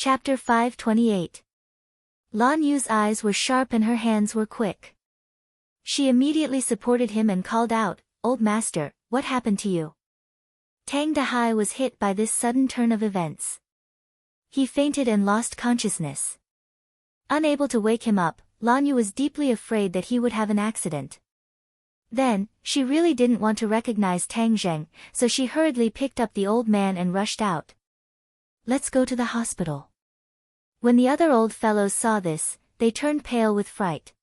Chapter 528. Lan Yu's eyes were sharp and her hands were quick. She immediately supported him and called out, "Old master, what happened to you?" Tang Dahai was hit by this sudden turn of events. He fainted and lost consciousness. Unable to wake him up, Lan Yu was deeply afraid that he would have an accident. Then, she really didn't want to recognize Tang Zheng, so she hurriedly picked up the old man and rushed out. "Let's go to the hospital." When the other old fellows saw this, they turned pale with fright.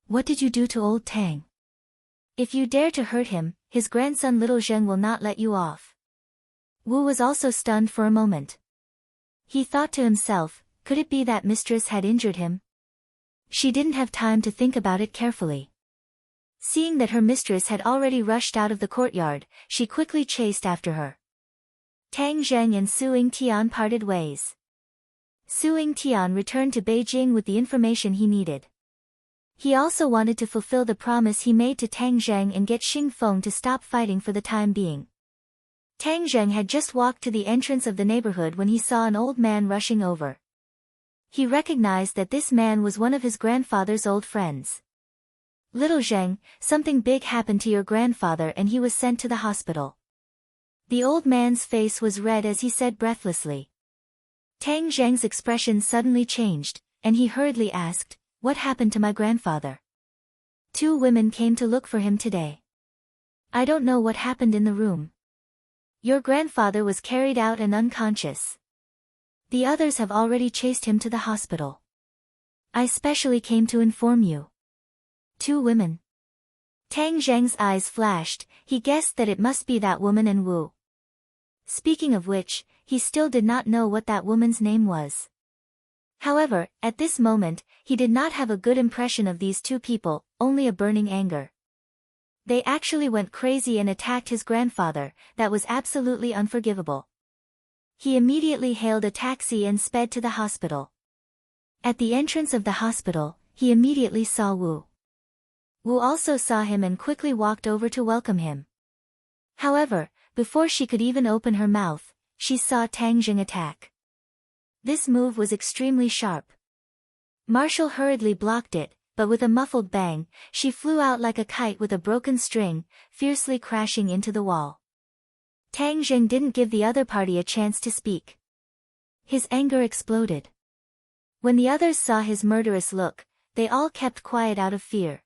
"What did you do to old Tang? If you dare to hurt him, his grandson little Zheng will not let you off." Wu was also stunned for a moment. He thought to himself, could it be that mistress had injured him? She didn't have time to think about it carefully. Seeing that her mistress had already rushed out of the courtyard, she quickly chased after her. Tang Zheng and Su Yingtian parted ways. Su Yingtian returned to Beijing with the information he needed. He also wanted to fulfill the promise he made to Tang Zheng and get Xing Feng to stop fighting for the time being. Tang Zheng had just walked to the entrance of the neighborhood when he saw an old man rushing over. He recognized that this man was one of his grandfather's old friends. "Little Zheng, something big happened to your grandfather and he was sent to the hospital." The old man's face was red as he said breathlessly. Tang Zheng's expression suddenly changed, and he hurriedly asked, "What happened to my grandfather?" "Two women came to look for him today. I don't know what happened in the room. Your grandfather was carried out and unconscious. The others have already chased him to the hospital. I specially came to inform you." "Two women?" Tang Zheng's eyes flashed, he guessed that it must be that woman and Wu. Speaking of which, he still did not know what that woman's name was. However, at this moment, he did not have a good impression of these two people, only a burning anger. They actually went crazy and attacked his grandfather, that was absolutely unforgivable. He immediately hailed a taxi and sped to the hospital. At the entrance of the hospital, he immediately saw Wu. Wu also saw him and quickly walked over to welcome him. However, before she could even open her mouth, she saw Tang Zheng attack. This move was extremely sharp. Marshall hurriedly blocked it, but with a muffled bang, she flew out like a kite with a broken string, fiercely crashing into the wall. Tang Zheng didn't give the other party a chance to speak. His anger exploded. When the others saw his murderous look, they all kept quiet out of fear.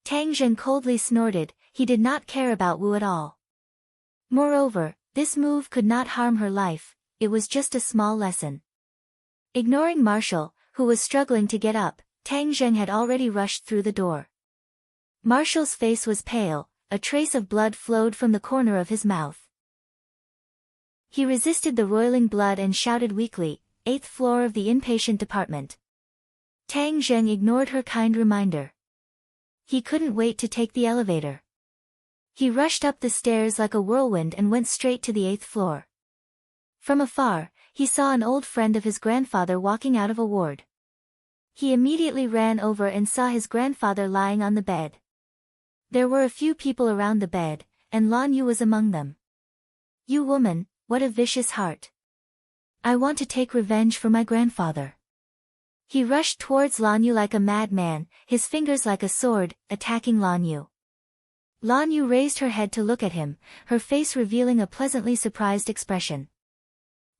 Tang Zheng coldly snorted, he did not care about Wu at all. Moreover, this move could not harm her life, it was just a small lesson. Ignoring Marshall, who was struggling to get up, Tang Zheng had already rushed through the door. Marshall's face was pale, a trace of blood flowed from the corner of his mouth. He resisted the roiling blood and shouted weakly, "8th floor of the inpatient department." Tang Zheng ignored her kind reminder. He couldn't wait to take the elevator. He rushed up the stairs like a whirlwind and went straight to the 8th floor. From afar, he saw an old friend of his grandfather walking out of a ward. He immediately ran over and saw his grandfather lying on the bed. There were a few people around the bed, and Lan Yu was among them. "You woman, what a vicious heart. I want to take revenge for my grandfather." He rushed towards Lan Yu like a madman, his fingers like a sword, attacking Lan Yu. Lan Yu raised her head to look at him, her face revealing a pleasantly surprised expression.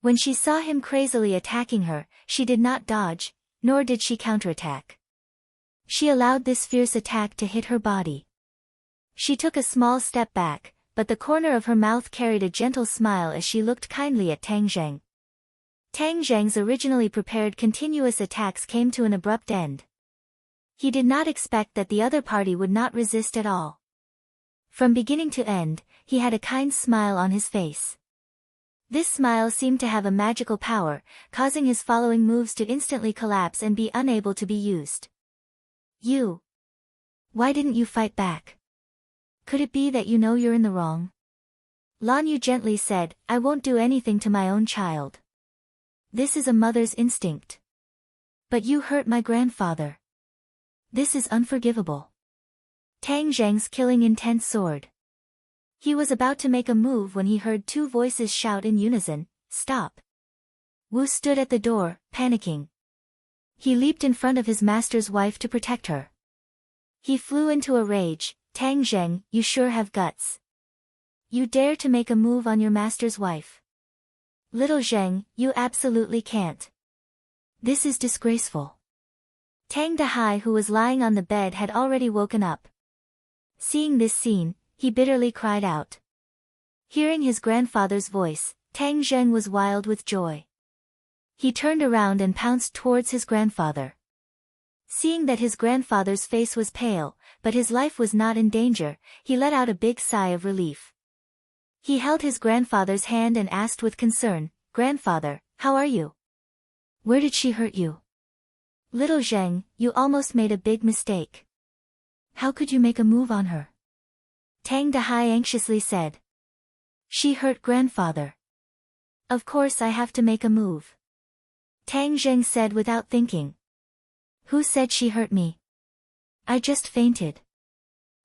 When she saw him crazily attacking her, she did not dodge, nor did she counterattack. She allowed this fierce attack to hit her body. She took a small step back, but the corner of her mouth carried a gentle smile as she looked kindly at Tang Zheng. Tang Zheng's originally prepared continuous attacks came to an abrupt end. He did not expect that the other party would not resist at all. From beginning to end, he had a kind smile on his face. This smile seemed to have a magical power, causing his following moves to instantly collapse and be unable to be used. "You. Why didn't you fight back? Could it be that you know you're in the wrong?" Lan Yu gently said, "I won't do anything to my own child. This is a mother's instinct. But you hurt my grandfather. This is unforgivable." Tang Zheng's killing intent soared. He was about to make a move when he heard two voices shout in unison, "Stop." Wu stood at the door, panicking. He leaped in front of his master's wife to protect her. He flew into a rage. Tang Zheng, you sure have guts. You dare to make a move on your master's wife. Little Zheng, you absolutely can't. This is disgraceful. Tang Dahai, who was lying on the bed, had already woken up. Seeing this scene, he bitterly cried out. Hearing his grandfather's voice, Tang Zheng was wild with joy. He turned around and pounced towards his grandfather. Seeing that his grandfather's face was pale, but his life was not in danger, he let out a big sigh of relief. He held his grandfather's hand and asked with concern, "Grandfather, how are you? Where did she hurt you?" "Little Zheng, you almost made a big mistake. How could you make a move on her?" Tang Dahai anxiously said. "She hurt grandfather. Of course I have to make a move." Tang Zheng said without thinking. "Who said she hurt me? I just fainted.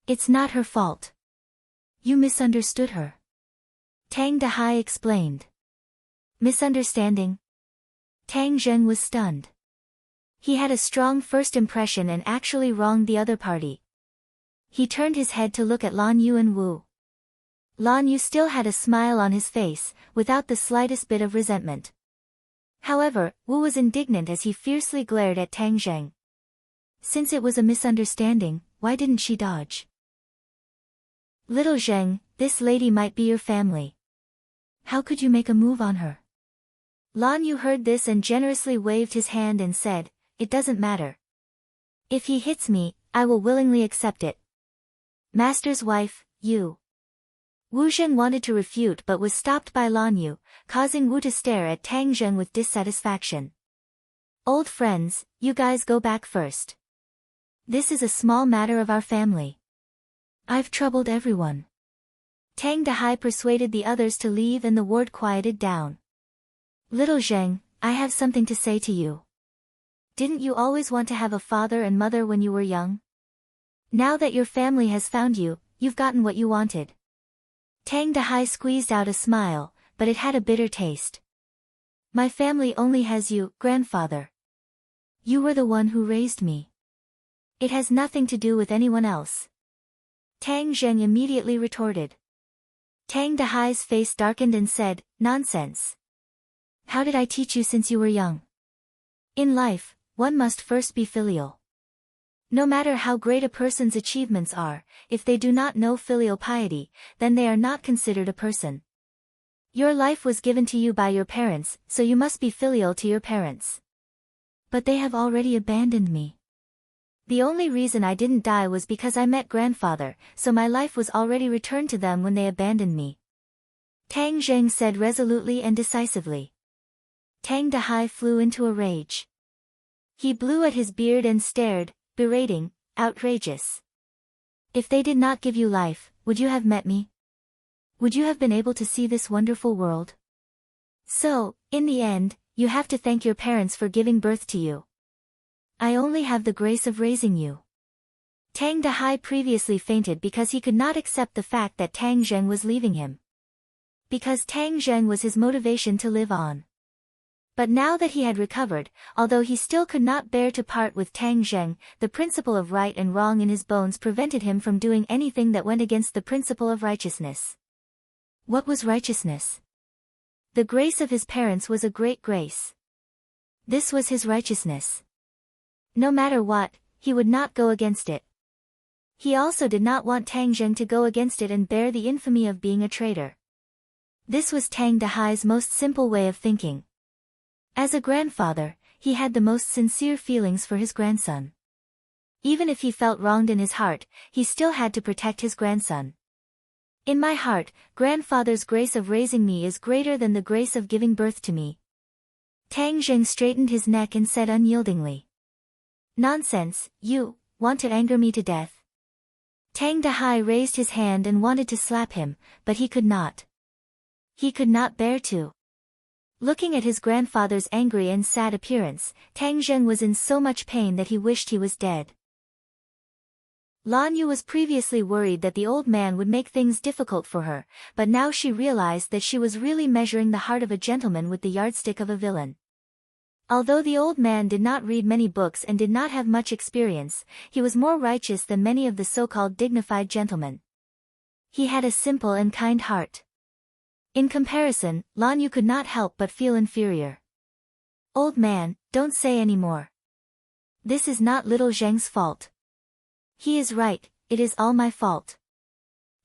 It's not her fault. You misunderstood her." Tang Dahai explained. Misunderstanding? Tang Zheng was stunned. He had a strong first impression and actually wronged the other party. He turned his head to look at Lan Yu and Wu. Lan Yu still had a smile on his face, without the slightest bit of resentment. However, Wu was indignant as he fiercely glared at Tang Zheng. Since it was a misunderstanding, why didn't she dodge? "Little Zheng, this lady might be your family. How could you make a move on her?" Lan Yu heard this and generously waved his hand and said, "It doesn't matter. If he hits me, I will willingly accept it." "Master's wife, you." Wu Zheng wanted to refute but was stopped by Lan Yu, causing Wu to stare at Tang Zheng with dissatisfaction. "Old friends, you guys go back first. This is a small matter of our family. I've troubled everyone." Tang Dahai persuaded the others to leave and the ward quieted down. "Little Zheng, I have something to say to you. Didn't you always want to have a father and mother when you were young? Now that your family has found you, you've gotten what you wanted." Tang Dahai squeezed out a smile, but it had a bitter taste. "My family only has you, grandfather. You were the one who raised me. It has nothing to do with anyone else." Tang Zheng immediately retorted. Tang Dahai's face darkened and said, "Nonsense. How did I teach you since you were young? In life, one must first be filial. No matter how great a person's achievements are, if they do not know filial piety, then they are not considered a person. Your life was given to you by your parents, so you must be filial to your parents. But they have already abandoned me. The only reason I didn't die was because I met grandfather, so my life was already returned to them when they abandoned me." Tang Zheng said resolutely and decisively. Tang Dahai flew into a rage. He blew at his beard and stared, berating, "Outrageous. If they did not give you life, would you have met me? Would you have been able to see this wonderful world? So, in the end, you have to thank your parents for giving birth to you. I only have the grace of raising you." Tang Dahai previously fainted because he could not accept the fact that Tang Zheng was leaving him. Because Tang Zheng was his motivation to live on. But now that he had recovered, although he still could not bear to part with Tang Zheng, the principle of right and wrong in his bones prevented him from doing anything that went against the principle of righteousness. What was righteousness? The grace of his parents was a great grace. This was his righteousness. No matter what, he would not go against it. He also did not want Tang Zheng to go against it and bear the infamy of being a traitor. This was Tang Dahai's most simple way of thinking. As a grandfather, he had the most sincere feelings for his grandson. Even if he felt wronged in his heart, he still had to protect his grandson. "In my heart, grandfather's grace of raising me is greater than the grace of giving birth to me." Tang Zheng straightened his neck and said unyieldingly. "Nonsense, you want to anger me to death." Tang Dahai raised his hand and wanted to slap him, but he could not. He could not bear to. Looking at his grandfather's angry and sad appearance, Tang Zheng was in so much pain that he wished he was dead. Lan Yu was previously worried that the old man would make things difficult for her, but now she realized that she was really measuring the heart of a gentleman with the yardstick of a villain. Although the old man did not read many books and did not have much experience, he was more righteous than many of the so-called dignified gentlemen. He had a simple and kind heart. In comparison, Lan Yu could not help but feel inferior. Old man, don't say any more. This is not little Zheng's fault. He is right, it is all my fault.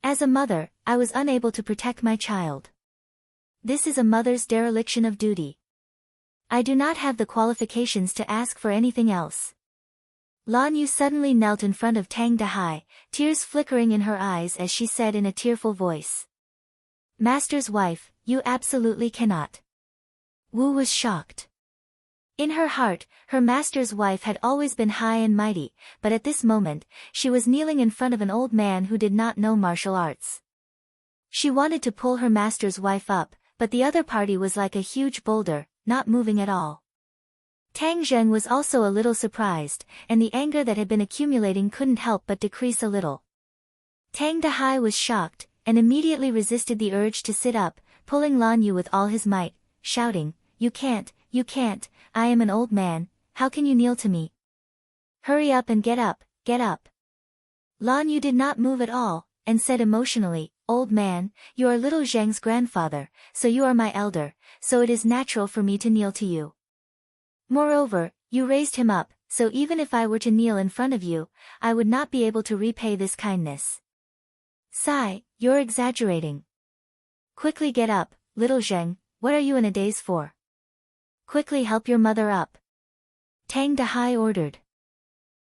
As a mother, I was unable to protect my child. This is a mother's dereliction of duty. I do not have the qualifications to ask for anything else. Lan Yu suddenly knelt in front of Tang Dahai, tears flickering in her eyes as she said in a tearful voice. Master's wife, you absolutely cannot. Wu was shocked. In her heart, her master's wife had always been high and mighty, but at this moment, she was kneeling in front of an old man who did not know martial arts. She wanted to pull her master's wife up, but the other party was like a huge boulder, not moving at all. Tang Zheng was also a little surprised, and the anger that had been accumulating couldn't help but decrease a little. Tang Dahai was shocked, and immediately resisted the urge to sit up, pulling Lan Yu with all his might, shouting, you can't, I am an old man, how can you kneel to me? Hurry up and get up, get up. Lan Yu did not move at all, and said emotionally, old man, you are little Zheng's grandfather, so you are my elder, so it is natural for me to kneel to you. Moreover, you raised him up, so even if I were to kneel in front of you, I would not be able to repay this kindness. Sigh, you're exaggerating. Quickly get up, little Zheng, what are you in a daze for? Quickly help your mother up. Tang Dahai ordered.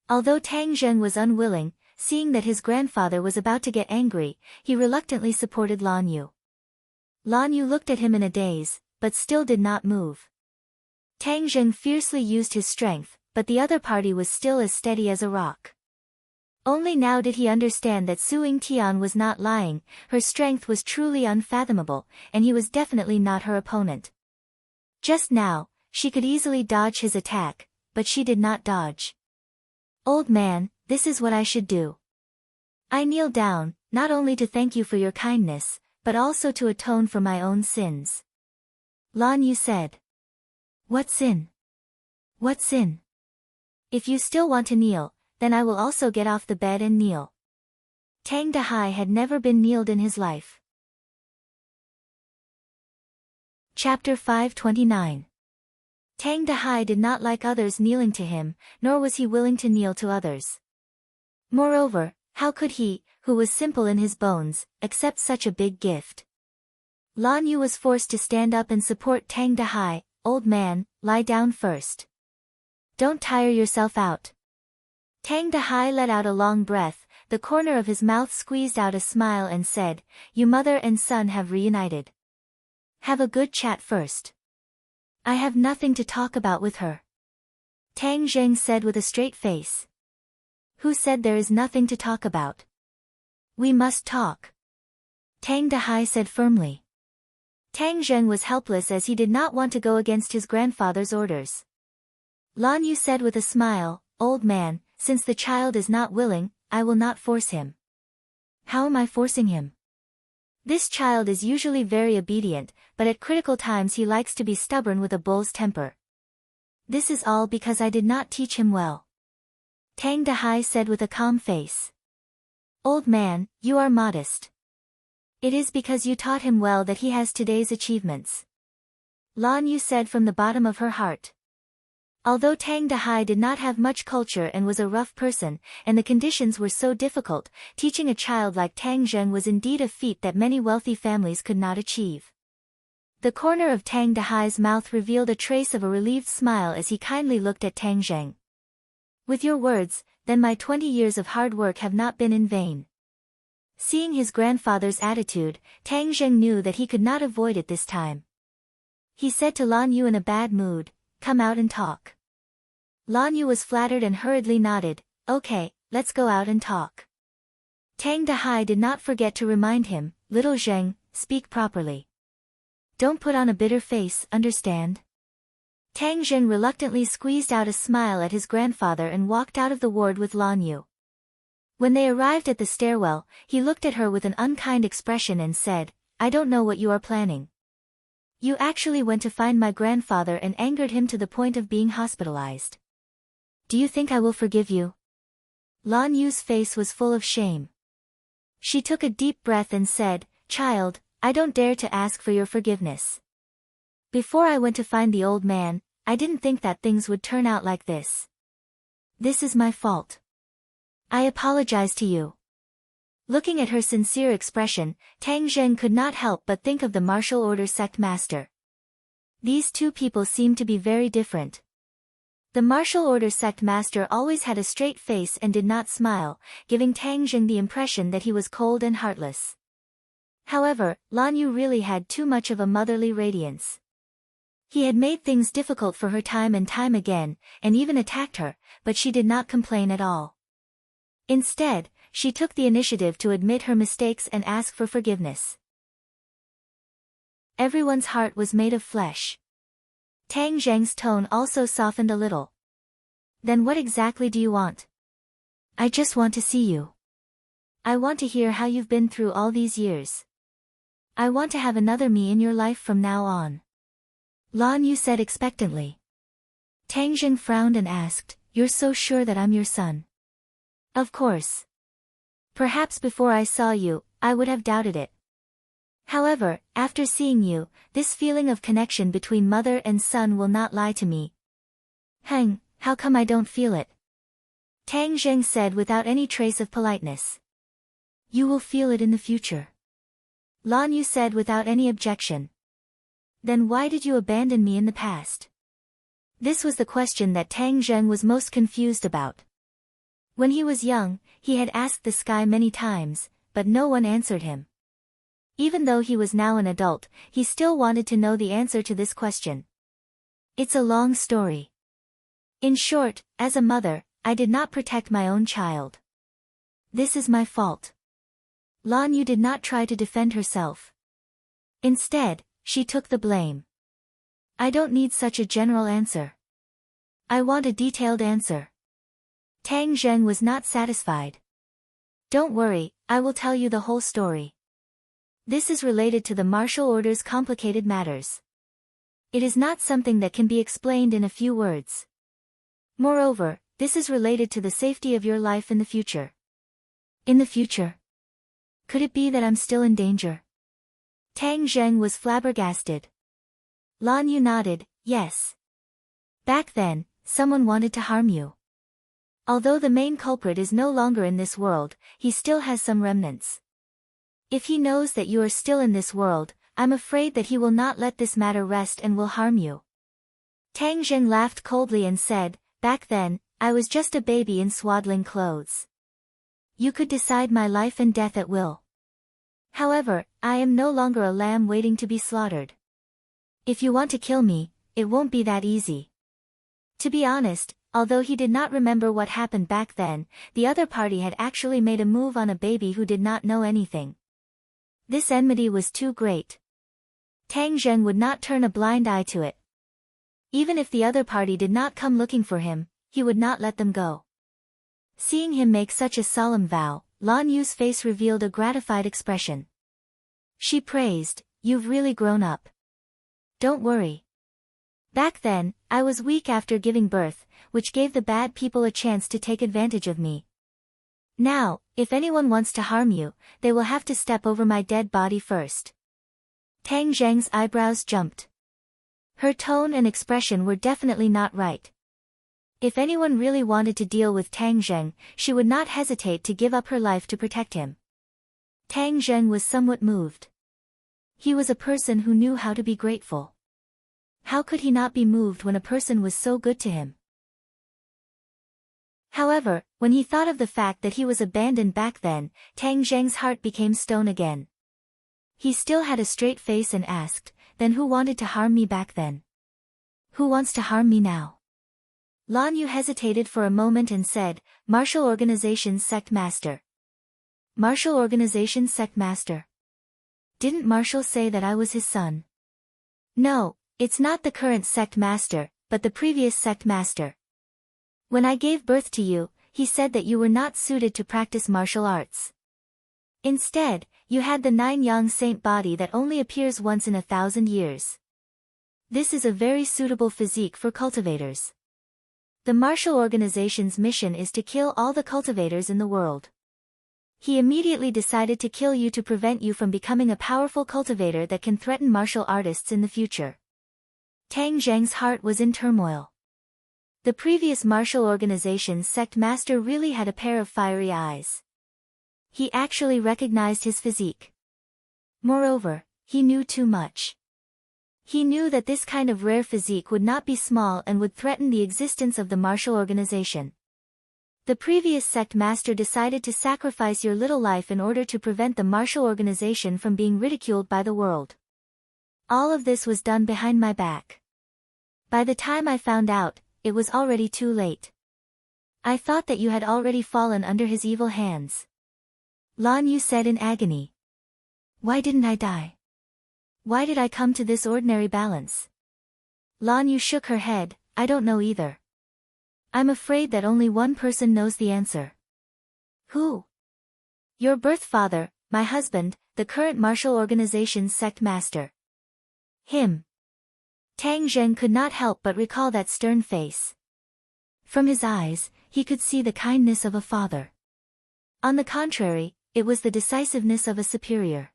Although Tang Zheng was unwilling, seeing that his grandfather was about to get angry, he reluctantly supported Lan Yu. Lan Yu looked at him in a daze, but still did not move. Tang Zheng fiercely used his strength, but the other party was still as steady as a rock. Only now did he understand that Su Yingtian was not lying, her strength was truly unfathomable, and he was definitely not her opponent. Just now, she could easily dodge his attack, but she did not dodge. Old man, this is what I should do. I kneel down, not only to thank you for your kindness, but also to atone for my own sins. Lan Yu said. What sin? What sin? If you still want to kneel, then I will also get off the bed and kneel. Tang Dahai had never been kneeled in his life. Chapter 529. Tang Dahai did not like others kneeling to him, nor was he willing to kneel to others. Moreover, how could he, who was simple in his bones, accept such a big gift? Lan Yu was forced to stand up and support Tang Dahai. Old man, lie down first. Don't tire yourself out. Tang Dahai let out a long breath, the corner of his mouth squeezed out a smile and said, you mother and son have reunited. Have a good chat first. I have nothing to talk about with her. Tang Zheng said with a straight face. Who said there is nothing to talk about? We must talk. Tang Dahai said firmly. Tang Zheng was helpless as he did not want to go against his grandfather's orders. Lan Yu said with a smile, old man, since the child is not willing, I will not force him. How am I forcing him? This child is usually very obedient, but at critical times he likes to be stubborn with a bull's temper. This is all because I did not teach him well. Tang Dahai said with a calm face. Old man, you are modest. It is because you taught him well that he has today's achievements. Lan Yu said from the bottom of her heart. Although Tang Dahai did not have much culture and was a rough person, and the conditions were so difficult, teaching a child like Tang Zheng was indeed a feat that many wealthy families could not achieve. The corner of Tang Dahai's mouth revealed a trace of a relieved smile as he kindly looked at Tang Zheng. With your words, then my 20 years of hard work have not been in vain. Seeing his grandfather's attitude, Tang Zheng knew that he could not avoid it this time. He said to Lan Yu in a bad mood, come out and talk. Lan Yu was flattered and hurriedly nodded, okay, let's go out and talk. Tang Dahai did not forget to remind him, little Zheng, speak properly. Don't put on a bitter face, understand? Tang Zheng reluctantly squeezed out a smile at his grandfather and walked out of the ward with Lan Yu. When they arrived at the stairwell, he looked at her with an unkind expression and said, I don't know what you are planning. You actually went to find my grandfather and angered him to the point of being hospitalized. Do you think I will forgive you? Lan Yu's face was full of shame. She took a deep breath and said, Child, I don't dare to ask for your forgiveness. Before I went to find the old man, I didn't think that things would turn out like this. This is my fault. I apologize to you. Looking at her sincere expression, Tang Zheng could not help but think of the martial order sect master. These two people seemed to be very different. The martial order sect master always had a straight face and did not smile, giving Tang Zheng the impression that he was cold and heartless. However, Lan Yu really had too much of a motherly radiance. He had made things difficult for her time and time again, and even attacked her, but she did not complain at all. Instead, she took the initiative to admit her mistakes and ask for forgiveness. Everyone's heart was made of flesh. Tang Zheng's tone also softened a little. Then what exactly do you want? I just want to see you. I want to hear how you've been through all these years. I want to have another me in your life from now on. Lan Yu said expectantly. Tang Zheng frowned and asked, You're so sure that I'm your son? Of course. Perhaps before I saw you, I would have doubted it. However, after seeing you, this feeling of connection between mother and son will not lie to me. How come I don't feel it? Tang Zheng said without any trace of politeness. You will feel it in the future. Lan Yu said without any objection. Then why did you abandon me in the past? This was the question that Tang Zheng was most confused about. When he was young, he had asked the sky many times, but no one answered him. Even though he was now an adult, he still wanted to know the answer to this question. It's a long story. In short, as a mother, I did not protect my own child. This is my fault. Lan Yu did not try to defend herself. Instead, she took the blame. I don't need such a general answer. I want a detailed answer. Tang Zheng was not satisfied. Don't worry, I will tell you the whole story. This is related to the martial order's complicated matters. It is not something that can be explained in a few words. Moreover, this is related to the safety of your life in the future. In the future? Could it be that I'm still in danger? Tang Zheng was flabbergasted. Lan Yu nodded, yes. Back then, someone wanted to harm you. Although the main culprit is no longer in this world, he still has some remnants. If he knows that you are still in this world, I'm afraid that he will not let this matter rest and will harm you. Tang Zheng laughed coldly and said, Back then, I was just a baby in swaddling clothes. You could decide my life and death at will. However, I am no longer a lamb waiting to be slaughtered. If you want to kill me, it won't be that easy. To be honest, although he did not remember what happened back then, the other party had actually made a move on a baby who did not know anything. This enmity was too great. Tang Zheng would not turn a blind eye to it. Even if the other party did not come looking for him, he would not let them go. Seeing him make such a solemn vow, Lan Yu's face revealed a gratified expression. She praised, You've really grown up. Don't worry. Back then, I was weak after giving birth, which gave the bad people a chance to take advantage of me. Now, if anyone wants to harm you, they will have to step over my dead body first. Tang Zheng's eyebrows jumped. Her tone and expression were definitely not right. If anyone really wanted to deal with Tang Zheng, she would not hesitate to give up her life to protect him. Tang Zheng was somewhat moved. He was a person who knew how to be grateful. How could he not be moved when a person was so good to him? However, when he thought of the fact that he was abandoned back then, Tang Zheng's heart became stone again. He still had a straight face and asked, Then who wanted to harm me back then? Who wants to harm me now? Lan Yu hesitated for a moment and said, Martial Organization's Sect Master. Martial Organization's Sect Master. Didn't Martial say that I was his son? No, it's not the current sect master, but the previous sect master. When I gave birth to you, he said that you were not suited to practice martial arts. Instead, you had the 9 yang saint body that only appears once in 1,000 years. This is a very suitable physique for cultivators. The martial organization's mission is to kill all the cultivators in the world. He immediately decided to kill you to prevent you from becoming a powerful cultivator that can threaten martial artists in the future. Tang Zheng's heart was in turmoil. The previous martial organization's sect master really had a pair of fiery eyes. He actually recognized his physique. Moreover, he knew too much. He knew that this kind of rare physique would not be small and would threaten the existence of the martial organization. The previous sect master decided to sacrifice your little life in order to prevent the martial organization from being ridiculed by the world. All of this was done behind my back. By the time I found out, it was already too late. I thought that you had already fallen under his evil hands. Lan Yu said in agony. Why didn't I die? Why did I come to this ordinary balance? Lan Yu shook her head, I don't know either. I'm afraid that only one person knows the answer. Who? Your birth father, my husband, the current martial organization's sect master. Him. Tang Zheng could not help but recall that stern face. From his eyes, he could see the kindness of a father. On the contrary, it was the decisiveness of a superior.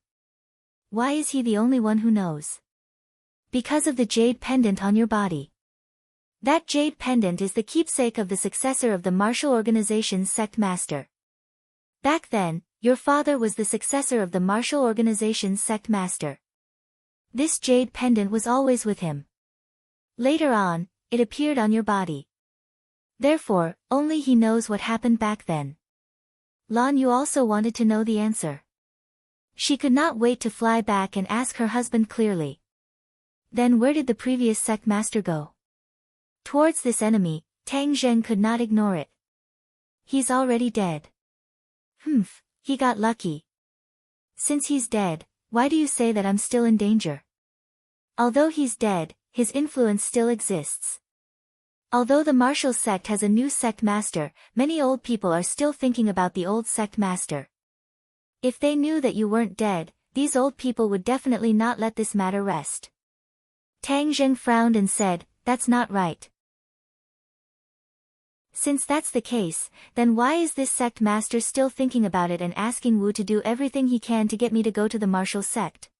Why is he the only one who knows? Because of the jade pendant on your body. That jade pendant is the keepsake of the successor of the martial organization's sect master. Back then, your father was the successor of the martial organization's sect master. This jade pendant was always with him. Later on, it appeared on your body. Therefore, only he knows what happened back then. Lan Yu also wanted to know the answer. She could not wait to fly back and ask her husband clearly. Then where did the previous sect master go? Towards this enemy, Tang Zheng could not ignore it. He's already dead. He got lucky. Since he's dead, why do you say that I'm still in danger? Although he's dead, his influence still exists. Although the martial sect has a new sect master, many old people are still thinking about the old sect master. If they knew that you weren't dead, these old people would definitely not let this matter rest. Tang Zheng frowned and said, that's not right. Since that's the case, then why is this sect master still thinking about it and asking Wu to do everything he can to get me to go to the martial sect?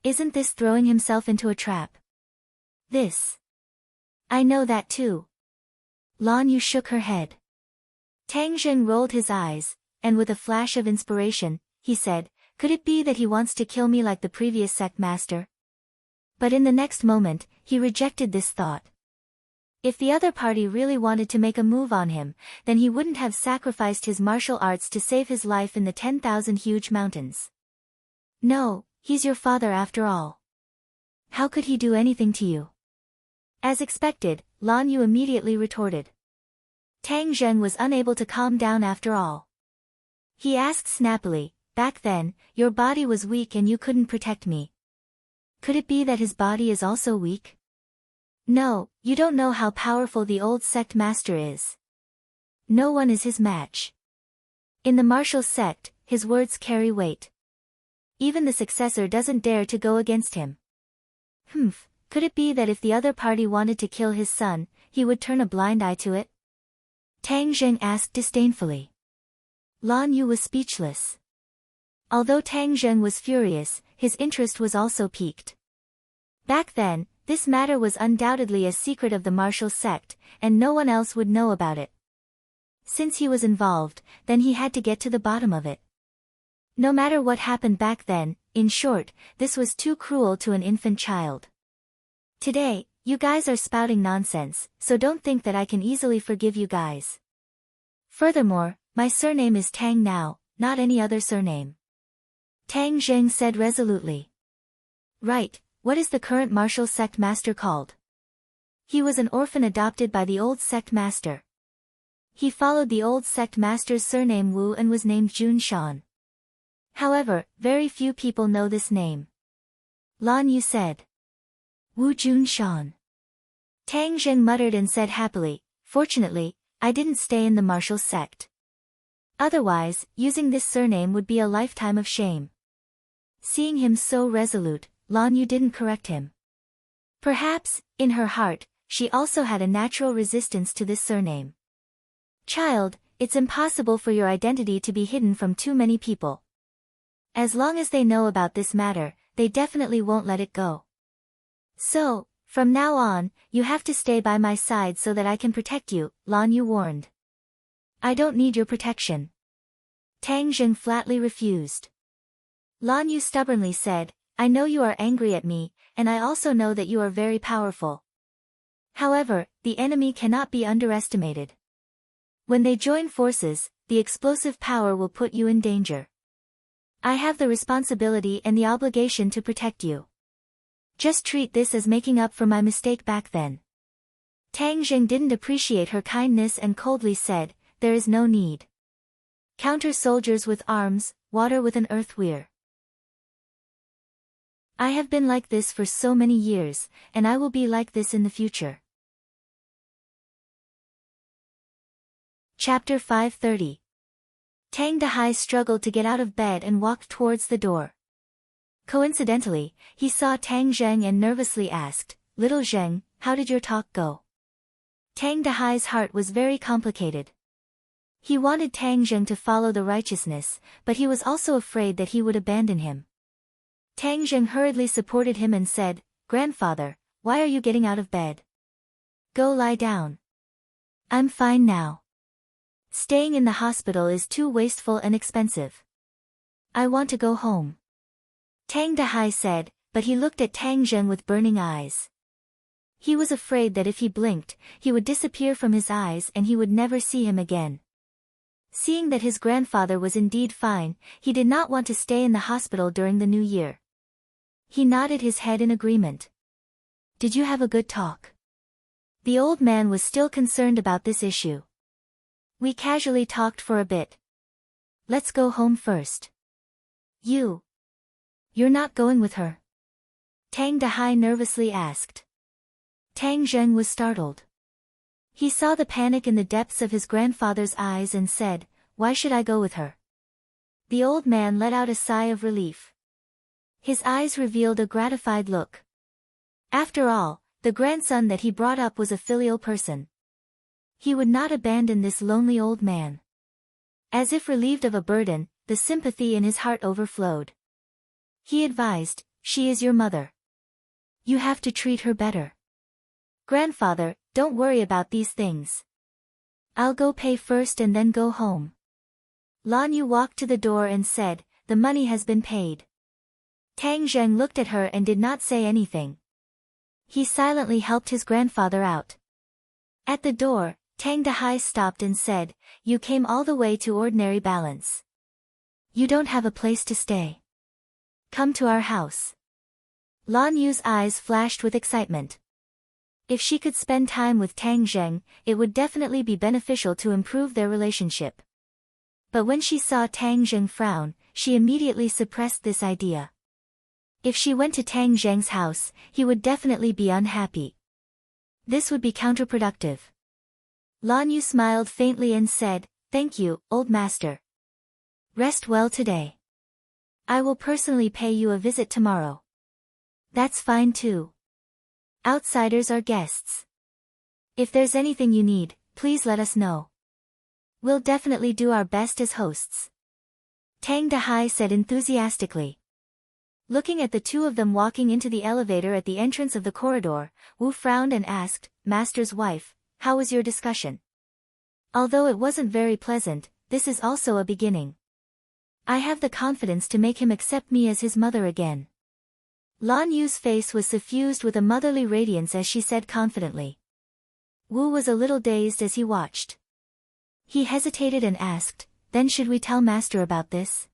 Isn't this throwing himself into a trap? This. I know that too. Lan Yu shook her head. Tang Zheng rolled his eyes, and with a flash of inspiration, he said, could it be that he wants to kill me like the previous sect master? But in the next moment, he rejected this thought. If the other party really wanted to make a move on him, then he wouldn't have sacrificed his martial arts to save his life in the 10,000 huge mountains. No, he's your father after all. How could he do anything to you? As expected, Lan Yu immediately retorted. Tang Zheng was unable to calm down after all. He asked snappily, back then, your body was weak and you couldn't protect me. Could it be that his body is also weak? No, you don't know how powerful the old sect master is. No one is his match. In the martial sect, his words carry weight. Even the successor doesn't dare to go against him. Could it be that if the other party wanted to kill his son, he would turn a blind eye to it? Tang Zheng asked disdainfully. Lan Yu was speechless. Although Tang Zheng was furious, his interest was also piqued. Back then, this matter was undoubtedly a secret of the martial sect, and no one else would know about it. Since he was involved, then he had to get to the bottom of it. No matter what happened back then, in short, this was too cruel to an infant child. Today, you guys are spouting nonsense, so don't think that I can easily forgive you guys. Furthermore, my surname is Tang now, not any other surname. Tang Zheng said resolutely. Right, what is the current martial sect master called? He was an orphan adopted by the old sect master. He followed the old sect master's surname Wu and was named Jun Shan. However, very few people know this name. Lan Yu said. Wu Jun Shan. Tang Zheng muttered and said happily, fortunately, I didn't stay in the martial sect. Otherwise, using this surname would be a lifetime of shame. Seeing him so resolute, Lan Yu didn't correct him. Perhaps, in her heart, she also had a natural resistance to this surname. Child, it's impossible for your identity to be hidden from too many people. As long as they know about this matter, they definitely won't let it go. So, from now on, you have to stay by my side so that I can protect you, Lan Yu warned. I don't need your protection. Tang Jing flatly refused. Lan Yu stubbornly said, I know you are angry at me, and I also know that you are very powerful. However, the enemy cannot be underestimated. When they join forces, the explosive power will put you in danger. I have the responsibility and the obligation to protect you. Just treat this as making up for my mistake back then. Tang Jing didn't appreciate her kindness and coldly said, there is no need. Counter soldiers with arms, water with an earth weir. I have been like this for so many years, and I will be like this in the future. Chapter 530. Tang Dehai struggled to get out of bed and walked towards the door. Coincidentally, he saw Tang Zheng and nervously asked, Little Zheng, how did your talk go? Tang Dehai's heart was very complicated. He wanted Tang Zheng to follow the righteousness, but he was also afraid that he would abandon him. Tang Zheng hurriedly supported him and said, Grandfather, why are you getting out of bed? Go lie down. I'm fine now. Staying in the hospital is too wasteful and expensive. I want to go home. Tang Dehai said, but he looked at Tang Zheng with burning eyes. He was afraid that if he blinked, he would disappear from his eyes and he would never see him again. Seeing that his grandfather was indeed fine, he did not want to stay in the hospital during the new year. He nodded his head in agreement. Did you have a good talk? The old man was still concerned about this issue. We casually talked for a bit. Let's go home first. You're not going with her? Tang Dehai nervously asked. Tang Zheng was startled. He saw the panic in the depths of his grandfather's eyes and said, Why should I go with her? The old man let out a sigh of relief. His eyes revealed a gratified look. After all, the grandson that he brought up was a filial person. He would not abandon this lonely old man. As if relieved of a burden, the sympathy in his heart overflowed. He advised, She is your mother. You have to treat her better. Grandfather, don't worry about these things. I'll go pay first and then go home. Lan Yu walked to the door and said, The money has been paid. Tang Zheng looked at her and did not say anything. He silently helped his grandfather out. At the door, Tang Dehai stopped and said, You came all the way to Ordinary Balance. You don't have a place to stay. Come to our house. Lan Yu's eyes flashed with excitement. If she could spend time with Tang Zheng, it would definitely be beneficial to improve their relationship. But when she saw Tang Zheng frown, she immediately suppressed this idea. If she went to Tang Zheng's house, he would definitely be unhappy. This would be counterproductive. Lan Yu smiled faintly and said, Thank you, old master. Rest well today. I will personally pay you a visit tomorrow. That's fine too. Outsiders are guests. If there's anything you need, please let us know. We'll definitely do our best as hosts. Tang Dehai said enthusiastically. Looking at the two of them walking into the elevator at the entrance of the corridor, Wu frowned and asked, Master's wife, how was your discussion? Although it wasn't very pleasant, this is also a beginning. I have the confidence to make him accept me as his mother again. Lan Yu's face was suffused with a motherly radiance as she said confidently. Wu was a little dazed as he watched. He hesitated and asked, Then should we tell Master about this?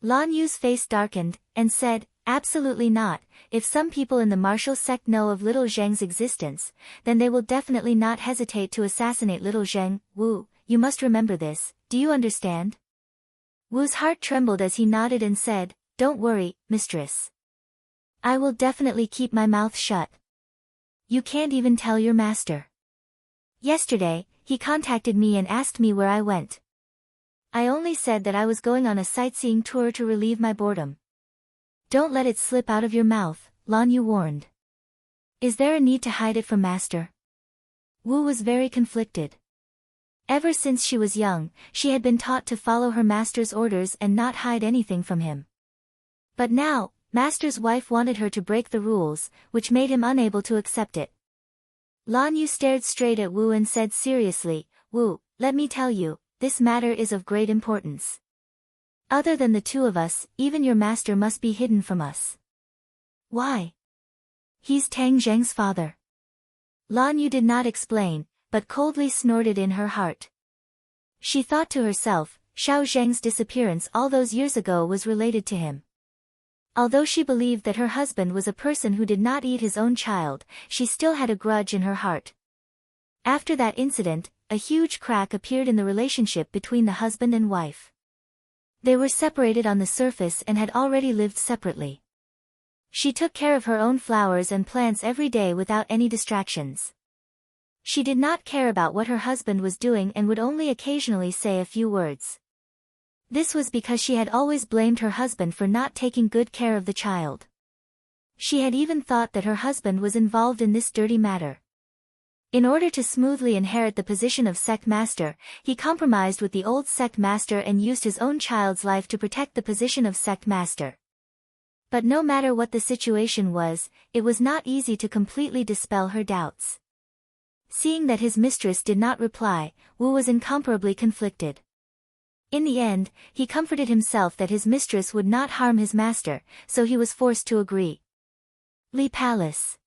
Lan Yu's face darkened, and said, Absolutely not. If some people in the martial sect know of little Zheng's existence, then they will definitely not hesitate to assassinate little Zheng. Wu, you must remember this, do you understand? Wu's heart trembled as he nodded and said, Don't worry, mistress. I will definitely keep my mouth shut. You can't even tell your master. Yesterday, he contacted me and asked me where I went. I only said that I was going on a sightseeing tour to relieve my boredom. Don't let it slip out of your mouth, Lan Yu warned. Is there a need to hide it from master? Wu was very conflicted. Ever since she was young, she had been taught to follow her master's orders and not hide anything from him. But now, master's wife wanted her to break the rules, which made him unable to accept it. Lan Yu stared straight at Wu and said seriously, Wu, let me tell you, this matter is of great importance. Other than the two of us, even your master must be hidden from us. Why? He's Tang Zheng's father. Lan Yu did not explain, but coldly snorted in her heart. She thought to herself, Xiao Zheng's disappearance all those years ago was related to him. Although she believed that her husband was a person who did not eat his own child, she still had a grudge in her heart. After that incident, a huge crack appeared in the relationship between the husband and wife. They were separated on the surface and had already lived separately. She took care of her own flowers and plants every day without any distractions. She did not care about what her husband was doing and would only occasionally say a few words. This was because she had always blamed her husband for not taking good care of the child. She had even thought that her husband was involved in this dirty matter. In order to smoothly inherit the position of sect master, he compromised with the old sect master and used his own child's life to protect the position of sect master. But no matter what the situation was, it was not easy to completely dispel her doubts. Seeing that his mistress did not reply, Wu was incomparably conflicted. In the end, he comforted himself that his mistress would not harm his master, so he was forced to agree. Li Palace.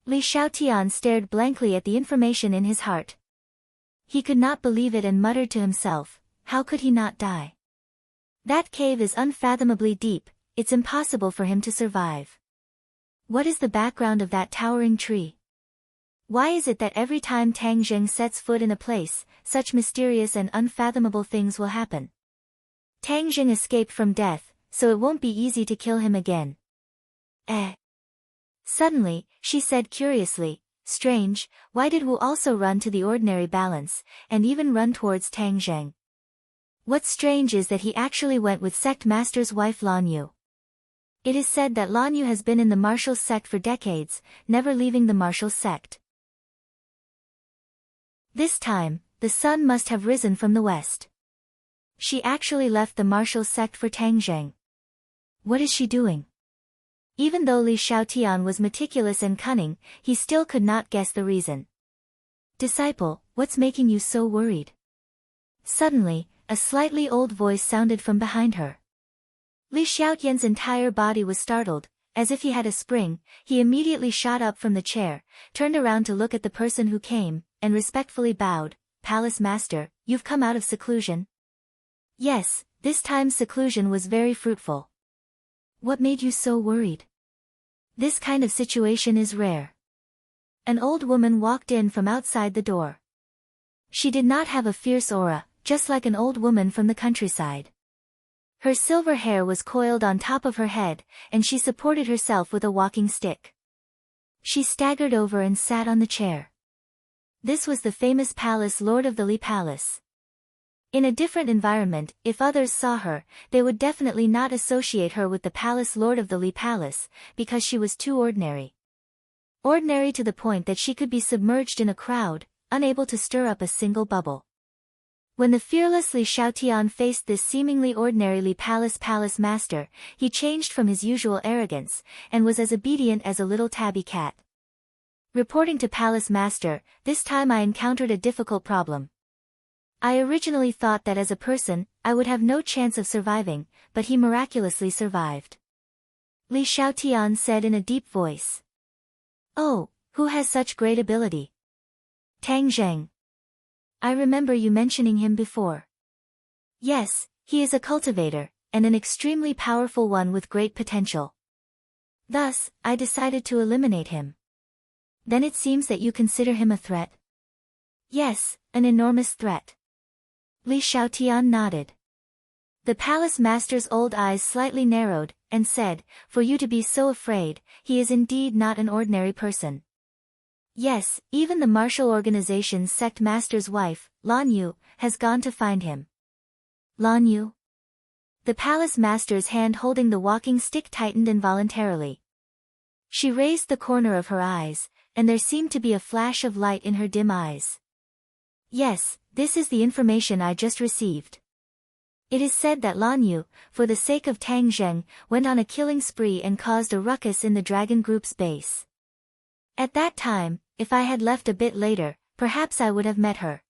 Li Xiaotian stared blankly at the information in his heart. He could not believe it and muttered to himself, how could he not die? That cave is unfathomably deep, it's impossible for him to survive. What is the background of that towering tree? Why is it that every time Tang Zheng sets foot in a place, such mysterious and unfathomable things will happen? Tang Zheng escaped from death, so it won't be easy to kill him again. Suddenly, she said curiously, strange, why did Wu also run to the ordinary balance, and even run towards Tang Zheng? What's strange is that he actually went with sect master's wife Lan Yu. It is said that Lan Yu has been in the martial sect for decades, never leaving the martial sect. This time, the sun must have risen from the west. She actually left the martial sect for Tang Zheng. What is she doing? Even though Li Xiaotian was meticulous and cunning, he still could not guess the reason. Disciple, what's making you so worried? Suddenly, a slightly old voice sounded from behind her. Li Xiaotian's entire body was startled. As if he had a spring, he immediately shot up from the chair, turned around to look at the person who came, and respectfully bowed. Palace Master, you've come out of seclusion? Yes, this time seclusion was very fruitful. What made you so worried? This kind of situation is rare. An old woman walked in from outside the door. She did not have a fierce aura, just like an old woman from the countryside. Her silver hair was coiled on top of her head, and she supported herself with a walking stick. She staggered over and sat on the chair. This was the famous palace lord of the Li Palace. In a different environment, if others saw her, they would definitely not associate her with the palace lord of the Li Palace, because she was too ordinary. Ordinary to the point that she could be submerged in a crowd, unable to stir up a single bubble. When the fearless Li Xiaotian faced this seemingly ordinary Li Palace master, he changed from his usual arrogance, and was as obedient as a little tabby cat. Reporting to Palace Master, this time I encountered a difficult problem. I originally thought that as a person, I would have no chance of surviving, but he miraculously survived. Li Xiaotian said in a deep voice. Oh, who has such great ability? Tang Zheng. I remember you mentioning him before. Yes, he is a cultivator, and an extremely powerful one with great potential. Thus, I decided to eliminate him. Then it seems that you consider him a threat? Yes, an enormous threat. Li Xiaotian nodded. The palace master's old eyes slightly narrowed, and said, for you to be so afraid, he is indeed not an ordinary person. Yes, even the martial organization's sect master's wife, Lan Yu, has gone to find him. Lan Yu? The palace master's hand holding the walking stick tightened involuntarily. She raised the corner of her eyes, and there seemed to be a flash of light in her dim eyes. Yes, this is the information I just received. It is said that Lan Yu, for the sake of Tang Zheng, went on a killing spree and caused a ruckus in the dragon group's base. At that time, if I had left a bit later, perhaps I would have met her.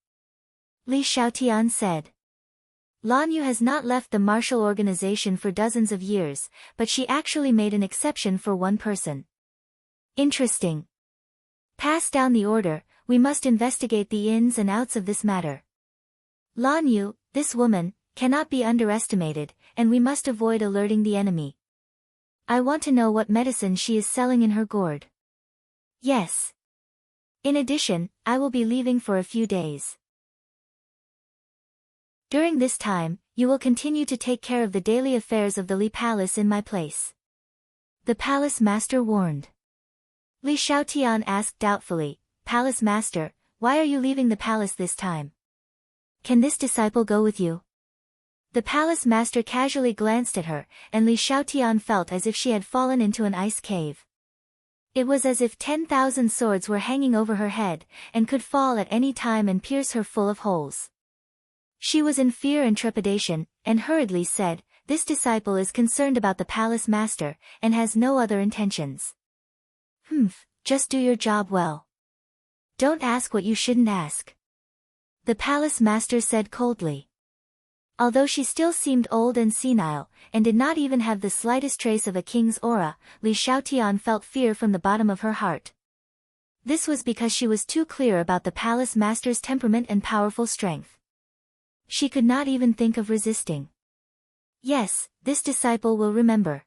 Li Xiaotian said. Lan Yu has not left the martial organization for dozens of years, but she actually made an exception for one person. Interesting. Pass down the order, we must investigate the ins and outs of this matter. Lan Yu, this woman, cannot be underestimated, and we must avoid alerting the enemy. I want to know what medicine she is selling in her gourd. Yes. In addition, I will be leaving for a few days. During this time, you will continue to take care of the daily affairs of the Li Palace in my place. The Palace Master warned. Li Xiaotian asked doubtfully, Palace Master, why are you leaving the palace this time? Can this disciple go with you? The Palace Master casually glanced at her, and Li Xiaotian felt as if she had fallen into an ice cave. It was as if 10,000 swords were hanging over her head, and could fall at any time and pierce her full of holes. She was in fear and trepidation, and hurriedly said, This disciple is concerned about the Palace Master, and has no other intentions. Just do your job well. Don't ask what you shouldn't ask. The Palace Master said coldly. Although she still seemed old and senile, and did not even have the slightest trace of a king's aura, Li Xiaotian felt fear from the bottom of her heart. This was because she was too clear about the Palace Master's temperament and powerful strength. She could not even think of resisting. Yes, this disciple will remember.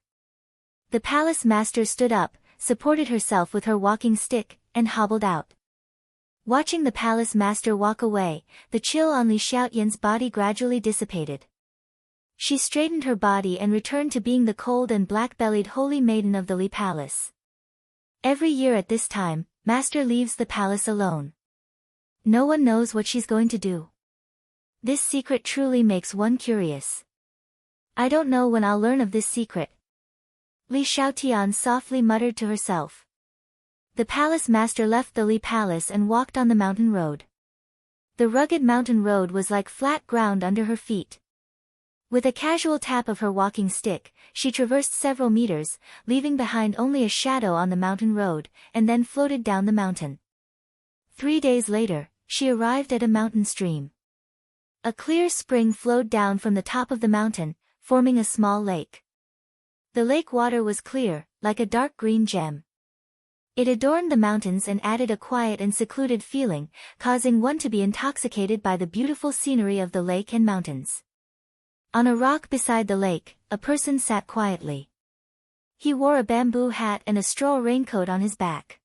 The Palace Master stood up, supported herself with her walking stick, and hobbled out. Watching the Palace Master walk away, the chill on Li Xiaotian's body gradually dissipated. She straightened her body and returned to being the cold and black-bellied holy maiden of the Li Palace. Every year at this time, Master leaves the palace alone. No one knows what she's going to do. This secret truly makes one curious. I don't know when I'll learn of this secret. Li Xiaotian softly muttered to herself. The Palace Master left the Li Palace and walked on the mountain road. The rugged mountain road was like flat ground under her feet. With a casual tap of her walking stick, she traversed several meters, leaving behind only a shadow on the mountain road, and then floated down the mountain. 3 days later, she arrived at a mountain stream. A clear spring flowed down from the top of the mountain, forming a small lake. The lake water was clear, like a dark green gem. It adorned the mountains and added a quiet and secluded feeling, causing one to be intoxicated by the beautiful scenery of the lake and mountains. On a rock beside the lake, a person sat quietly. He wore a bamboo hat and a straw raincoat on his back.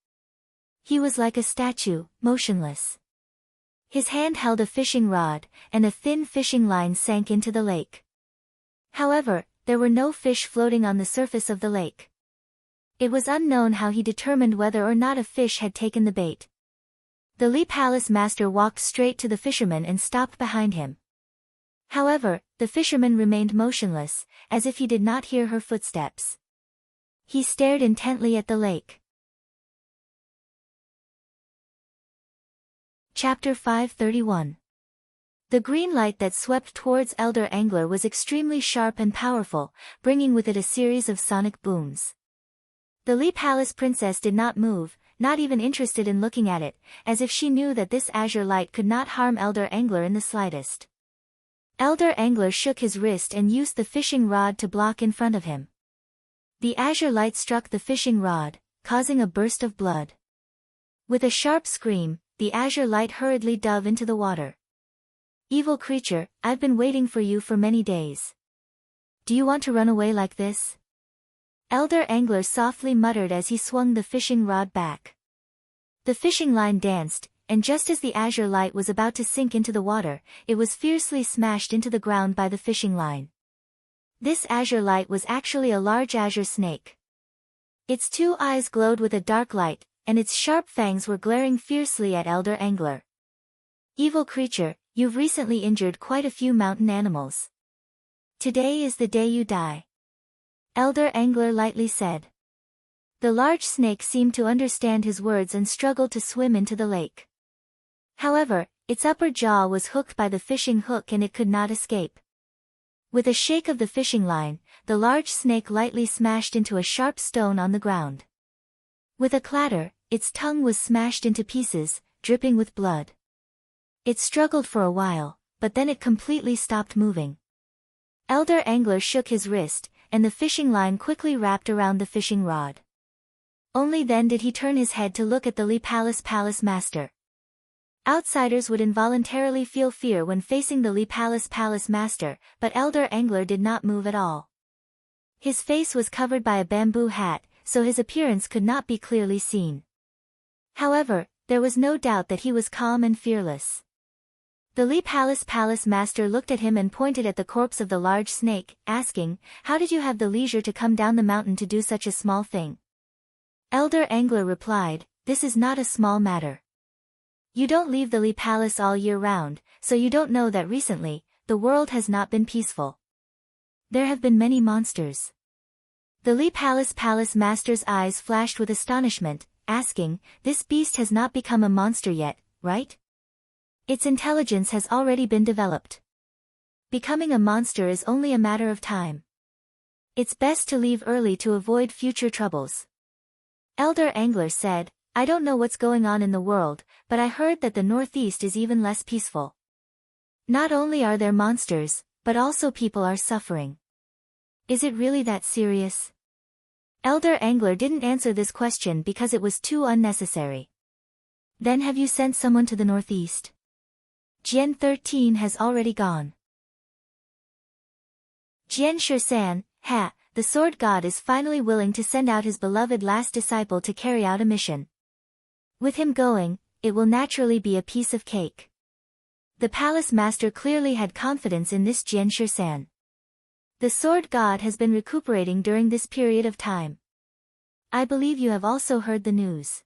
He was like a statue, motionless. His hand held a fishing rod, and a thin fishing line sank into the lake. However, there were no fish floating on the surface of the lake. It was unknown how he determined whether or not a fish had taken the bait. The Li Palace Master walked straight to the fisherman and stopped behind him. However, the fisherman remained motionless, as if he did not hear her footsteps. He stared intently at the lake. Chapter 531. The green light that swept towards Elder Angler was extremely sharp and powerful, bringing with it a series of sonic booms. The Li Palace princess did not move, not even interested in looking at it, as if she knew that this azure light could not harm Elder Angler in the slightest. Elder Angler shook his wrist and used the fishing rod to block in front of him. The azure light struck the fishing rod, causing a burst of blood. With a sharp scream, the azure light hurriedly dove into the water. Evil creature, I've been waiting for you for many days. Do you want to run away like this? Elder Angler softly muttered as he swung the fishing rod back. The fishing line danced, and just as the azure light was about to sink into the water, it was fiercely smashed into the ground by the fishing line. This azure light was actually a large azure snake. Its 2 eyes glowed with a dark light, and its sharp fangs were glaring fiercely at Elder Angler. Evil creature, you've recently injured quite a few mountain animals. Today is the day you die. Elder Angler lightly said. The large snake seemed to understand his words and struggled to swim into the lake. However, its upper jaw was hooked by the fishing hook and it could not escape. With a shake of the fishing line, the large snake lightly smashed into a sharp stone on the ground. With a clatter, its tongue was smashed into pieces, dripping with blood. It struggled for a while, but then it completely stopped moving. Elder Angler shook his wrist, and the fishing line quickly wrapped around the fishing rod. Only then did he turn his head to look at the Palace Master. Outsiders would involuntarily feel fear when facing the Palace Master, but Elder Angler did not move at all. His face was covered by a bamboo hat, so his appearance could not be clearly seen. However, there was no doubt that he was calm and fearless. The Palace Master looked at him and pointed at the corpse of the large snake, asking, "How did you have the leisure to come down the mountain to do such a small thing?" Elder Angler replied, "This is not a small matter. You don't leave the palace all year round, so you don't know that recently, the world has not been peaceful. There have been many monsters." The Palace Master's eyes flashed with astonishment, asking, "This beast has not become a monster yet, right? Its intelligence has already been developed. Becoming a monster is only a matter of time. It's best to leave early to avoid future troubles." Elder Angler said, "I don't know what's going on in the world, but I heard that the Northeast is even less peaceful. Not only are there monsters, but also people are suffering. Is it really that serious?" Elder Angler didn't answer this question because it was too unnecessary. "Then have you sent someone to the Northeast?" Jian 13 has already gone. Jian Shisan, the sword god is finally willing to send out his beloved last disciple to carry out a mission. With him going, it will naturally be a piece of cake. The palace master clearly had confidence in this Jian Shisan. The sword god has been recuperating during this period of time. I believe you have also heard the news.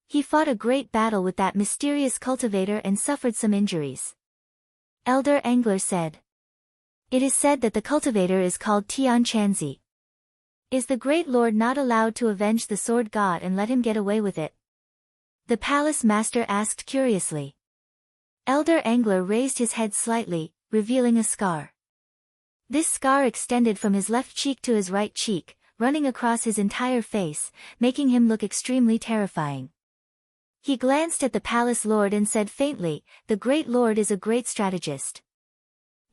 He fought a great battle with that mysterious cultivator and suffered some injuries. Elder Angler said. It is said that the cultivator is called Tian Chanzi. Is the great lord not allowed to avenge the sword god and let him get away with it? The palace master asked curiously. Elder Angler raised his head slightly, revealing a scar. This scar extended from his left cheek to his right cheek, running across his entire face, making him look extremely terrifying. He glanced at the palace lord and said faintly, "The great lord is a great strategist.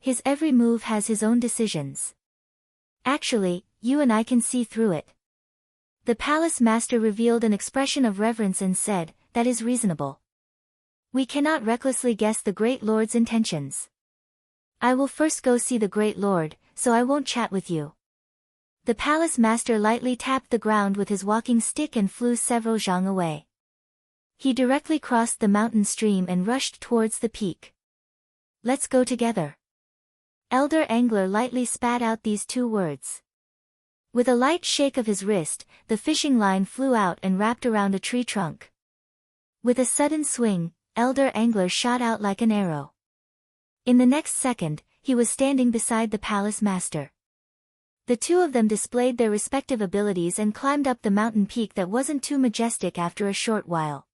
His every move has his own decisions. Actually, you and I can see through it." The palace master revealed an expression of reverence and said, "That is reasonable. We cannot recklessly guess the great lord's intentions. I will first go see the great lord, so I won't chat with you." The palace master lightly tapped the ground with his walking stick and flew several zhang away. He directly crossed the mountain stream and rushed towards the peak. "Let's go together." Elder Angler lightly spat out these two words. With a light shake of his wrist, the fishing line flew out and wrapped around a tree trunk. With a sudden swing, Elder Angler shot out like an arrow. In the next second, he was standing beside the palace master. The two of them displayed their respective abilities and climbed up the mountain peak that wasn't too majestic after a short while.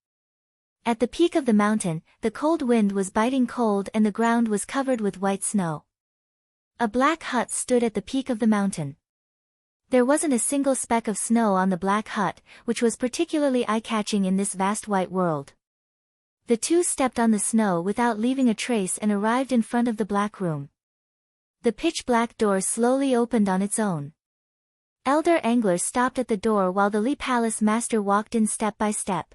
At the peak of the mountain, the cold wind was biting cold and the ground was covered with white snow. A black hut stood at the peak of the mountain. There wasn't a single speck of snow on the black hut, which was particularly eye-catching in this vast white world. The two stepped on the snow without leaving a trace and arrived in front of the black room. The pitch-black door slowly opened on its own. Elder Angler stopped at the door while the palace master walked in step by step.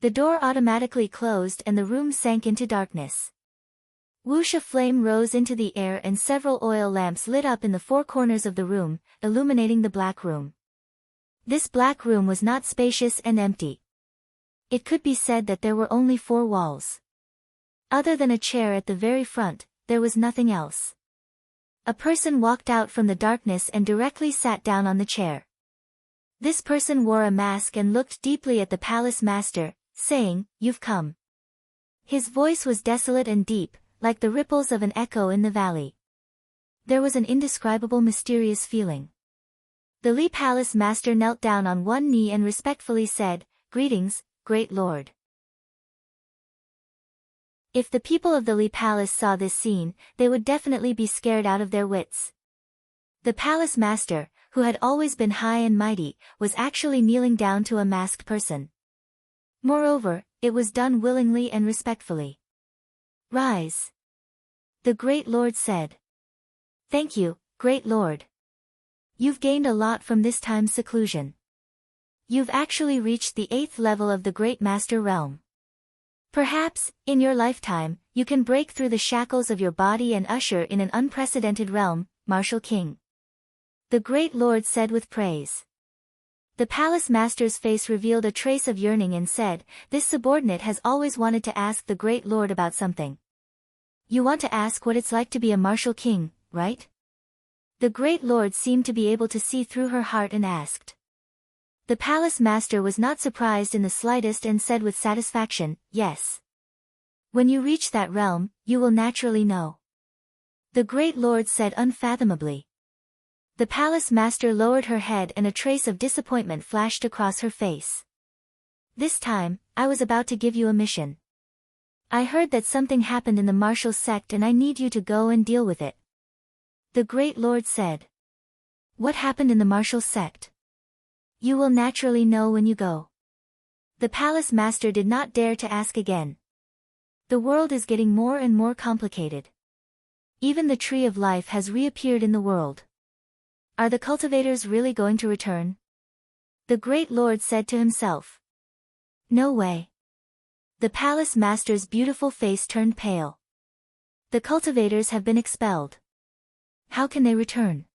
The door automatically closed and the room sank into darkness. Whoosh, a flame rose into the air and several oil lamps lit up in the four corners of the room, illuminating the black room. This black room was not spacious and empty. It could be said that there were only four walls. Other than a chair at the very front, there was nothing else. A person walked out from the darkness and directly sat down on the chair. This person wore a mask and looked deeply at the palace master, saying, "You've come." His voice was desolate and deep, like the ripples of an echo in the valley. There was an indescribable mysterious feeling. The Li Palace master knelt down on one knee and respectfully said, "Greetings, great lord." If the people of the Li Palace saw this scene, they would definitely be scared out of their wits. The palace master, who had always been high and mighty, was actually kneeling down to a masked person. Moreover, it was done willingly and respectfully. "Rise," the great lord said. "Thank you, great lord. You've gained a lot from this time's seclusion. You've actually reached the 8th level of the Great Master Realm. Perhaps, in your lifetime, you can break through the shackles of your body and usher in an unprecedented realm, Martial King," the great lord said with praise. The palace master's face revealed a trace of yearning and said, "This subordinate has always wanted to ask the great lord about something." "You want to ask what it's like to be a martial king, right?" The great lord seemed to be able to see through her heart and asked. The palace master was not surprised in the slightest and said with satisfaction, "Yes. When you reach that realm, you will naturally know." The great lord said unfathomably. The palace master lowered her head and a trace of disappointment flashed across her face. "This time, I was about to give you a mission. I heard that something happened in the martial sect and I need you to go and deal with it," the great lord said. "What happened in the martial sect?" "You will naturally know when you go." The palace master did not dare to ask again. The world is getting more and more complicated. Even the tree of life has reappeared in the world. Are the cultivators really going to return? The great lord said to himself. No way. The palace master's beautiful face turned pale. The cultivators have been expelled. How can they return?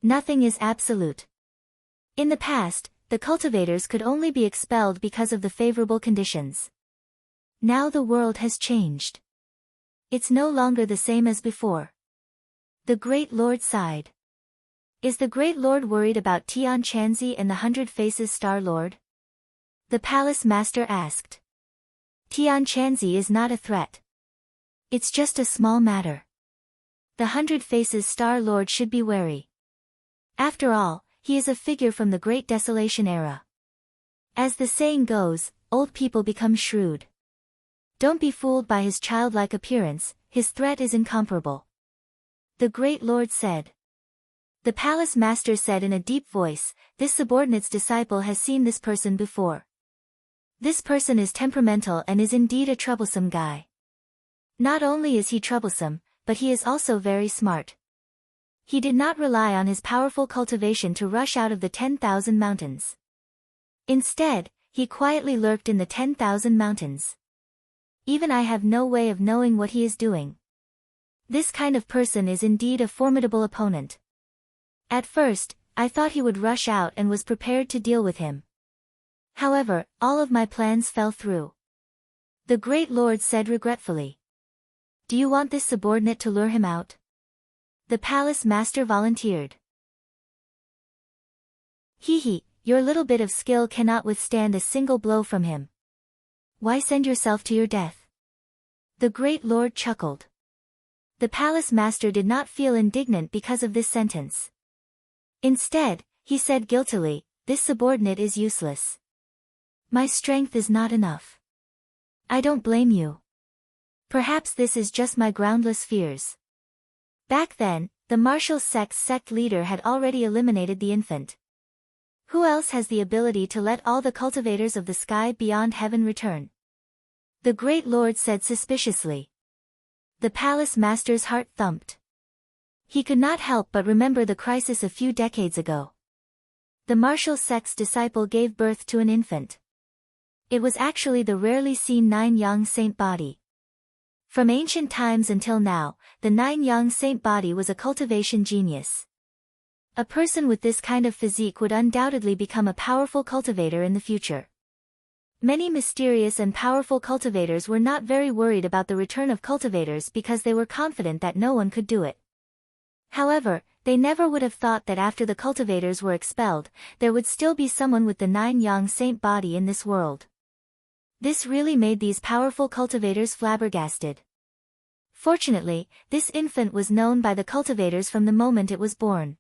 Nothing is absolute. In the past, the cultivators could only be expelled because of the favorable conditions. Now the world has changed. It's no longer the same as before. The great lord sighed. Is the great lord worried about Tian Chanzi and the 100 Faces Star Lord? The palace master asked. Tian Chanzi is not a threat. It's just a small matter. The 100 Faces Star Lord should be wary. After all, he is a figure from the Great Desolation era. As the saying goes, old people become shrewd. Don't be fooled by his childlike appearance, his threat is incomparable. The great lord said. The palace master said in a deep voice, this subordinate's disciple has seen this person before. This person is temperamental and is indeed a troublesome guy. Not only is he troublesome, but he is also very smart. He did not rely on his powerful cultivation to rush out of the 10,000 mountains. Instead, he quietly lurked in the 10,000 mountains. Even I have no way of knowing what he is doing. This kind of person is indeed a formidable opponent. At first, I thought he would rush out and was prepared to deal with him. However, all of my plans fell through. The great lord said regretfully. Do you want this subordinate to lure him out? The palace master volunteered. Hee, your little bit of skill cannot withstand a single blow from him. Why send yourself to your death? The great lord chuckled. The palace master did not feel indignant because of this sentence. Instead, he said guiltily, this subordinate is useless. My strength is not enough. I don't blame you. Perhaps this is just my groundless fears. Back then, the martial sect's sect leader had already eliminated the infant. Who else has the ability to let all the cultivators of the sky beyond heaven return? The great lord said suspiciously. The palace master's heart thumped. He could not help but remember the crisis a few decades ago. The martial sect's disciple gave birth to an infant. It was actually the rarely seen 9-yang saint body. From ancient times until now, the 9-yang saint body was a cultivation genius. A person with this kind of physique would undoubtedly become a powerful cultivator in the future. Many mysterious and powerful cultivators were not very worried about the return of cultivators because they were confident that no one could do it. However, they never would have thought that after the cultivators were expelled, there would still be someone with the 9-yang saint body in this world. This really made these powerful cultivators flabbergasted. Fortunately, this infant was known by the cultivators from the moment it was born.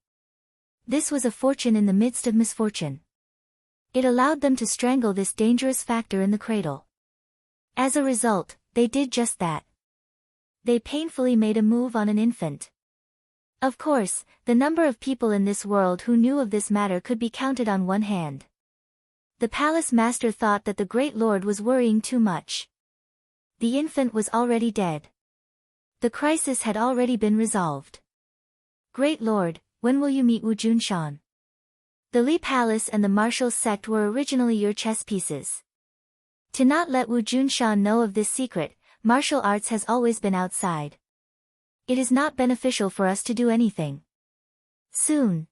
This was a fortune in the midst of misfortune. It allowed them to strangle this dangerous factor in the cradle. As a result, they did just that. They painfully made a move on an infant. Of course, the number of people in this world who knew of this matter could be counted on one hand. The palace master thought that the great lord was worrying too much. The infant was already dead. The crisis had already been resolved. Great lord, when will you meet Wu Junshan? The Li Palace and the martial sect were originally your chess pieces. To not let Wu Junshan know of this secret, martial arts has always been outside. It is not beneficial for us to do anything. Soon.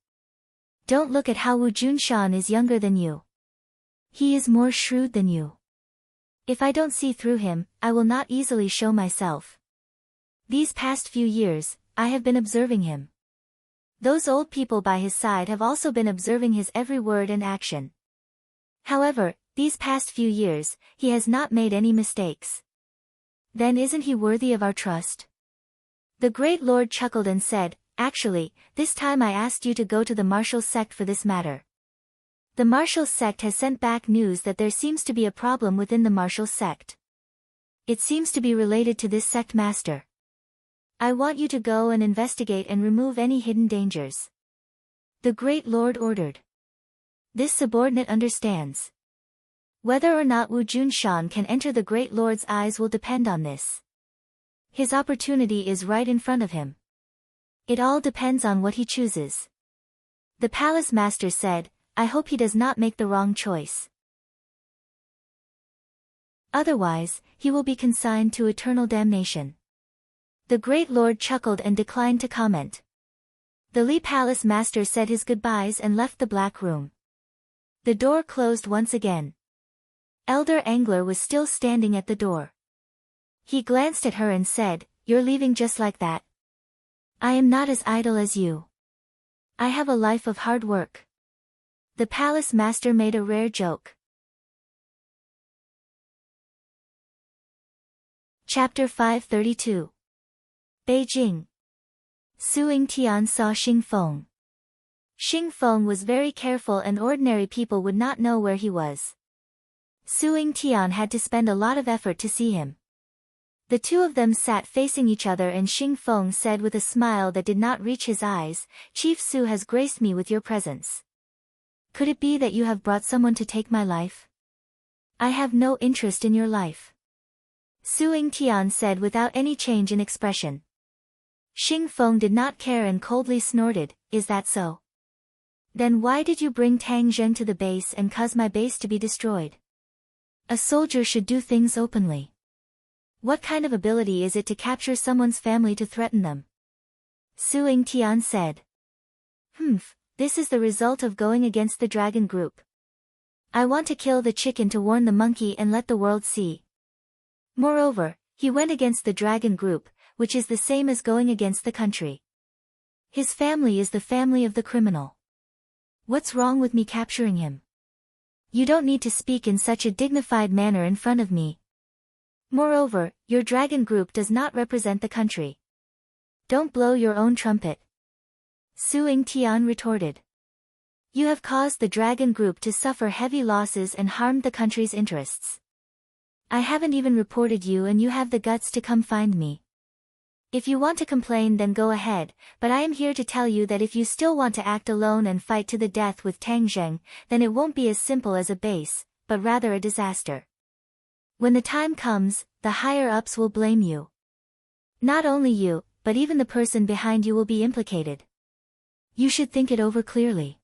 Don't look at how Wu Junshan is younger than you. He is more shrewd than you. If I don't see through him, I will not easily show myself. These past few years, I have been observing him. Those old people by his side have also been observing his every word and action. However, these past few years, he has not made any mistakes. Then isn't he worthy of our trust? The great lord chuckled and said, actually, this time I asked you to go to the martial sect for this matter. The martial sect has sent back news that there seems to be a problem within the martial sect. It seems to be related to this sect master. I want you to go and investigate and remove any hidden dangers. The great lord ordered. This subordinate understands. Whether or not Wu Junshan can enter the great lord's eyes will depend on this. His opportunity is right in front of him. It all depends on what he chooses. The palace master said, I hope he does not make the wrong choice. Otherwise, he will be consigned to eternal damnation. The great lord chuckled and declined to comment. The Li Palace master said his goodbyes and left the black room. The door closed once again. Elder Angler was still standing at the door. He glanced at her and said, You're leaving just like that? I am not as idle as you. I have a life of hard work. The palace master made a rare joke. Chapter 532. Beijing. Su Yingtian saw Xing Feng. Xing Feng was very careful and ordinary people would not know where he was. Su Yingtian had to spend a lot of effort to see him. The two of them sat facing each other and Xing Feng said with a smile that did not reach his eyes, Chief Su has graced me with your presence. Could it be that you have brought someone to take my life? I have no interest in your life. Su Yingtian said without any change in expression. Xing Feng did not care and coldly snorted, Is that so? Then why did you bring Tang Zheng to the base and cause my base to be destroyed? A soldier should do things openly. What kind of ability is it to capture someone's family to threaten them? Su Yingtian said. This is the result of going against the dragon group. I want to kill the chicken to warn the monkey and let the world see. Moreover, he went against the dragon group, which is the same as going against the country. His family is the family of the criminal. What's wrong with me capturing him? You don't need to speak in such a dignified manner in front of me. Moreover, your dragon group does not represent the country. Don't blow your own trumpet. Su Yingtian retorted. You have caused the dragon group to suffer heavy losses and harmed the country's interests. I haven't even reported you and you have the guts to come find me. If you want to complain then go ahead, but I am here to tell you that if you still want to act alone and fight to the death with Tang Zheng, then it won't be as simple as a base, but rather a disaster. When the time comes, the higher-ups will blame you. Not only you, but even the person behind you will be implicated. You should think it over clearly.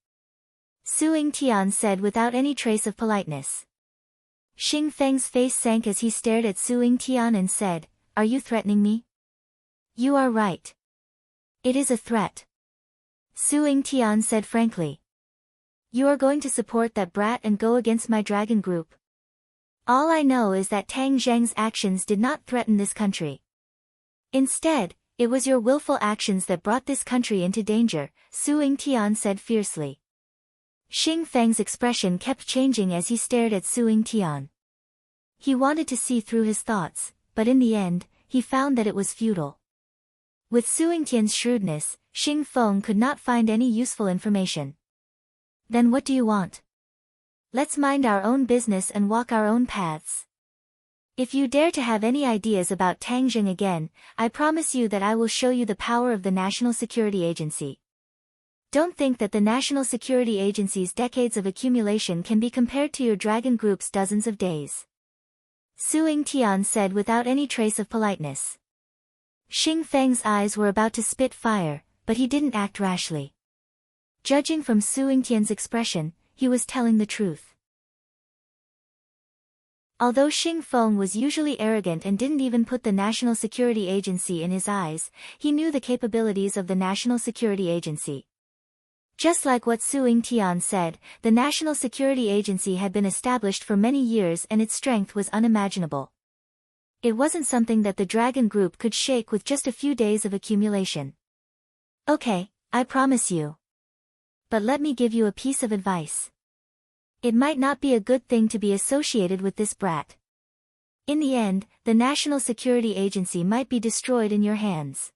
Su Yingtian said without any trace of politeness. Xing Feng's face sank as he stared at Su Yingtian and said, Are you threatening me? You are right. It is a threat. Su Yingtian said frankly. You are going to support that brat and go against my dragon group. All I know is that Tang Zheng's actions did not threaten this country. Instead, it was your willful actions that brought this country into danger, Su Yingtian said fiercely. Xing Feng's expression kept changing as he stared at Su Yingtian. He wanted to see through his thoughts, but in the end, he found that it was futile. With Su Yingtian's shrewdness, Xing Feng could not find any useful information. Then what do you want? Let's mind our own business and walk our own paths. If you dare to have any ideas about Tang Jing again, I promise you that I will show you the power of the National Security Agency. Don't think that the National Security Agency's decades of accumulation can be compared to your dragon group's dozens of days. Su Yingtian said without any trace of politeness. Xing Feng's eyes were about to spit fire, but he didn't act rashly. Judging from Su Yingtian's expression, he was telling the truth. Although Xing Feng was usually arrogant and didn't even put the National Security Agency in his eyes, he knew the capabilities of the National Security Agency. Just like what Su Yingtian said, the National Security Agency had been established for many years and its strength was unimaginable. It wasn't something that the Dragon Group could shake with just a few days of accumulation. Okay, I promise you. But let me give you a piece of advice. It might not be a good thing to be associated with this brat. In the end, the National Security Agency might be destroyed in your hands.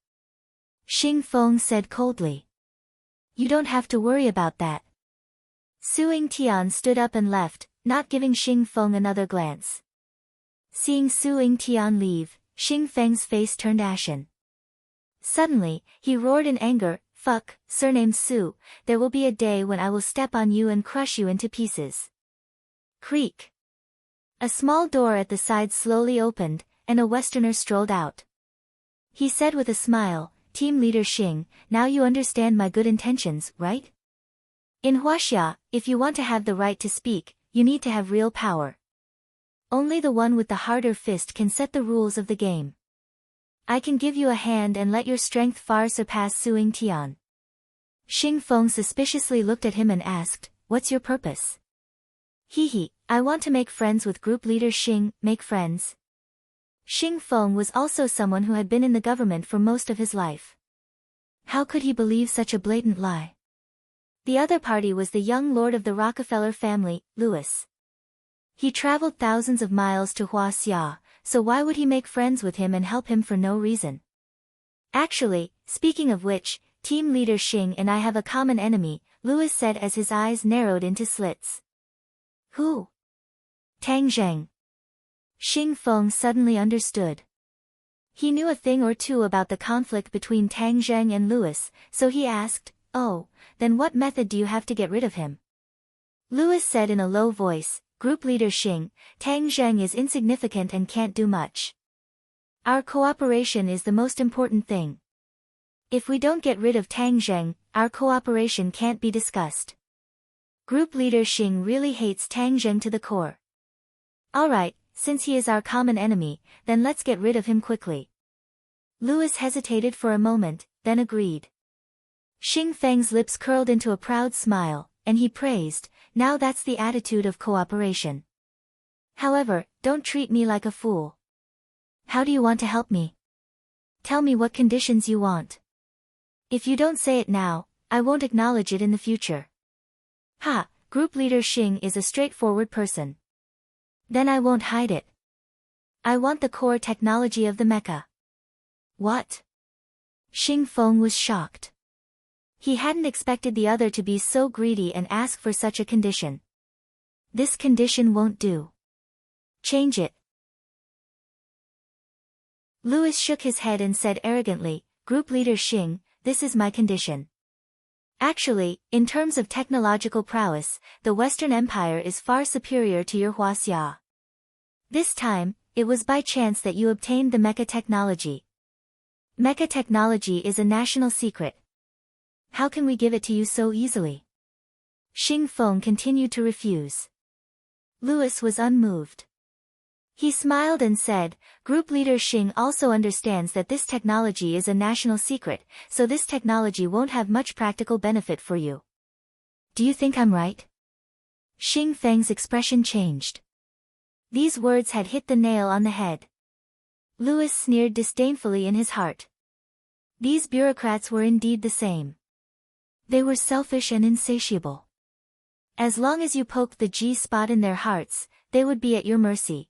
Xing Feng said coldly. You don't have to worry about that. Su Yingtian stood up and left, not giving Xing Feng another glance. Seeing Su Yingtian leave, Xing Feng's face turned ashen. Suddenly, he roared in anger, Fuck, surnamed Su, there will be a day when I will step on you and crush you into pieces. Creak. A small door at the side slowly opened, and a Westerner strolled out. He said with a smile, Team Leader Xing, now you understand my good intentions, right? In Huaxia, if you want to have the right to speak, you need to have real power. Only the one with the harder fist can set the rules of the game. I can give you a hand and let your strength far surpass Su Yingtian. Xing Feng suspiciously looked at him and asked, What's your purpose? Hee, I want to make friends with group leader Xing, make friends. Xing Feng was also someone who had been in the government for most of his life. How could he believe such a blatant lie? The other party was the young lord of the Rockefeller family, Louis. He traveled thousands of miles to Huaxia, so why would he make friends with him and help him for no reason? Actually, speaking of which, Team Leader Xing and I have a common enemy, Louis said as his eyes narrowed into slits. Who? Tang Zheng. Xing Feng suddenly understood. He knew a thing or two about the conflict between Tang Zheng and Louis, so he asked, Oh, then what method do you have to get rid of him? Louis said in a low voice, Group Leader Xing, Tang Zheng is insignificant and can't do much. Our cooperation is the most important thing. If we don't get rid of Tang Zheng, our cooperation can't be discussed. Group Leader Xing really hates Tang Zheng to the core. Alright, since he is our common enemy, then let's get rid of him quickly. Louis hesitated for a moment, then agreed. Xing Feng's lips curled into a proud smile, and he praised, Now that's the attitude of cooperation. However, don't treat me like a fool. How do you want to help me? Tell me what conditions you want. If you don't say it now, I won't acknowledge it in the future. Ha, Group Leader Xing is a straightforward person. Then I won't hide it. I want the core technology of the mecha. What? Xing Feng was shocked. He hadn't expected the other to be so greedy and ask for such a condition. This condition won't do. Change it. Louis shook his head and said arrogantly, Group Leader Xing, this is my condition. Actually, in terms of technological prowess, the Western Empire is far superior to your Huaxia. This time, it was by chance that you obtained the mecha technology. Mecha technology is a national secret. How can we give it to you so easily? Xing Feng continued to refuse. Louis was unmoved. He smiled and said, Group Leader Xing also understands that this technology is a national secret, so this technology won't have much practical benefit for you. Do you think I'm right? Xing Feng's expression changed. These words had hit the nail on the head. Louis sneered disdainfully in his heart. These bureaucrats were indeed the same. They were selfish and insatiable. As long as you poked the G-spot in their hearts, they would be at your mercy.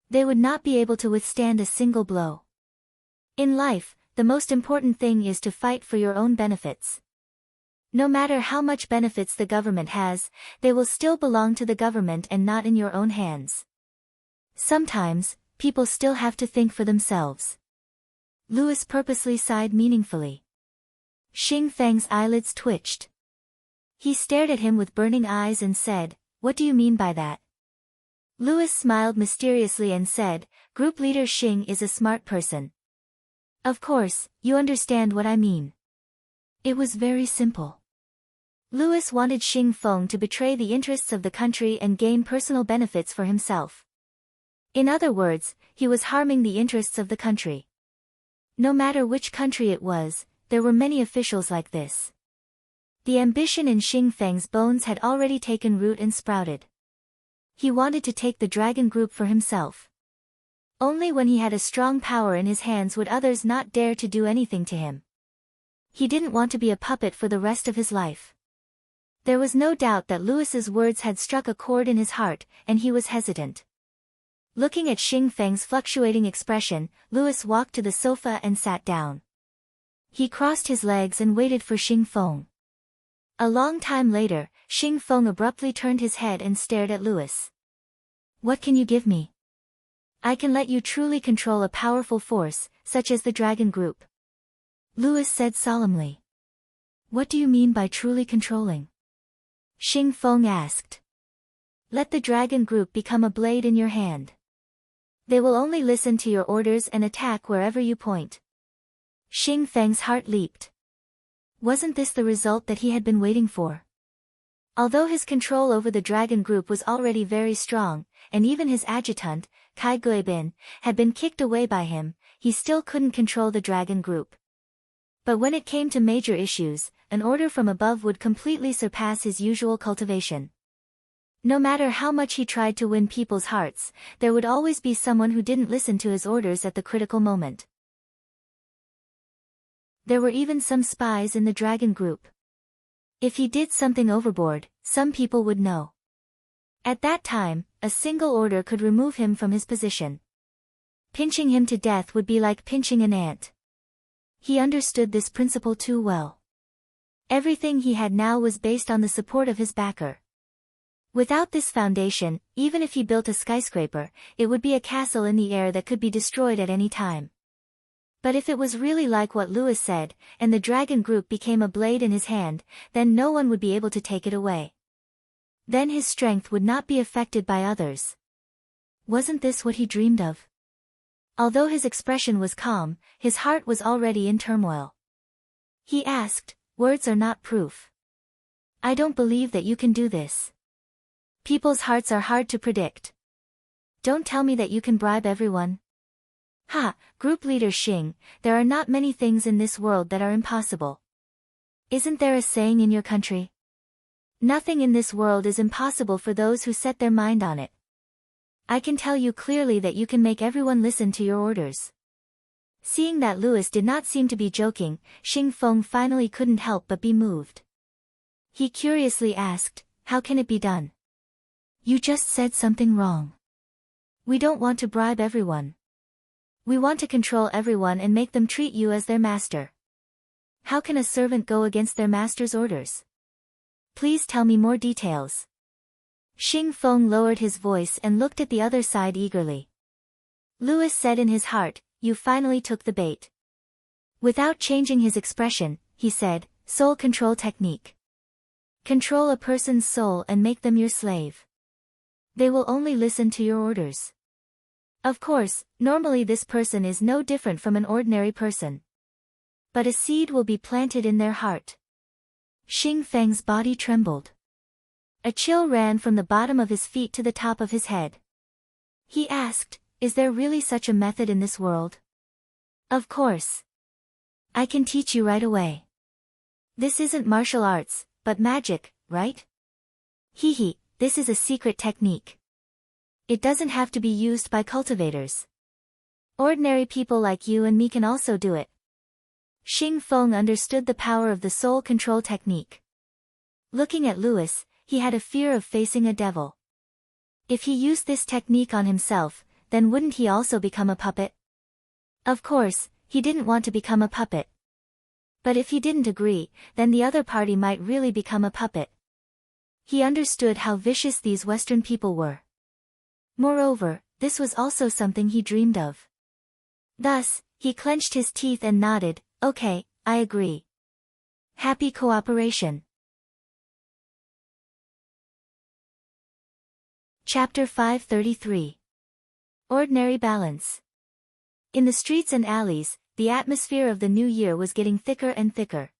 They would not be able to withstand a single blow. In life, the most important thing is to fight for your own benefits. No matter how much benefits the government has, they will still belong to the government and not in your own hands. Sometimes, people still have to think for themselves. Louis purposely sighed meaningfully. Xing Feng's eyelids twitched. He stared at him with burning eyes and said, "What do you mean by that?" Louis smiled mysteriously and said, "Group leader Xing is a smart person." "Of course, you understand what I mean." It was very simple. Louis wanted Xing Feng to betray the interests of the country and gain personal benefits for himself. In other words, he was harming the interests of the country. No matter which country it was, there were many officials like this. The ambition in Xing Feng's bones had already taken root and sprouted. He wanted to take the dragon group for himself. Only when he had a strong power in his hands would others not dare to do anything to him. He didn't want to be a puppet for the rest of his life. There was no doubt that Louis's words had struck a chord in his heart, and he was hesitant. Looking at Xing Feng's fluctuating expression, Louis walked to the sofa and sat down. He crossed his legs and waited for Xing Feng. A long time later, Xing Feng abruptly turned his head and stared at Louis. "What can you give me?" "I can let you truly control a powerful force, such as the dragon group," Louis said solemnly. "What do you mean by truly controlling?" Xing Feng asked. "Let the dragon group become a blade in your hand. They will only listen to your orders and attack wherever you point." Xing Feng's heart leaped. Wasn't this the result that he had been waiting for? Although his control over the dragon group was already very strong, and even his adjutant, Kai Guibin, had been kicked away by him, he still couldn't control the dragon group. But when it came to major issues, an order from above would completely surpass his usual cultivation. No matter how much he tried to win people's hearts, there would always be someone who didn't listen to his orders at the critical moment. There were even some spies in the dragon group. If he did something overboard, some people would know. At that time, a single order could remove him from his position. Pinching him to death would be like pinching an ant. He understood this principle too well. Everything he had now was based on the support of his backer. Without this foundation, even if he built a skyscraper, it would be a castle in the air that could be destroyed at any time. But if it was really like what Louis said, and the dragon group became a blade in his hand, then no one would be able to take it away. Then his strength would not be affected by others. Wasn't this what he dreamed of? Although his expression was calm, his heart was already in turmoil. He asked, "Words are not proof. I don't believe that you can do this. People's hearts are hard to predict. Don't tell me that you can bribe everyone." "Ha, group leader Xing, there are not many things in this world that are impossible. Isn't there a saying in your country? Nothing in this world is impossible for those who set their mind on it. I can tell you clearly that you can make everyone listen to your orders." Seeing that Louis did not seem to be joking, Xing Feng finally couldn't help but be moved. He curiously asked, "How can it be done?" "You just said something wrong. We don't want to bribe everyone. We want to control everyone and make them treat you as their master. How can a servant go against their master's orders? Please tell me more details." Xing Feng lowered his voice and looked at the other side eagerly. Louis said in his heart, "You finally took the bait." Without changing his expression, he said, "Soul control technique. Control a person's soul and make them your slave. They will only listen to your orders. Of course, normally this person is no different from an ordinary person. But a seed will be planted in their heart." Xing Feng's body trembled. A chill ran from the bottom of his feet to the top of his head. He asked, "Is there really such a method in this world?" "Of course. I can teach you right away. This isn't martial arts, but magic, right? Hee, this is a secret technique. It doesn't have to be used by cultivators. Ordinary people like you and me can also do it." Xing Feng understood the power of the soul control technique. Looking at Louis, he had a fear of facing a devil. If he used this technique on himself, then wouldn't he also become a puppet? Of course, he didn't want to become a puppet. But if he didn't agree, then the other party might really become a puppet. He understood how vicious these Western people were. Moreover, this was also something he dreamed of. Thus, he clenched his teeth and nodded, "Okay, I agree." Happy cooperation. Chapter 533. Ordinary Balance. In the streets and alleys, the atmosphere of the new year was getting thicker and thicker.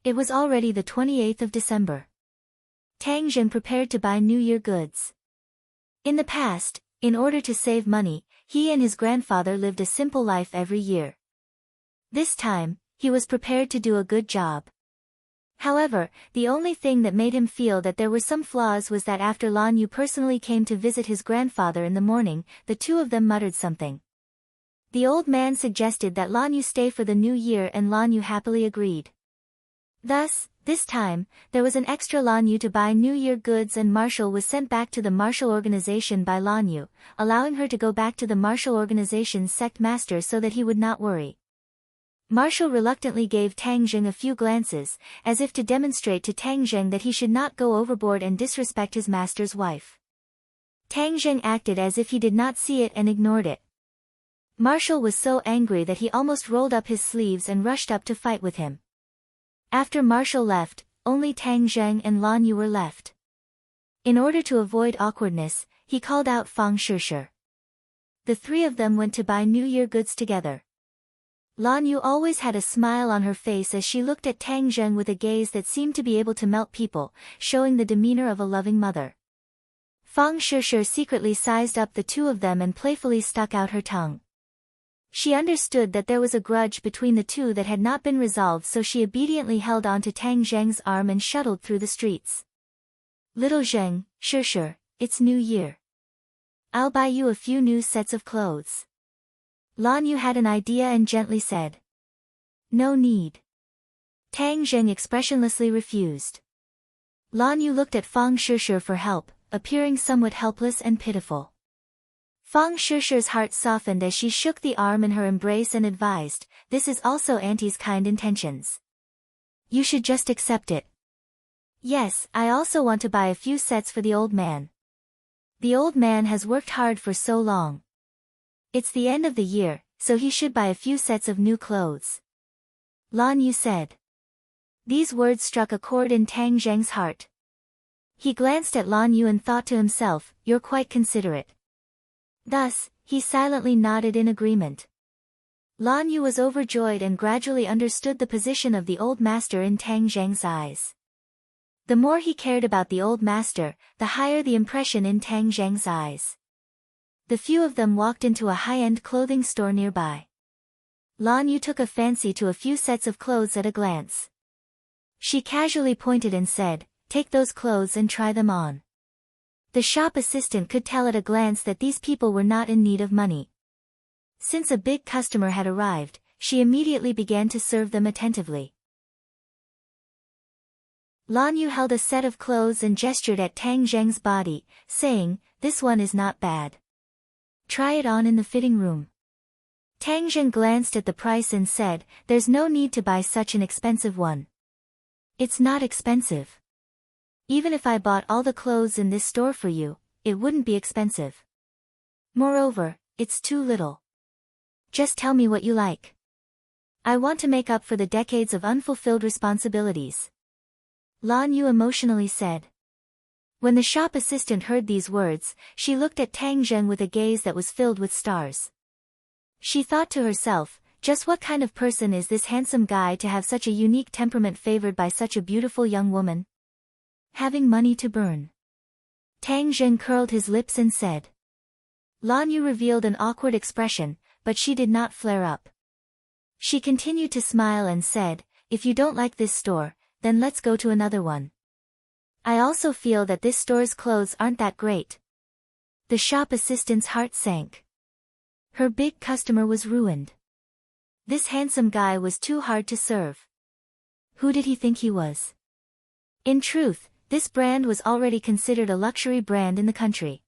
It was already the 28th of December. Tang Zheng prepared to buy New Year goods. In the past, in order to save money, he and his grandfather lived a simple life every year. This time, he was prepared to do a good job. However, the only thing that made him feel that there were some flaws was that after Lan Yu personally came to visit his grandfather in the morning, the two of them muttered something. The old man suggested that Lan Yu stay for the new year and Lan Yu happily agreed. Thus, this time, there was an extra Lan Yu to buy New Year goods and Marshall was sent back to the Marshall organization by Lan Yu, allowing her to go back to the Marshall organization's sect master so that he would not worry. Marshall reluctantly gave Tang Zheng a few glances, as if to demonstrate to Tang Zheng that he should not go overboard and disrespect his master's wife. Tang Zheng acted as if he did not see it and ignored it. Marshall was so angry that he almost rolled up his sleeves and rushed up to fight with him. After Marshall left, only Tang Zheng and Lan Yu were left. In order to avoid awkwardness, he called out Fang Shishir. The three of them went to buy New Year goods together. Lan Yu always had a smile on her face as she looked at Tang Zheng with a gaze that seemed to be able to melt people, showing the demeanor of a loving mother. Fang Shishir secretly sized up the two of them and playfully stuck out her tongue. She understood that there was a grudge between the two that had not been resolved, so she obediently held on to Tang Zheng's arm and shuttled through the streets. "Little Zheng, Shishir, it's New Year. I'll buy you a few new sets of clothes." Lan Yu had an idea and gently said. "No need." Tang Zheng expressionlessly refused. Lan Yu looked at Fang Shishir for help, appearing somewhat helpless and pitiful. Fang Shishir's heart softened as she shook the arm in her embrace and advised, "This is also Auntie's kind intentions. You should just accept it." "Yes, I also want to buy a few sets for the old man. The old man has worked hard for so long. It's the end of the year, so he should buy a few sets of new clothes," Lan Yu said. These words struck a chord in Tang Zheng's heart. He glanced at Lan Yu and thought to himself, "You're quite considerate." Thus, he silently nodded in agreement. Lan Yu was overjoyed and gradually understood the position of the old master in Tang Zheng's eyes. The more he cared about the old master, the higher the impression in Tang Zheng's eyes. The few of them walked into a high-end clothing store nearby. Lan Yu took a fancy to a few sets of clothes at a glance. She casually pointed and said, "Take those clothes and try them on." The shop assistant could tell at a glance that these people were not in need of money. Since a big customer had arrived, she immediately began to serve them attentively. Lan Yu held a set of clothes and gestured at Tang Zheng's body, saying, "This one is not bad. Try it on in the fitting room." Tang Zheng glanced at the price and said, "There's no need to buy such an expensive one." "It's not expensive. Even if I bought all the clothes in this store for you, it wouldn't be expensive. Moreover, it's too little. Just tell me what you like. I want to make up for the decades of unfulfilled responsibilities," Lan Yu emotionally said. When the shop assistant heard these words, she looked at Tang Zheng with a gaze that was filled with stars. She thought to herself, just what kind of person is this handsome guy to have such a unique temperament favored by such a beautiful young woman? Having money to burn. Tang Zheng curled his lips and said. Lan Yu revealed an awkward expression, but she did not flare up. She continued to smile and said, "If you don't like this store, then let's go to another one. I also feel that this store's clothes aren't that great." The shop assistant's heart sank. Her big customer was ruined. This handsome guy was too hard to serve. Who did he think he was? In truth, this brand was already considered a luxury brand in the country.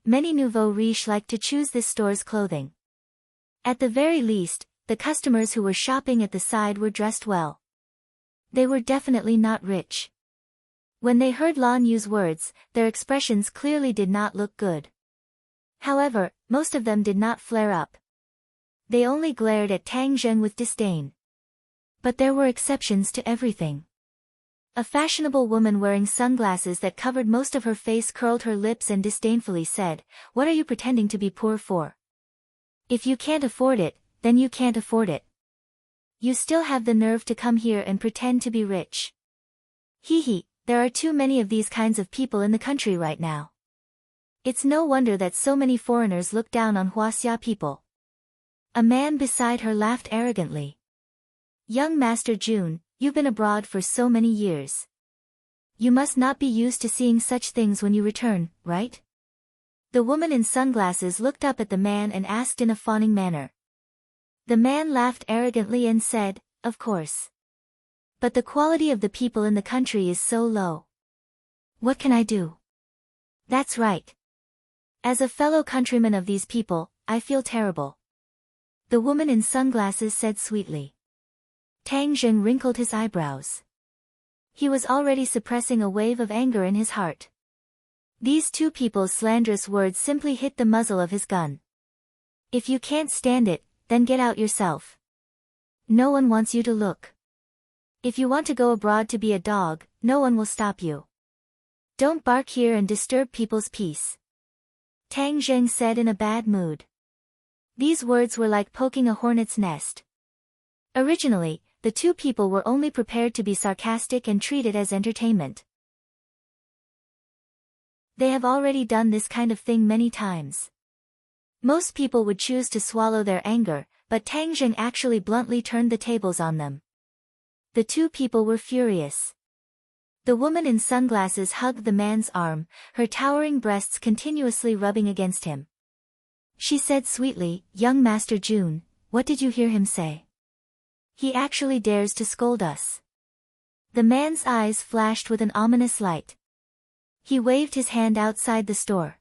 Many nouveau riche liked to choose this store's clothing. At the very least, the customers who were shopping at the side were dressed well. They were definitely not rich. When they heard Lan Yu's words, their expressions clearly did not look good. However, most of them did not flare up. They only glared at Tang Zheng with disdain. But there were exceptions to everything. A fashionable woman wearing sunglasses that covered most of her face curled her lips and disdainfully said, "What are you pretending to be poor for? If you can't afford it, then you can't afford it. You still have the nerve to come here and pretend to be rich. Hee hee, there are too many of these kinds of people in the country right now. It's no wonder that so many foreigners look down on Huaxia people." A man beside her laughed arrogantly. "Young Master Jun, you've been abroad for so many years. You must not be used to seeing such things when you return, right?" The woman in sunglasses looked up at the man and asked in a fawning manner. The man laughed arrogantly and said, "Of course. But the quality of the people in the country is so low. What can I do?" "That's right. As a fellow countryman of these people, I feel terrible," the woman in sunglasses said sweetly. Tang Zheng wrinkled his eyebrows. He was already suppressing a wave of anger in his heart. These two people's slanderous words simply hit the muzzle of his gun. "If you can't stand it, then get out yourself. No one wants you to look. If you want to go abroad to be a dog, no one will stop you. Don't bark here and disturb people's peace," Tang Zheng said in a bad mood. These words were like poking a hornet's nest. Originally, the two people were only prepared to be sarcastic and treat it as entertainment. They have already done this kind of thing many times. Most people would choose to swallow their anger, but Tang Zheng actually bluntly turned the tables on them. The two people were furious. The woman in sunglasses hugged the man's arm, her towering breasts continuously rubbing against him. She said sweetly, "Young Master Jun, what did you hear him say? He actually dares to scold us." The man's eyes flashed with an ominous light. He waved his hand outside the store.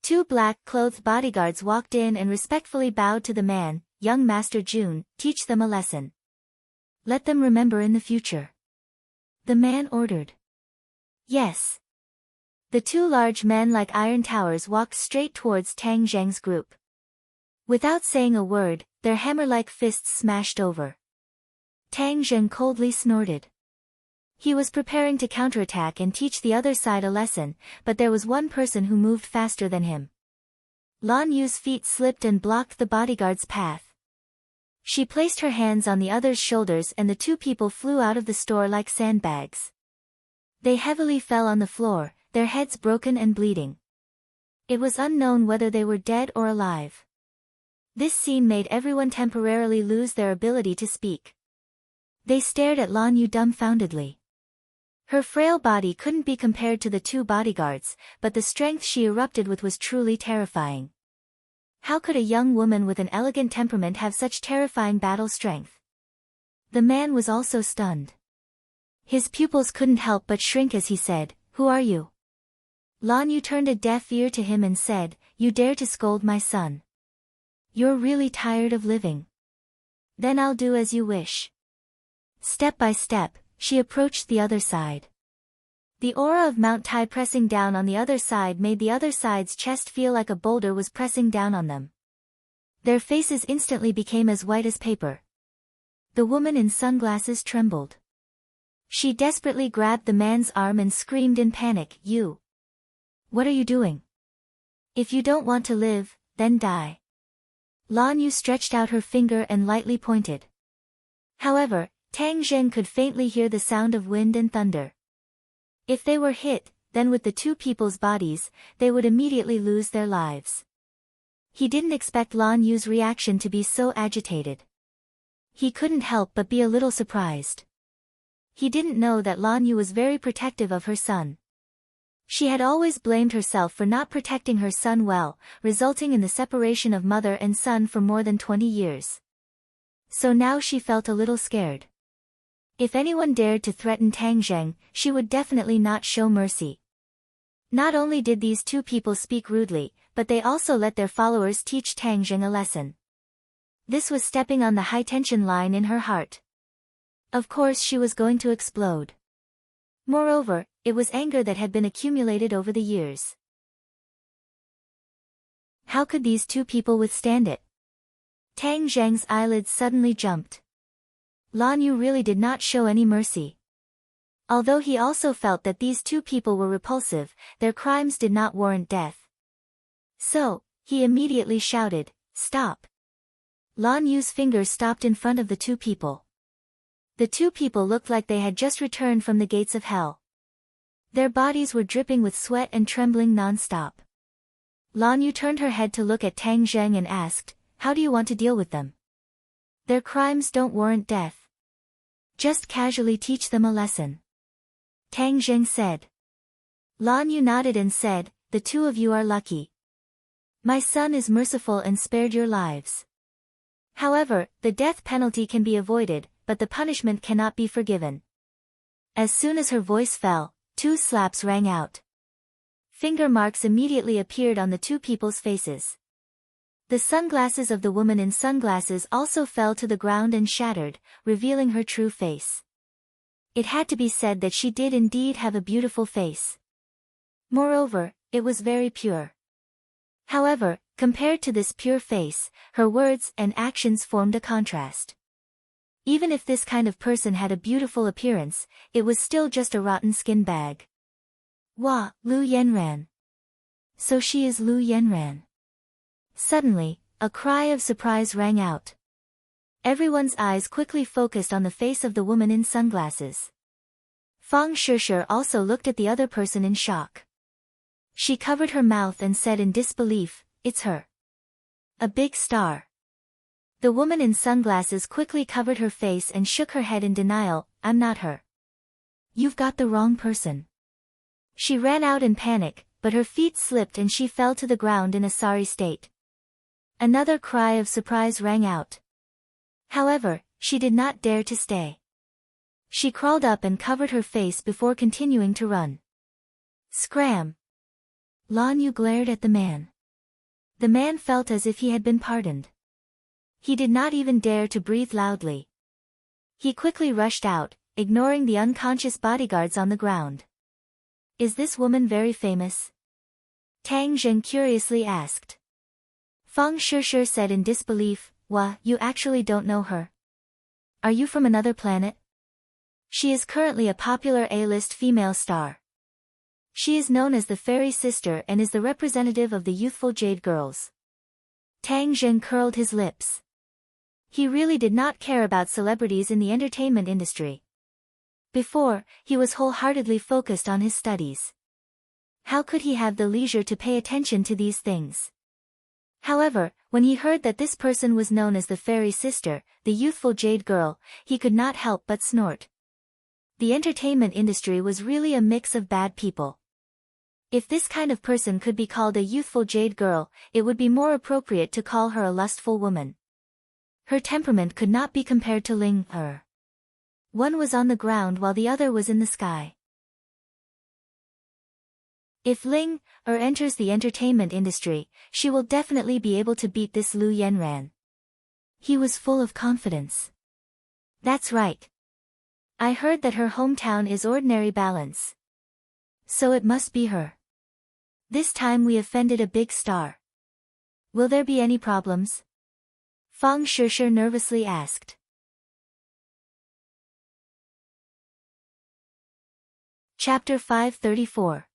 Two black-clothed bodyguards walked in and respectfully bowed to the man. "Young Master Jun, teach them a lesson. Let them remember in the future," the man ordered. "Yes." The two large men like iron towers walked straight towards Tang Zheng's group. Without saying a word, their hammer-like fists smashed over. Tang Zheng coldly snorted. He was preparing to counterattack and teach the other side a lesson, but there was one person who moved faster than him. Lan Yu's feet slipped and blocked the bodyguard's path. She placed her hands on the other's shoulders and the two people flew out of the store like sandbags. They heavily fell on the floor, their heads broken and bleeding. It was unknown whether they were dead or alive. This scene made everyone temporarily lose their ability to speak. They stared at Lan Yu dumbfoundedly. Her frail body couldn't be compared to the two bodyguards, but the strength she erupted with was truly terrifying. How could a young woman with an elegant temperament have such terrifying battle strength? The man was also stunned. His pupils couldn't help but shrink as he said, "Who are you?" Lan Yu turned a deaf ear to him and said, "You dare to scold my son? You're really tired of living? Then I'll do as you wish." Step by step, she approached the other side. The aura of Mount Tai pressing down on the other side made the other side's chest feel like a boulder was pressing down on them. Their faces instantly became as white as paper. The woman in sunglasses trembled. She desperately grabbed the man's arm and screamed in panic, "You! What are you doing? If you don't want to live, then die." Lan Yu stretched out her finger and lightly pointed. However, Tang Zheng could faintly hear the sound of wind and thunder. If they were hit, then with the two people's bodies, they would immediately lose their lives. He didn't expect Lan Yu's reaction to be so agitated. He couldn't help but be a little surprised. He didn't know that Lan Yu was very protective of her son. She had always blamed herself for not protecting her son well, resulting in the separation of mother and son for more than 20 years. So now she felt a little scared. If anyone dared to threaten Tang Zheng, she would definitely not show mercy. Not only did these two people speak rudely, but they also let their followers teach Tang Zheng a lesson. This was stepping on the high-tension line in her heart. Of course she was going to explode. Moreover, it was anger that had been accumulated over the years. How could these two people withstand it? Tang Zheng's eyelids suddenly jumped. Lan Yu really did not show any mercy. Although he also felt that these two people were repulsive, their crimes did not warrant death. So, he immediately shouted, "Stop!" Lan Yu's fingers stopped in front of the two people. The two people looked like they had just returned from the gates of hell. Their bodies were dripping with sweat and trembling non-stop. Lan Yu turned her head to look at Tang Zheng and asked, "How do you want to deal with them? Their crimes don't warrant death. Just casually teach them a lesson." Tang Zheng said. Lan Yu nodded and said, "The two of you are lucky. My son is merciful and spared your lives. However, the death penalty can be avoided, but the punishment cannot be forgiven." As soon as her voice fell, 2 slaps rang out. Finger marks immediately appeared on the two people's faces. The sunglasses of the woman in sunglasses also fell to the ground and shattered, revealing her true face. It had to be said that she did indeed have a beautiful face. Moreover, it was very pure. However, compared to this pure face, her words and actions formed a contrast. Even if this kind of person had a beautiful appearance, it was still just a rotten skin bag. Wah, Lu Yenran. So she is Lu Yenran. Suddenly, a cry of surprise rang out. Everyone's eyes quickly focused on the face of the woman in sunglasses. Fang Shishir also looked at the other person in shock. She covered her mouth and said in disbelief, "It's her. A big star." The woman in sunglasses quickly covered her face and shook her head in denial, "I'm not her. You've got the wrong person." She ran out in panic, but her feet slipped and she fell to the ground in a sorry state. Another cry of surprise rang out. However, she did not dare to stay. She crawled up and covered her face before continuing to run. Scram! Lan Yu glared at the man. The man felt as if he had been pardoned. He did not even dare to breathe loudly. He quickly rushed out, ignoring the unconscious bodyguards on the ground. "Is this woman very famous?" Tang Zheng curiously asked. Fang Shishir said in disbelief, "Wah, you actually don't know her? Are you from another planet?" She is currently a popular A-list female star. She is known as the Fairy Sister and is the representative of the youthful Jade Girls. Tang Zheng curled his lips. He really did not care about celebrities in the entertainment industry. Before, he was wholeheartedly focused on his studies. How could he have the leisure to pay attention to these things? However, when he heard that this person was known as the Fairy Sister, the youthful Jade Girl, he could not help but snort. The entertainment industry was really a mix of bad people. If this kind of person could be called a youthful Jade Girl, it would be more appropriate to call her a lustful woman. Her temperament could not be compared to Ling Er. One was on the ground while the other was in the sky. If Ling Er enters the entertainment industry, she will definitely be able to beat this Lu Yenran. He was full of confidence. That's right. I heard that her hometown is Ordinary Balance. So it must be her. This time we offended a big star. Will there be any problems? Fang Shishir nervously asked. Chapter 534.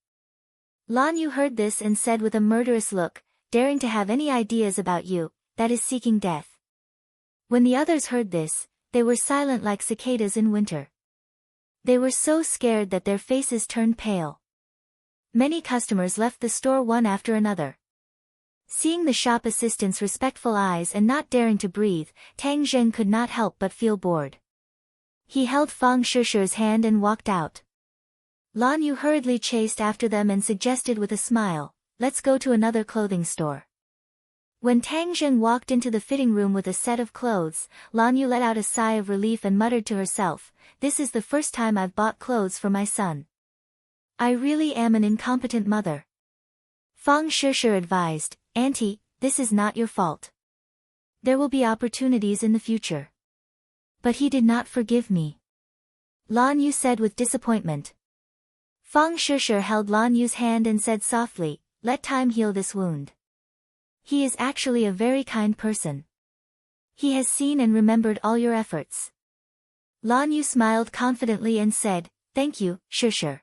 Lan Yu heard this and said with a murderous look, "Daring to have any ideas about you, that is seeking death." When the others heard this, they were silent like cicadas in winter. They were so scared that their faces turned pale. Many customers left the store one after another. Seeing the shop assistant's respectful eyes and not daring to breathe, Tang Zheng could not help but feel bored. He held Fang Shishir's hand and walked out. Lan Yu hurriedly chased after them and suggested with a smile, "Let's go to another clothing store." When Tang Zheng walked into the fitting room with a set of clothes, Lan Yu let out a sigh of relief and muttered to herself, "This is the first time I've bought clothes for my son. I really am an incompetent mother." Fang Shishir advised, "Auntie, this is not your fault. There will be opportunities in the future. But he did not forgive me. Lan Yu said with disappointment. Fang Shishir held Lan Yu's hand and said softly, let time heal this wound. He is actually a very kind person. He has seen and remembered all your efforts. Lan Yu smiled confidently and said, thank you, Shishir.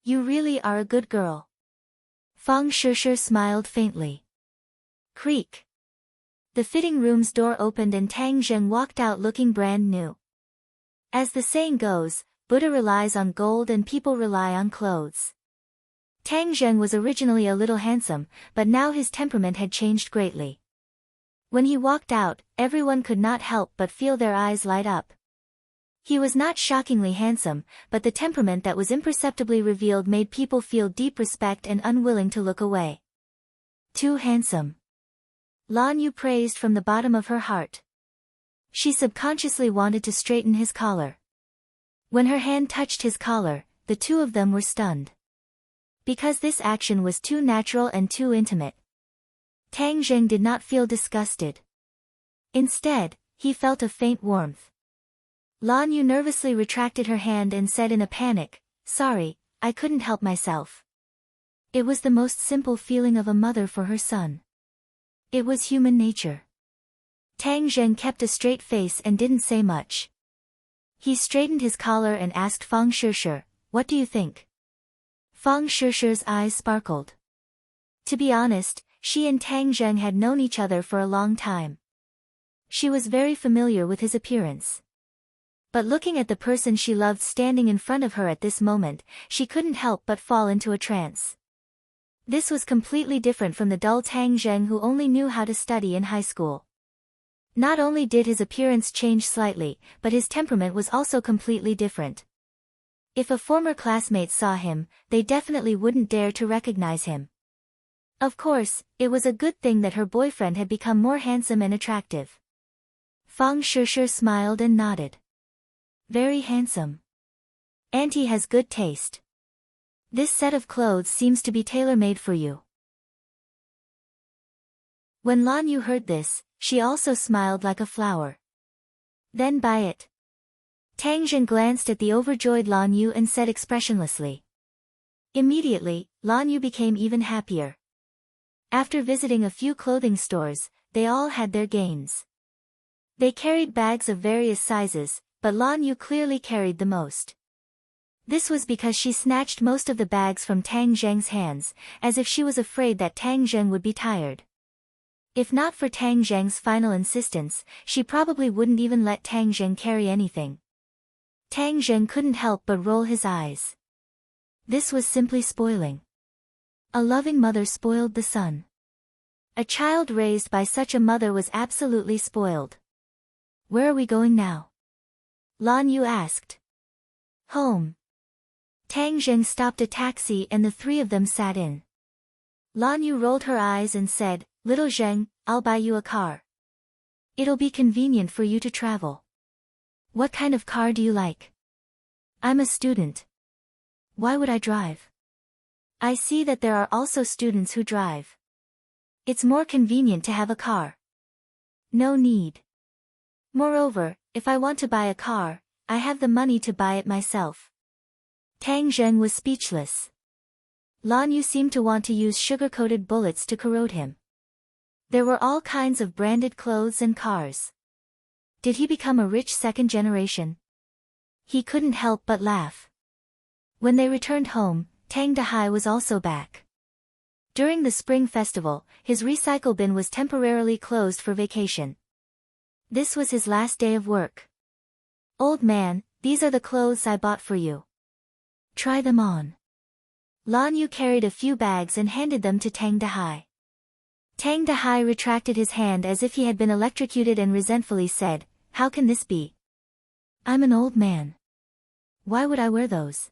You really are a good girl. Fang Shishir smiled faintly. Creak. The fitting room's door opened and Tang Zheng walked out looking brand new. As the saying goes, Buddha relies on gold and people rely on clothes. Tang Zheng was originally a little handsome, but now his temperament had changed greatly. When he walked out, everyone could not help but feel their eyes light up. He was not shockingly handsome, but the temperament that was imperceptibly revealed made people feel deep respect and unwilling to look away. Too handsome. Lan Yu praised from the bottom of her heart. She subconsciously wanted to straighten his collar. When her hand touched his collar, the two of them were stunned. Because this action was too natural and too intimate. Tang Zheng did not feel disgusted. Instead, he felt a faint warmth. Lan Yu nervously retracted her hand and said in a panic, sorry, I couldn't help myself. It was the most simple feeling of a mother for her son. It was human nature. Tang Zheng kept a straight face and didn't say much. He straightened his collar and asked Fang Shishir, what do you think? Fang Shishir's eyes sparkled. To be honest, she and Tang Zheng had known each other for a long time. She was very familiar with his appearance. But looking at the person she loved standing in front of her at this moment, she couldn't help but fall into a trance. This was completely different from the dull Tang Zheng who only knew how to study in high school. Not only did his appearance change slightly, but his temperament was also completely different. If a former classmate saw him, they definitely wouldn't dare to recognize him. Of course, it was a good thing that her boyfriend had become more handsome and attractive. Fang Shishir smiled and nodded. Very handsome. Auntie has good taste. This set of clothes seems to be tailor-made for you. When Lan Yu heard this, she also smiled like a flower. Then buy it. Tang Zheng glanced at the overjoyed Lan Yu and said expressionlessly. Immediately, Lan Yu became even happier. After visiting a few clothing stores, they all had their gains. They carried bags of various sizes, but Lan Yu clearly carried the most. This was because she snatched most of the bags from Tang Zheng's hands, as if she was afraid that Tang Zheng would be tired. If not for Tang Zheng's final insistence, she probably wouldn't even let Tang Zheng carry anything. Tang Zheng couldn't help but roll his eyes. This was simply spoiling. A loving mother spoiled the son. A child raised by such a mother was absolutely spoiled. Where are we going now? Lan Yu asked. Home. Tang Zheng stopped a taxi and the three of them sat in. Lan Yu rolled her eyes and said, Little Zheng, I'll buy you a car. It'll be convenient for you to travel. What kind of car do you like? I'm a student. Why would I drive? I see that there are also students who drive. It's more convenient to have a car. No need. Moreover, if I want to buy a car, I have the money to buy it myself. Tang Zheng was speechless. Lan Yu seemed to want to use sugar-coated bullets to corrode him. There were all kinds of branded clothes and cars. Did he become a rich second generation? He couldn't help but laugh. When they returned home, Tang Dahai was also back. During the spring festival, his recycle bin was temporarily closed for vacation. This was his last day of work. Old man, these are the clothes I bought for you. Try them on. Lan Yu carried a few bags and handed them to Tang Dahai. Tang Dahai retracted his hand as if he had been electrocuted and resentfully said, How can this be? I'm an old man. Why would I wear those?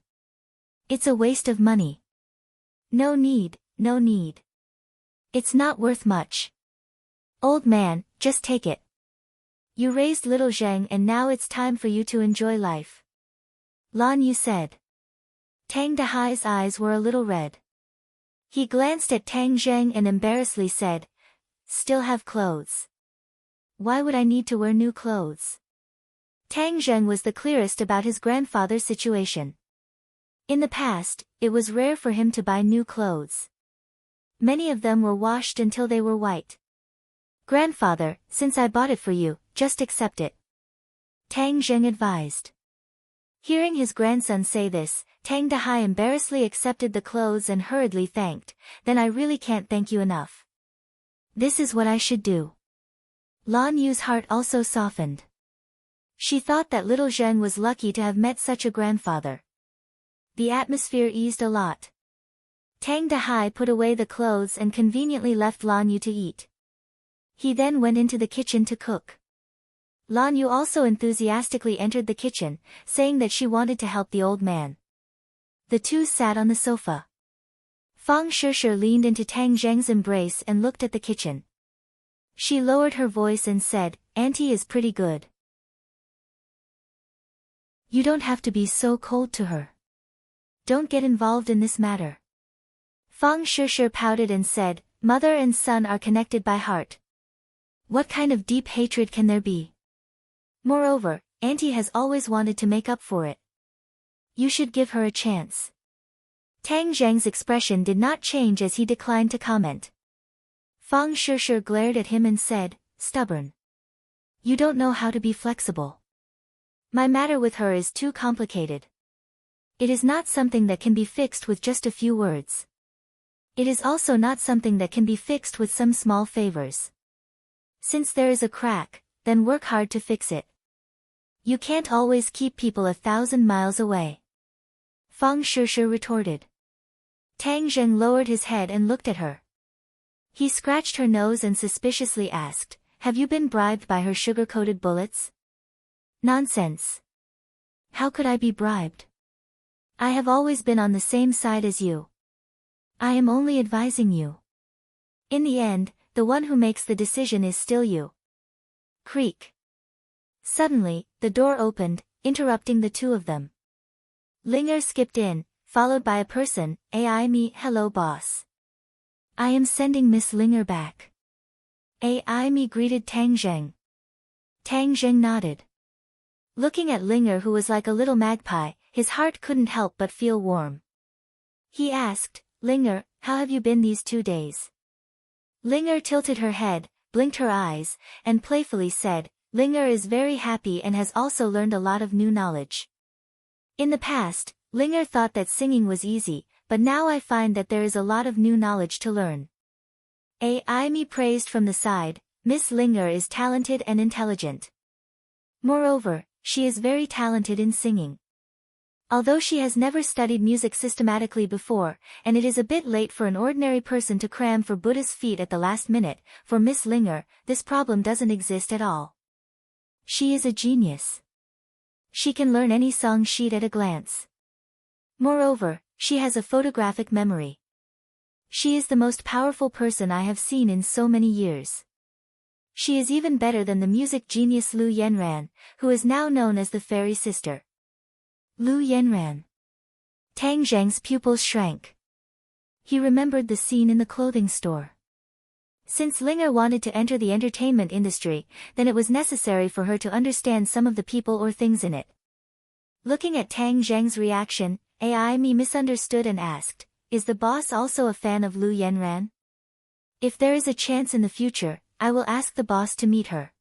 It's a waste of money. No need, no need. It's not worth much. Old man, just take it. You raised little Zheng and now it's time for you to enjoy life. Lan Yu said. Tang Dahai's eyes were a little red. He glanced at Tang Zheng and embarrassedly said, Still have clothes. Why would I need to wear new clothes? Tang Zheng was the clearest about his grandfather's situation. In the past, it was rare for him to buy new clothes. Many of them were washed until they were white. Grandfather, since I bought it for you, just accept it. Tang Zheng advised. Hearing his grandson say this, Tang Dahai embarrassedly accepted the clothes and hurriedly thanked, then I really can't thank you enough. This is what I should do. Lan Yu's heart also softened. She thought that little Zheng was lucky to have met such a grandfather. The atmosphere eased a lot. Tang Dahai put away the clothes and conveniently left Lan Yu to eat. He then went into the kitchen to cook. Lan Yu also enthusiastically entered the kitchen, saying that she wanted to help the old man. The two sat on the sofa. Fang Shishir leaned into Tang Zheng's embrace and looked at the kitchen. She lowered her voice and said, "Auntie is pretty good. You don't have to be so cold to her. Don't get involved in this matter." Fang Shishir pouted and said, "Mother and son are connected by heart. What kind of deep hatred can there be? Moreover, Auntie has always wanted to make up for it. You should give her a chance." Tang Zheng's expression did not change as he declined to comment. Fang Shishir glared at him and said, "Stubborn. You don't know how to be flexible. My matter with her is too complicated. It is not something that can be fixed with just a few words. It is also not something that can be fixed with some small favors. Since there is a crack, then work hard to fix it. You can't always keep people 1,000 miles away." Fang Shishir retorted. Tang Zheng lowered his head and looked at her. He scratched her nose and suspiciously asked, "Have you been bribed by her sugar-coated bullets?" "Nonsense. How could I be bribed? I have always been on the same side as you. I am only advising you. In the end, the one who makes the decision is still you." Creak. Suddenly, the door opened, interrupting the two of them. Linger skipped in, followed by a person, "AI me, hello boss. I am sending Miss Linger back." AI me greeted Tang Zheng. Tang Zheng nodded. Looking at Linger, who was like a little magpie, his heart couldn't help but feel warm. He asked, "Linger, how have you been these 2 days?" Linger tilted her head, blinked her eyes, and playfully said, "Linger is very happy and has also learned a lot of new knowledge. In the past, Linger thought that singing was easy, but now I find that there is a lot of new knowledge to learn." AI me praised from the side, "Miss Linger is talented and intelligent. Moreover, she is very talented in singing. Although she has never studied music systematically before, and it is a bit late for an ordinary person to cram for Buddha's feet at the last minute, for Miss Linger, this problem doesn't exist at all. She is a genius. She can learn any song sheet at a glance. Moreover, she has a photographic memory. She is the most powerful person I have seen in so many years. She is even better than the music genius Lu Yenran, who is now known as the fairy sister." Lu Yenran. Tang Zheng's pupils shrank. He remembered the scene in the clothing store. Since Linger wanted to enter the entertainment industry, then it was necessary for her to understand some of the people or things in it. Looking at Tang Zheng's reaction, AI me misunderstood and asked, "Is the boss also a fan of Lu Yenran? If there is a chance in the future, I will ask the boss to meet her.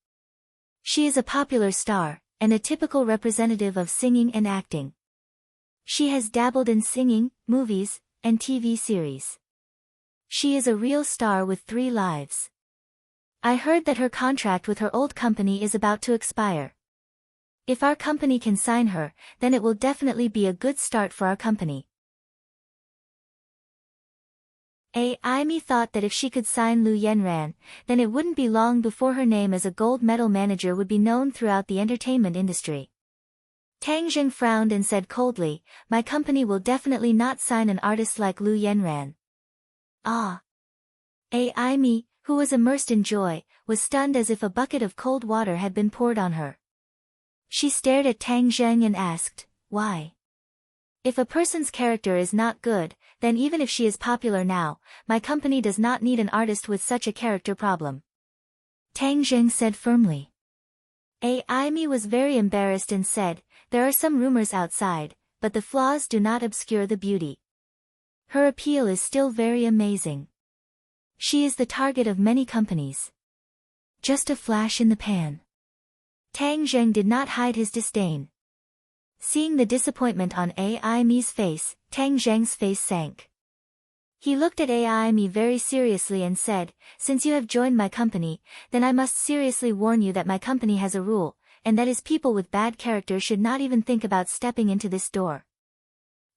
She is a popular star, and a typical representative of singing and acting. She has dabbled in singing, movies, and TV series. She is a real star with 3 lives. I heard that her contract with her old company is about to expire. If our company can sign her, then it will definitely be a good start for our company." AI me thought that if she could sign Lu Yenran, then it wouldn't be long before her name as a gold medal manager would be known throughout the entertainment industry. Tang Zheng frowned and said coldly, "My company will definitely not sign an artist like Lu Yenran." Ah! AI me, who was immersed in joy, was stunned as if a bucket of cold water had been poured on her. She stared at Tang Zheng and asked, "Why? If a person's character is not good, then even if she is popular now, my company does not need an artist with such a character problem." Tang Zheng said firmly. Aimi was very embarrassed and said, there are some rumors outside, but the flaws do not obscure the beauty. Her appeal is still very amazing. She is the target of many companies. Just a flash in the pan. Tang Zheng did not hide his disdain. Seeing the disappointment on Aimi's face, Tang Zheng's face sank. He looked at Aimi very seriously and said, since you have joined my company, then I must seriously warn you that my company has a rule, and that is people with bad character should not even think about stepping into this door.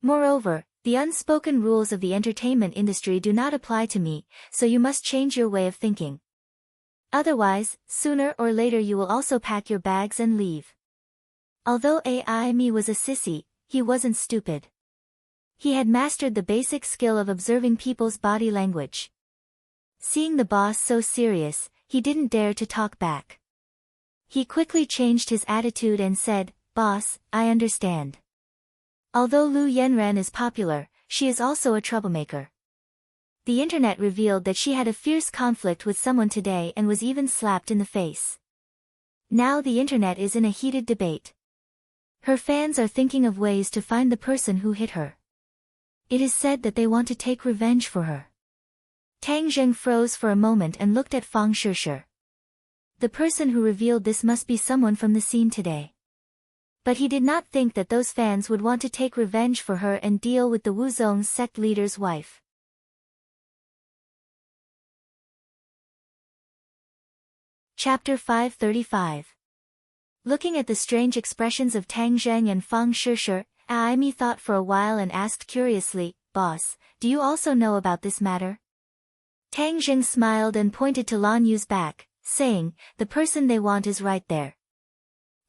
Moreover, the unspoken rules of the entertainment industry do not apply to me, so you must change your way of thinking. Otherwise, sooner or later you will also pack your bags and leave. Although Aimi was a sissy, he wasn't stupid. He had mastered the basic skill of observing people's body language. Seeing the boss so serious, he didn't dare to talk back. He quickly changed his attitude and said, Boss, I understand. Although Lu Yenran is popular, she is also a troublemaker. The internet revealed that she had a fierce conflict with someone today and was even slapped in the face. Now the internet is in a heated debate. Her fans are thinking of ways to find the person who hit her. It is said that they want to take revenge for her. Tang Zheng froze for a moment and looked at Fang Shishir. The person who revealed this must be someone from the scene today. But he did not think that those fans would want to take revenge for her and deal with the Wuzong sect leader's wife. Chapter 535. Looking at the strange expressions of Tang Zheng and Fang Shishir, Aimi thought for a while and asked curiously, Boss, do you also know about this matter? Tang Zheng smiled and pointed to Lan Yu's back, saying, the person they want is right there.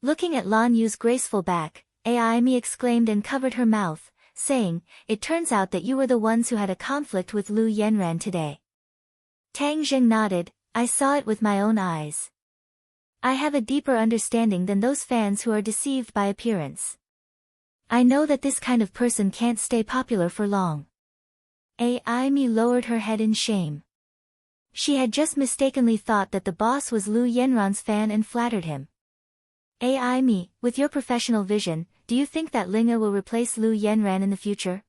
Looking at Lan Yu's graceful back, Aimi exclaimed and covered her mouth, saying, it turns out that you were the ones who had a conflict with Lu Yenran today. Tang Zheng nodded, I saw it with my own eyes. I have a deeper understanding than those fans who are deceived by appearance. I know that this kind of person can't stay popular for long. Aimi lowered her head in shame. She had just mistakenly thought that the boss was Lu Yenran's fan and flattered him. Aimi, with your professional vision, do you think that Linga will replace Lu Yenran in the future?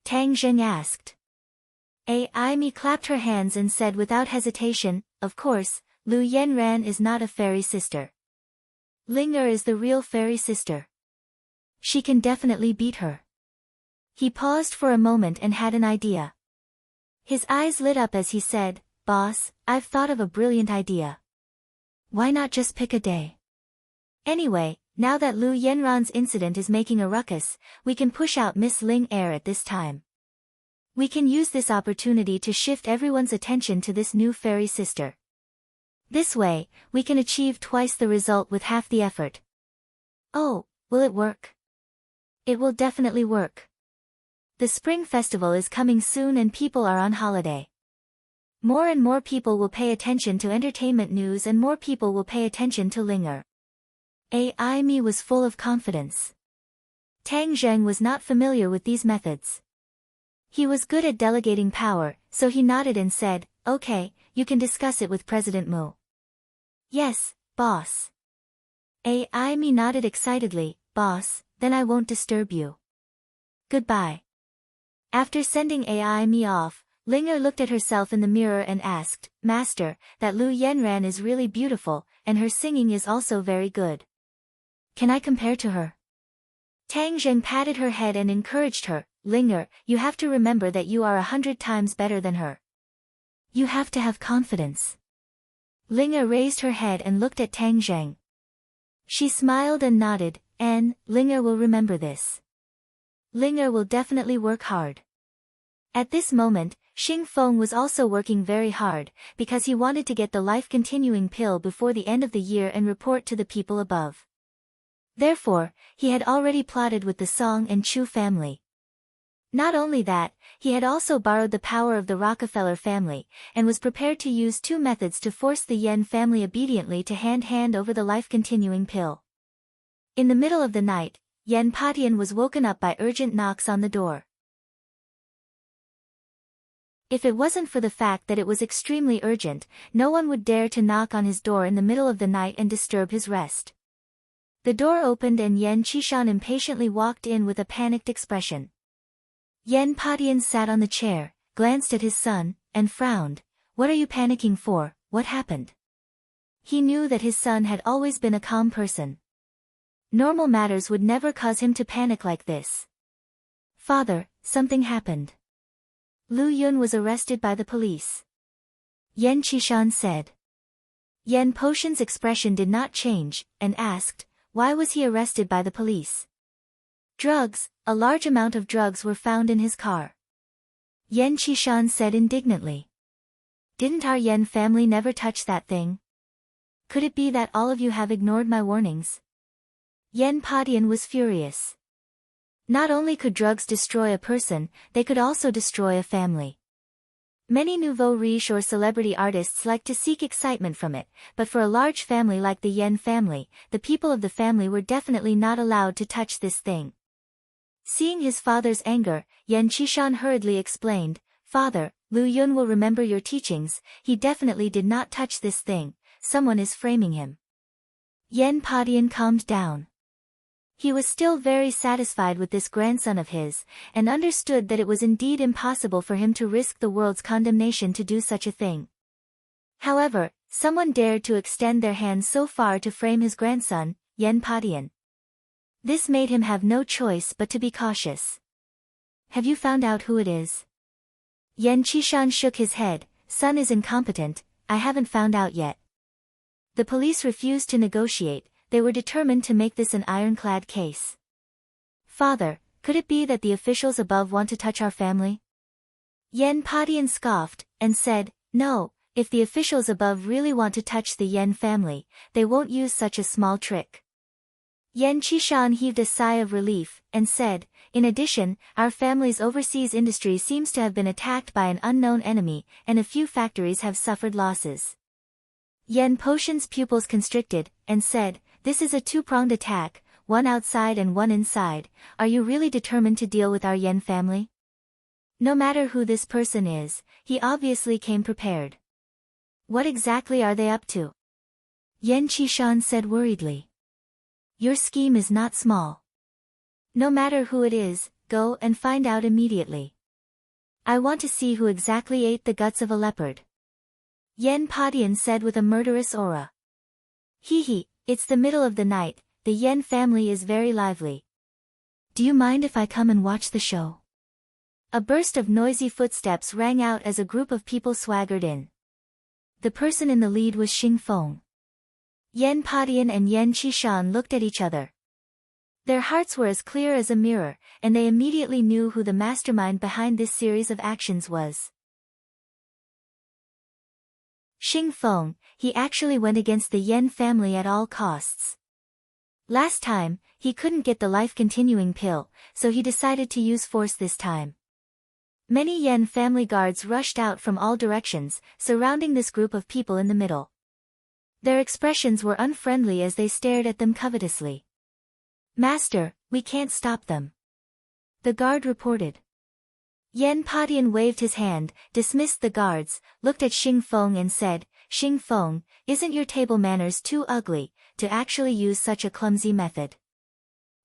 Tang Zheng asked. Aimi clapped her hands and said without hesitation, of course, Lu Yenran is not a fairy sister. Linga is the real fairy sister. She can definitely beat her. He paused for a moment and had an idea. His eyes lit up as he said, Boss, I've thought of a brilliant idea. Why not just pick a day? Anyway, now that Lu Yenran's incident is making a ruckus, we can push out Miss Ling Er at this time. We can use this opportunity to shift everyone's attention to this new fairy sister. This way, we can achieve twice the result with half the effort. Oh, will it work? It will definitely work. The Spring Festival is coming soon and people are on holiday. More and more people will pay attention to entertainment news and more people will pay attention to Linger. Aimi was full of confidence. Tang Zheng was not familiar with these methods. He was good at delegating power, so he nodded and said, okay, you can discuss it with President Mu. Yes, boss. Aimi nodded excitedly, boss, then I won't disturb you. Goodbye. After sending Aimi off, Linger looked at herself in the mirror and asked, Master, that Lu Yenran is really beautiful, and her singing is also very good. Can I compare to her? Tang Zheng patted her head and encouraged her, Linger, you have to remember that you are 100 times better than her. You have to have confidence. Linger raised her head and looked at Tang Zheng. She smiled and nodded, and, Linger will remember this. Linger will definitely work hard. At this moment, Xing Feng was also working very hard, because he wanted to get the life-continuing pill before the end of the year and report to the people above. Therefore, he had already plotted with the Song and Chu family. Not only that, he had also borrowed the power of the Rockefeller family, and was prepared to use two methods to force the Yen family obediently to hand over the life-continuing pill. In the middle of the night, Yen Patian was woken up by urgent knocks on the door. If it wasn't for the fact that it was extremely urgent, no one would dare to knock on his door in the middle of the night and disturb his rest. The door opened and Yan Qishan impatiently walked in with a panicked expression. Yan Padian sat on the chair, glanced at his son, and frowned. What are you panicking for? What happened? He knew that his son had always been a calm person. Normal matters would never cause him to panic like this. Father, something happened. Lu Yun was arrested by the police. Yan Qishan said. Yan Potion's expression did not change, and asked, why was he arrested by the police? Drugs, a large amount of drugs were found in his car. Yan Qishan said indignantly. Didn't our Yan family never touch that thing? Could it be that all of you have ignored my warnings? Yan Padian was furious. Not only could drugs destroy a person, they could also destroy a family. Many nouveau riche or celebrity artists like to seek excitement from it, but for a large family like the Yan family, the people of the family were definitely not allowed to touch this thing. Seeing his father's anger, Yan Qishan hurriedly explained, Father, Lu Yun will remember your teachings, he definitely did not touch this thing, someone is framing him. Yan Padian calmed down. He was still very satisfied with this grandson of his, and understood that it was indeed impossible for him to risk the world's condemnation to do such a thing. However, someone dared to extend their hand so far to frame his grandson, Yan Padian. This made him have no choice but to be cautious. Have you found out who it is? Yan Qishan shook his head. Son is incompetent, I haven't found out yet. The police refused to negotiate, they were determined to make this an ironclad case. Father, could it be that the officials above want to touch our family? Yan Padian scoffed, and said, no, if the officials above really want to touch the Yan family, they won't use such a small trick. Yan Qishan heaved a sigh of relief, and said, in addition, our family's overseas industry seems to have been attacked by an unknown enemy, and a few factories have suffered losses. Yan Potion's pupils constricted, and said, this is a two-pronged attack, one outside and one inside, are you really determined to deal with our Yan family? No matter who this person is, he obviously came prepared. What exactly are they up to? Yan Qishan said worriedly. Your scheme is not small. No matter who it is, go and find out immediately. I want to see who exactly ate the guts of a leopard. Yan Padian said with a murderous aura. Hee, it's the middle of the night, the Yan family is very lively. Do you mind if I come and watch the show? A burst of noisy footsteps rang out as a group of people swaggered in. The person in the lead was Xing Feng. Yan Padian and Yan Qishan looked at each other. Their hearts were as clear as a mirror, and they immediately knew who the mastermind behind this series of actions was. Xing Feng, he actually went against the Yan family at all costs. Last time, he couldn't get the life-continuing pill, so he decided to use force this time. Many Yan family guards rushed out from all directions, surrounding this group of people in the middle. Their expressions were unfriendly as they stared at them covetously. Master, we can't stop them. The guard reported. Yan Padian waved his hand, dismissed the guards, looked at Xing Feng and said, Xing Feng, isn't your table manners too ugly, to actually use such a clumsy method?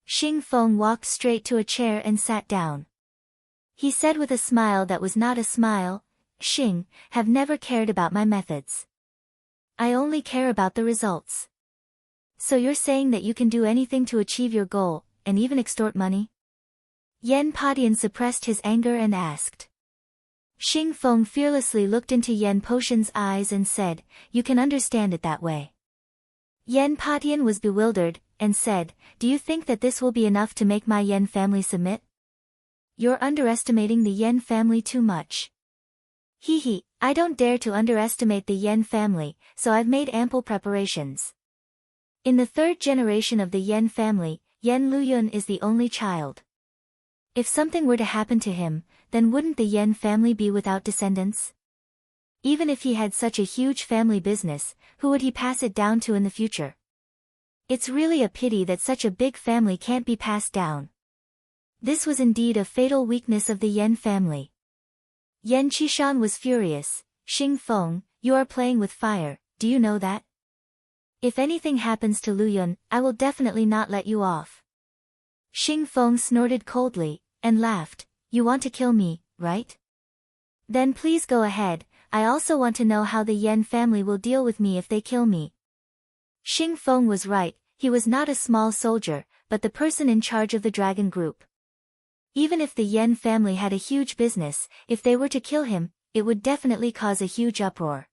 Xing Feng walked straight to a chair and sat down. He said with a smile that was not a smile, Xing, have never cared about my methods. I only care about the results. So you're saying that you can do anything to achieve your goal, and even extort money? Yan Padian suppressed his anger and asked. Xing Feng fearlessly looked into Yan Potion's eyes and said, you can understand it that way. Yan Padian was bewildered, and said, do you think that this will be enough to make my Yan family submit? You're underestimating the Yan family too much. Hee, I don't dare to underestimate the Yan family, so I've made ample preparations. In the third generation of the Yan family, Yan Luyun is the only child. If something were to happen to him, then wouldn't the Yan family be without descendants? Even if he had such a huge family business, who would he pass it down to in the future? It's really a pity that such a big family can't be passed down. This was indeed a fatal weakness of the Yan family. Yan Qishan was furious. Xing Feng, you are playing with fire, do you know that? If anything happens to Lu Yun, I will definitely not let you off. Xing Feng snorted coldly, and laughed. You want to kill me, right? Then please go ahead, I also want to know how the Yan family will deal with me if they kill me. Xing Feng was right, he was not a small soldier, but the person in charge of the dragon group. Even if the Yan family had a huge business, if they were to kill him, it would definitely cause a huge uproar.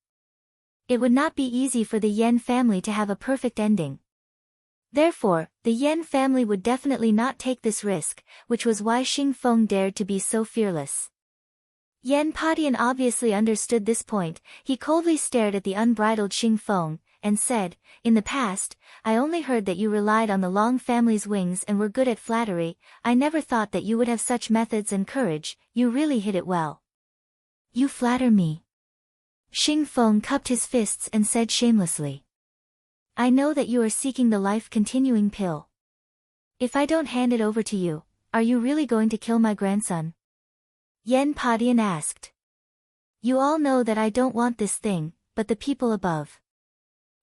It would not be easy for the Yan family to have a perfect ending. Therefore, the Yan family would definitely not take this risk, which was why Xing Feng dared to be so fearless. Yan Padian obviously understood this point. He coldly stared at the unbridled Xing Feng, and said, in the past, I only heard that you relied on the Long family's wings and were good at flattery. I never thought that you would have such methods and courage. You really hid it well. You flatter me. Xing Feng cupped his fists and said shamelessly. I know that you are seeking the life-continuing pill. If I don't hand it over to you, are you really going to kill my grandson? Yan Padian asked. You all know that I don't want this thing, but the people above.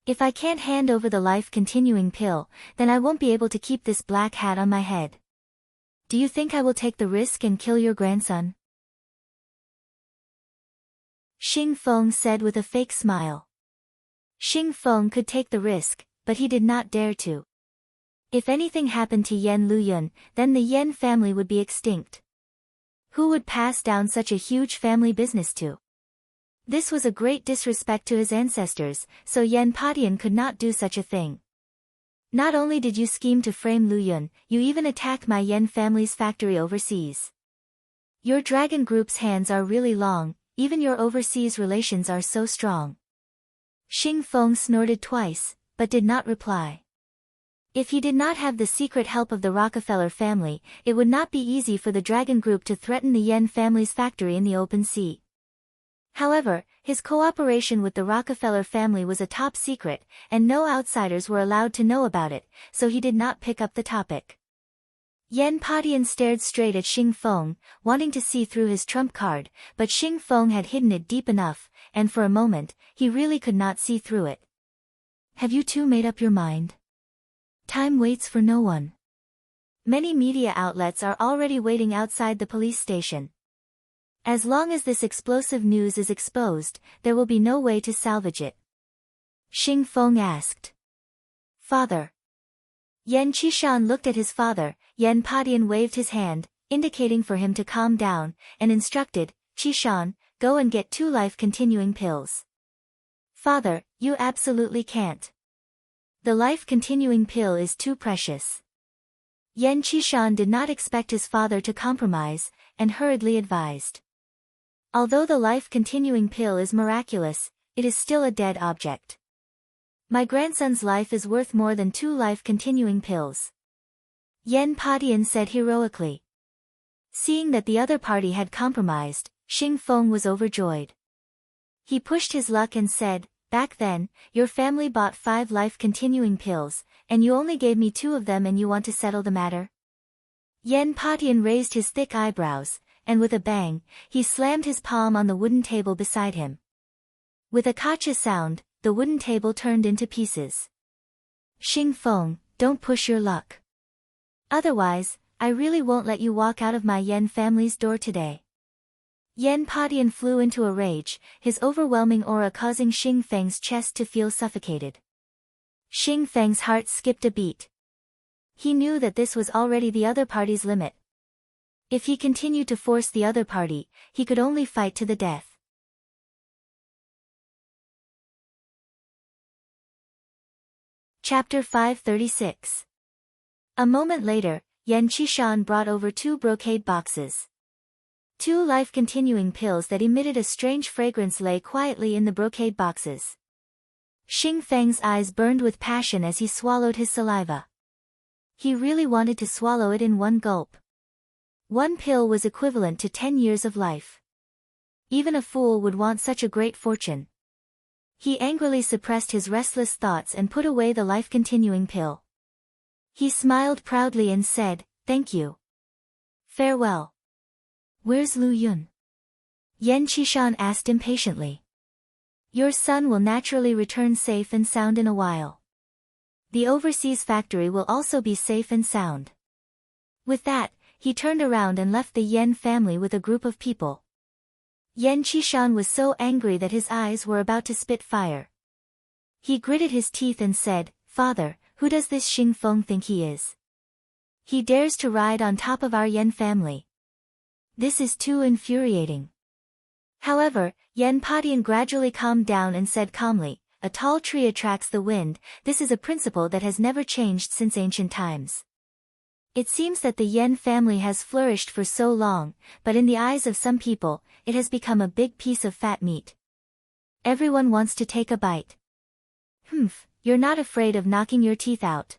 If I can't hand over the life-continuing pill, then I won't be able to keep this black hat on my head. Do you think I will take the risk and kill your grandson? Xing Feng said with a fake smile. Xing Feng could take the risk, but he did not dare to. If anything happened to Yan Luyun, then the Yan family would be extinct. Who would pass down such a huge family business to? This was a great disrespect to his ancestors, so Yan Padian could not do such a thing. Not only did you scheme to frame Lu Yun, you even attacked my Yan family's factory overseas. Your dragon group's hands are really long, even your overseas relations are so strong. Xing Feng snorted twice, but did not reply. If he did not have the secret help of the Rockefeller family, it would not be easy for the dragon group to threaten the Yan family's factory in the open sea. However, his cooperation with the Rockefeller family was a top secret, and no outsiders were allowed to know about it, so he did not pick up the topic. Yan Padian stared straight at Xing Feng, wanting to see through his trump card, but Xing Feng had hidden it deep enough, and for a moment, he really could not see through it. Have you two made up your mind? Time waits for no one. Many media outlets are already waiting outside the police station. As long as this explosive news is exposed, there will be no way to salvage it. Xing Feng asked. Father. Yan Qishan looked at his father. Yan Padian waved his hand, indicating for him to calm down, and instructed, Qishan, go and get 2 life-continuing pills. Father, you absolutely can't. The life-continuing pill is too precious. Yan Qishan did not expect his father to compromise, and hurriedly advised. Although the life-continuing pill is miraculous, it is still a dead object. My grandson's life is worth more than 2 life-continuing pills. Yan Padian said heroically. Seeing that the other party had compromised, Xing Feng was overjoyed. He pushed his luck and said, back then, your family bought 5 life-continuing pills, and you only gave me 2 of them and you want to settle the matter? Yan Padian raised his thick eyebrows, and with a bang, he slammed his palm on the wooden table beside him. With a kacha sound, the wooden table turned into pieces. Xing Feng, don't push your luck. Otherwise, I really won't let you walk out of my Yan family's door today. Yan Padian flew into a rage, his overwhelming aura causing Xing Feng's chest to feel suffocated. Xing Feng's heart skipped a beat. He knew that this was already the other party's limit. If he continued to force the other party, he could only fight to the death. Chapter 536. A moment later, Yan Qishan brought over 2 brocade boxes. 2 life-continuing pills that emitted a strange fragrance lay quietly in the brocade boxes. Xing Feng's eyes burned with passion as he swallowed his saliva. He really wanted to swallow it in one gulp. 1 pill was equivalent to 10 years of life. Even a fool would want such a great fortune. He angrily suppressed his restless thoughts and put away the life-continuing pill. He smiled proudly and said, thank you. Farewell. Where's Lu Yun? Yan Qishan asked impatiently. Your son will naturally return safe and sound in a while. The overseas factory will also be safe and sound. With that, he turned around and left the Yan family with a group of people. Yan Qishan was so angry that his eyes were about to spit fire. He gritted his teeth and said, Father, who does this Xing Feng think he is? He dares to ride on top of our Yan family. This is too infuriating. However, Yan Padian gradually calmed down and said calmly, a tall tree attracts the wind. This is a principle that has never changed since ancient times. It seems that the Yan family has flourished for so long, but in the eyes of some people, it has become a big piece of fat meat. Everyone wants to take a bite. You're not afraid of knocking your teeth out.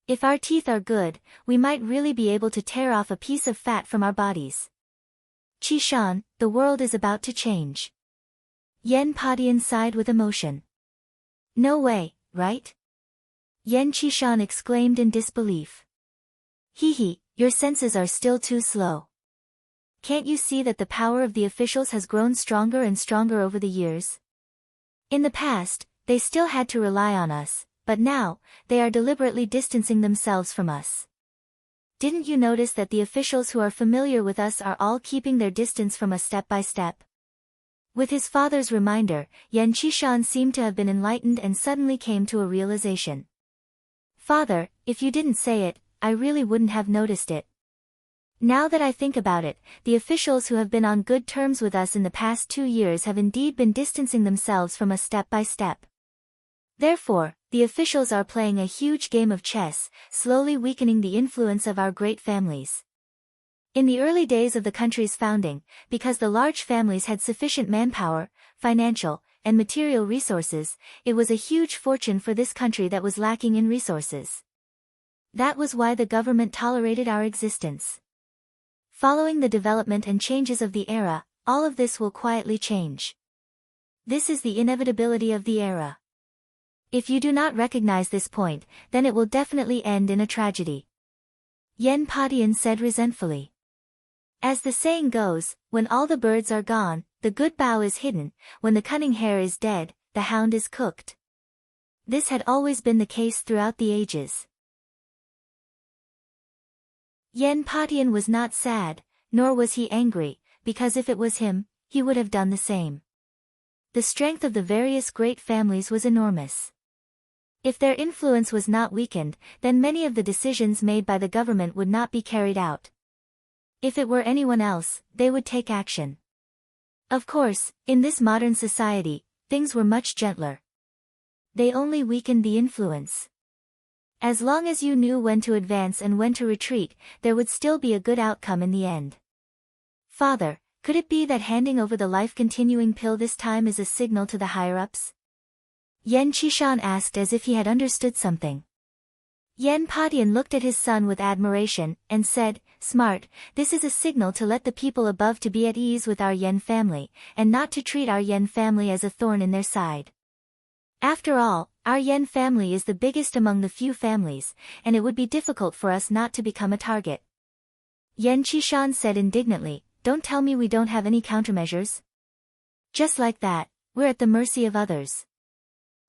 If our teeth are good, we might really be able to tear off a piece of fat from our bodies. Qishan, the world is about to change. Yan Padian sighed with emotion. No way, right? Yan Qishan exclaimed in disbelief. Your senses are still too slow. Can't you see that the power of the officials has grown stronger and stronger over the years? In the past, they still had to rely on us, but now, they are deliberately distancing themselves from us. Didn't you notice that the officials who are familiar with us are all keeping their distance from us step by step? With his father's reminder, Yan Qishan seemed to have been enlightened and suddenly came to a realization. Father, if you didn't say it, I really wouldn't have noticed it. Now that I think about it, the officials who have been on good terms with us in the past 2 years have indeed been distancing themselves from us step by step. Therefore, the officials are playing a huge game of chess, slowly weakening the influence of our great families. In the early days of the country's founding, because the large families had sufficient manpower, financial, and material resources, it was a huge fortune for this country that was lacking in resources. That was why the government tolerated our existence. Following the development and changes of the era, all of this will quietly change. This is the inevitability of the era. If you do not recognize this point, then it will definitely end in a tragedy. Yan Padian said resentfully. As the saying goes, when all the birds are gone, the good bough is hidden, when the cunning hare is dead, the hound is cooked. This had always been the case throughout the ages. Yan Padian was not sad, nor was he angry, because if it was him, he would have done the same. The strength of the various great families was enormous. If their influence was not weakened, then many of the decisions made by the government would not be carried out. If it were anyone else, they would take action. Of course, in this modern society, things were much gentler. They only weakened the influence. As long as you knew when to advance and when to retreat, there would still be a good outcome in the end. Father, could it be that handing over the life-continuing pill this time is a signal to the higher-ups? Yan Qishan asked as if he had understood something. Yan Padian looked at his son with admiration, and said, Smart, this is a signal to let the people above to be at ease with our Yan family, and not to treat our Yan family as a thorn in their side. After all, our Yan family is the biggest among the few families, and it would be difficult for us not to become a target. Yan Qishan said indignantly, Don't tell me we don't have any countermeasures. Just like that, we're at the mercy of others.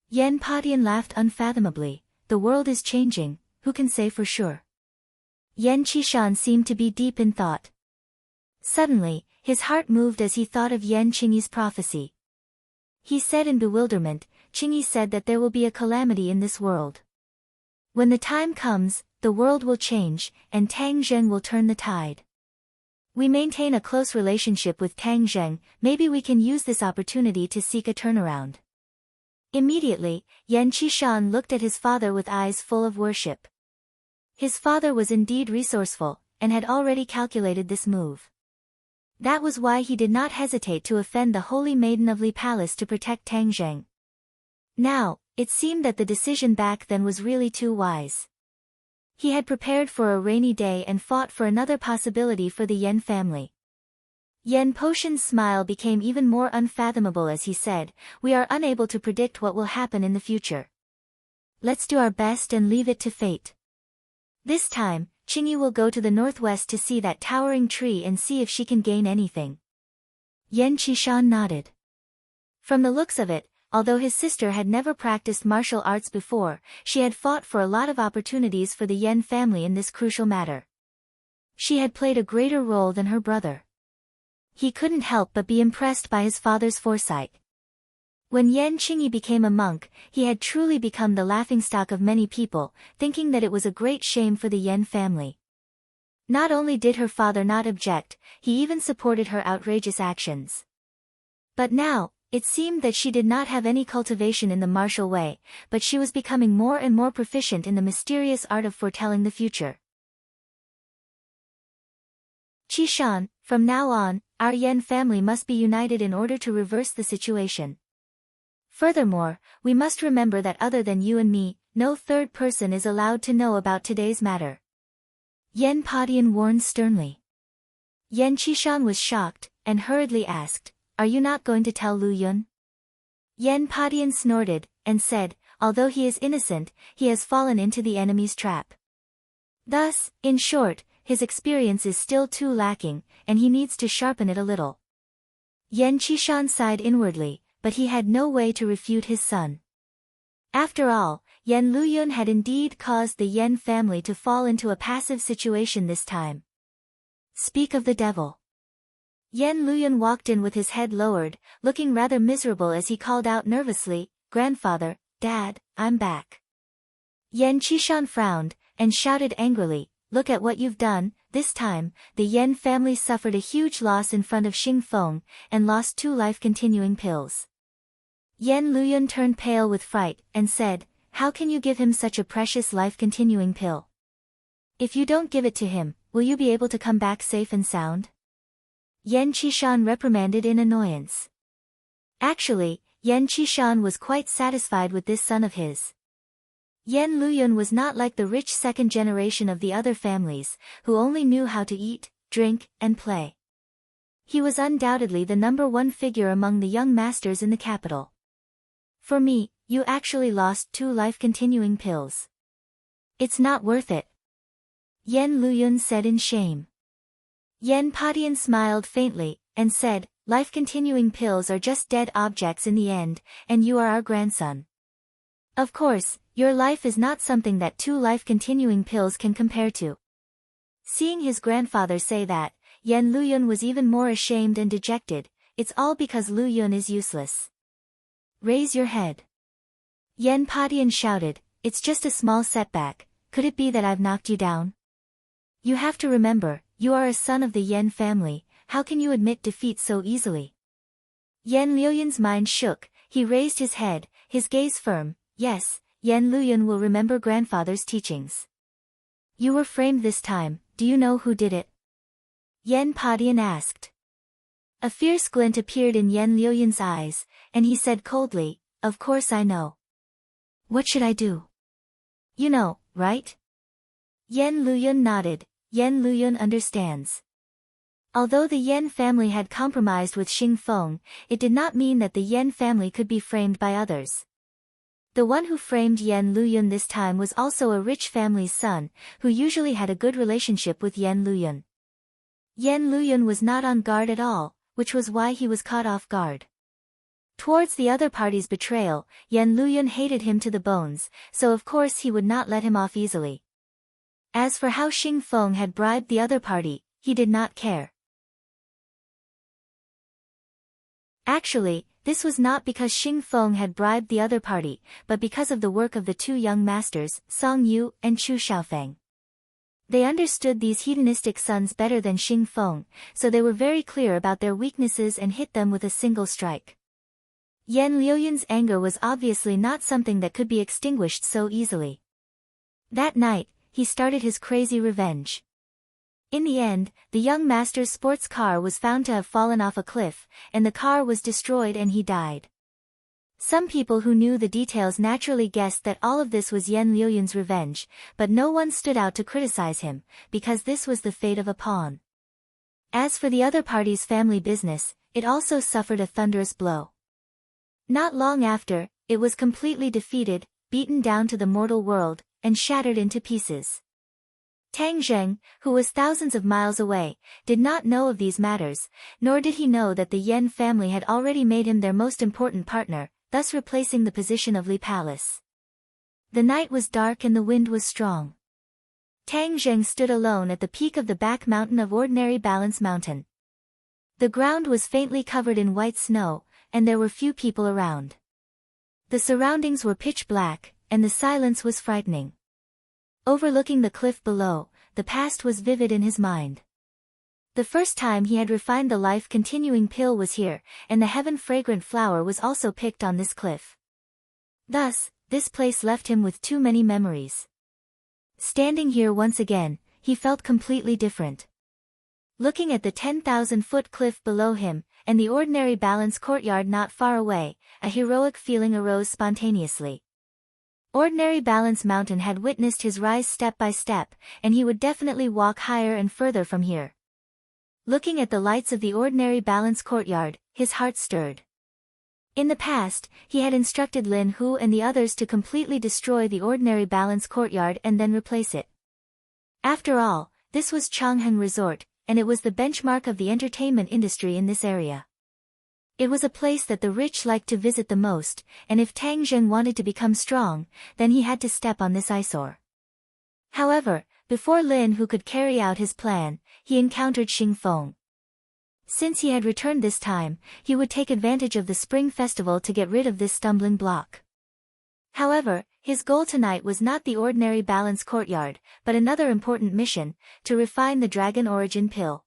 Yan Padian laughed unfathomably. The world is changing, who can say for sure? Yan Qishan seemed to be deep in thought. Suddenly, his heart moved as he thought of Yan Qingyi's prophecy. He said in bewilderment, Qingyi said that there will be a calamity in this world. When the time comes, the world will change, and Tang Zheng will turn the tide. We maintain a close relationship with Tang Zheng, maybe we can use this opportunity to seek a turnaround. Immediately, Yan Qishan looked at his father with eyes full of worship. His father was indeed resourceful, and had already calculated this move. That was why he did not hesitate to offend the holy maiden of Li Palace to protect Tang Zheng. Now, it seemed that the decision back then was really too wise. He had prepared for a rainy day and fought for another possibility for the Yan family. Yan Potion's smile became even more unfathomable as he said, We are unable to predict what will happen in the future. Let's do our best and leave it to fate. This time, Qingyi will go to the northwest to see that towering tree and see if she can gain anything. Yan Qishan nodded. From the looks of it, although his sister had never practiced martial arts before, she had fought for a lot of opportunities for the Yan family in this crucial matter. She had played a greater role than her brother. He couldn't help but be impressed by his father's foresight. When Yan Qingyi became a monk, he had truly become the laughingstock of many people, thinking that it was a great shame for the Yan family. Not only did her father not object, he even supported her outrageous actions. But now, it seemed that she did not have any cultivation in the martial way, but she was becoming more and more proficient in the mysterious art of foretelling the future. Qishan, from now on, our Yan family must be united in order to reverse the situation. Furthermore, we must remember that other than you and me, no third person is allowed to know about today's matter. Yan Padian warned sternly. Yan Qishan was shocked, and hurriedly asked, "Are you not going to tell Lu Yun?" Yan Padian snorted, and said, "Although he is innocent, he has fallen into the enemy's trap. Thus, in short, his experience is still too lacking, and he needs to sharpen it a little." Yan Qishan sighed inwardly, but he had no way to refute his son. After all, Yan Luyun had indeed caused the Yan family to fall into a passive situation this time. Speak of the devil. Yan Luyun walked in with his head lowered, looking rather miserable as he called out nervously, "Grandfather, Dad, I'm back." Yan Qishan frowned, and shouted angrily, "Look at what you've done." This time, the Yan family suffered a huge loss in front of Xing Feng, and lost 2 life-continuing pills. Yan Luyun turned pale with fright, and said, "How can you give him such a precious life-continuing pill? If you don't give it to him, will you be able to come back safe and sound?" Yan Qishan reprimanded in annoyance. Actually, Yan Qishan was quite satisfied with this son of his. Yan Luyun was not like the rich second generation of the other families, who only knew how to eat, drink, and play. He was undoubtedly the #1 figure among the young masters in the capital. "For me, you actually lost 2 life-continuing pills. It's not worth it," Yan Luyun said in shame. Yan Padian smiled faintly, and said, "Life-continuing pills are just dead objects in the end, and you are our grandson. Of course, your life is not something that 2 life-continuing pills can compare to." Seeing his grandfather say that, Yan Luyun was even more ashamed and dejected. "It's all because Luyun is useless." "Raise your head." Yan Padian shouted, "It's just a small setback, could it be that I've knocked you down? You have to remember, you are a son of the Yan family, how can you admit defeat so easily?" Yan Luyun's mind shook, he raised his head, his gaze firm. "Yes, Yan Luyun will remember grandfather's teachings." "You were framed this time, do you know who did it?" Yan Padian asked. A fierce glint appeared in Yan Luyun's eyes, and he said coldly, "Of course I know. What should I do?" "You know, right?" Yan Luyun nodded. Yan Luyun understands. Although the Yan family had compromised with Xing Feng, it did not mean that the Yan family could be framed by others. The one who framed Yan Luyun this time was also a rich family's son, who usually had a good relationship with Yan Luyun. Yan Luyun was not on guard at all, which was why he was caught off guard. Towards the other party's betrayal, Yan Luyun hated him to the bones, so of course he would not let him off easily. As for how Xing Feng had bribed the other party, he did not care. Actually, this was not because Xing Feng had bribed the other party, but because of the work of the 2 young masters, Song Yu and Chu Xiaofeng. They understood these hedonistic sons better than Xing Feng, so they were very clear about their weaknesses and hit them with a single strike. Yan Luyun's anger was obviously not something that could be extinguished so easily. That night, he started his crazy revenge. In the end, the young master's sports car was found to have fallen off a cliff, and the car was destroyed and he died. Some people who knew the details naturally guessed that all of this was Yan Luyun's revenge, but no one stood out to criticize him, because this was the fate of a pawn. As for the other party's family business, it also suffered a thunderous blow. Not long after, it was completely defeated, beaten down to the mortal world, and shattered into pieces. Tang Zheng, who was thousands of miles away, did not know of these matters, nor did he know that the Yen family had already made him their most important partner, thus replacing the position of Li Palace. The night was dark and the wind was strong. Tang Zheng stood alone at the peak of the back mountain of Ordinary Balance Mountain. The ground was faintly covered in white snow, and there were few people around. The surroundings were pitch black, and the silence was frightening. Overlooking the cliff below, the past was vivid in his mind. The first time he had refined the life-continuing pill was here, and the heaven-fragrant flower was also picked on this cliff. Thus, this place left him with too many memories. Standing here once again, he felt completely different. Looking at the 10,000-foot cliff below him, and the Ordinary Balance courtyard not far away, a heroic feeling arose spontaneously. Ordinary Balance Mountain had witnessed his rise step by step, and he would definitely walk higher and further from here. Looking at the lights of the Ordinary Balance courtyard, his heart stirred. In the past, he had instructed Lin Hu and the others to completely destroy the Ordinary Balance courtyard and then replace it. After all, this was Chang'an Resort, and it was the benchmark of the entertainment industry in this area. It was a place that the rich liked to visit the most, and if Tang Zheng wanted to become strong, then he had to step on this eyesore. However, before Lin Hu could carry out his plan, he encountered Xing Feng. Since he had returned this time, he would take advantage of the Spring Festival to get rid of this stumbling block. However, his goal tonight was not the Ordinary Balance courtyard, but another important mission, to refine the Dragon Origin pill.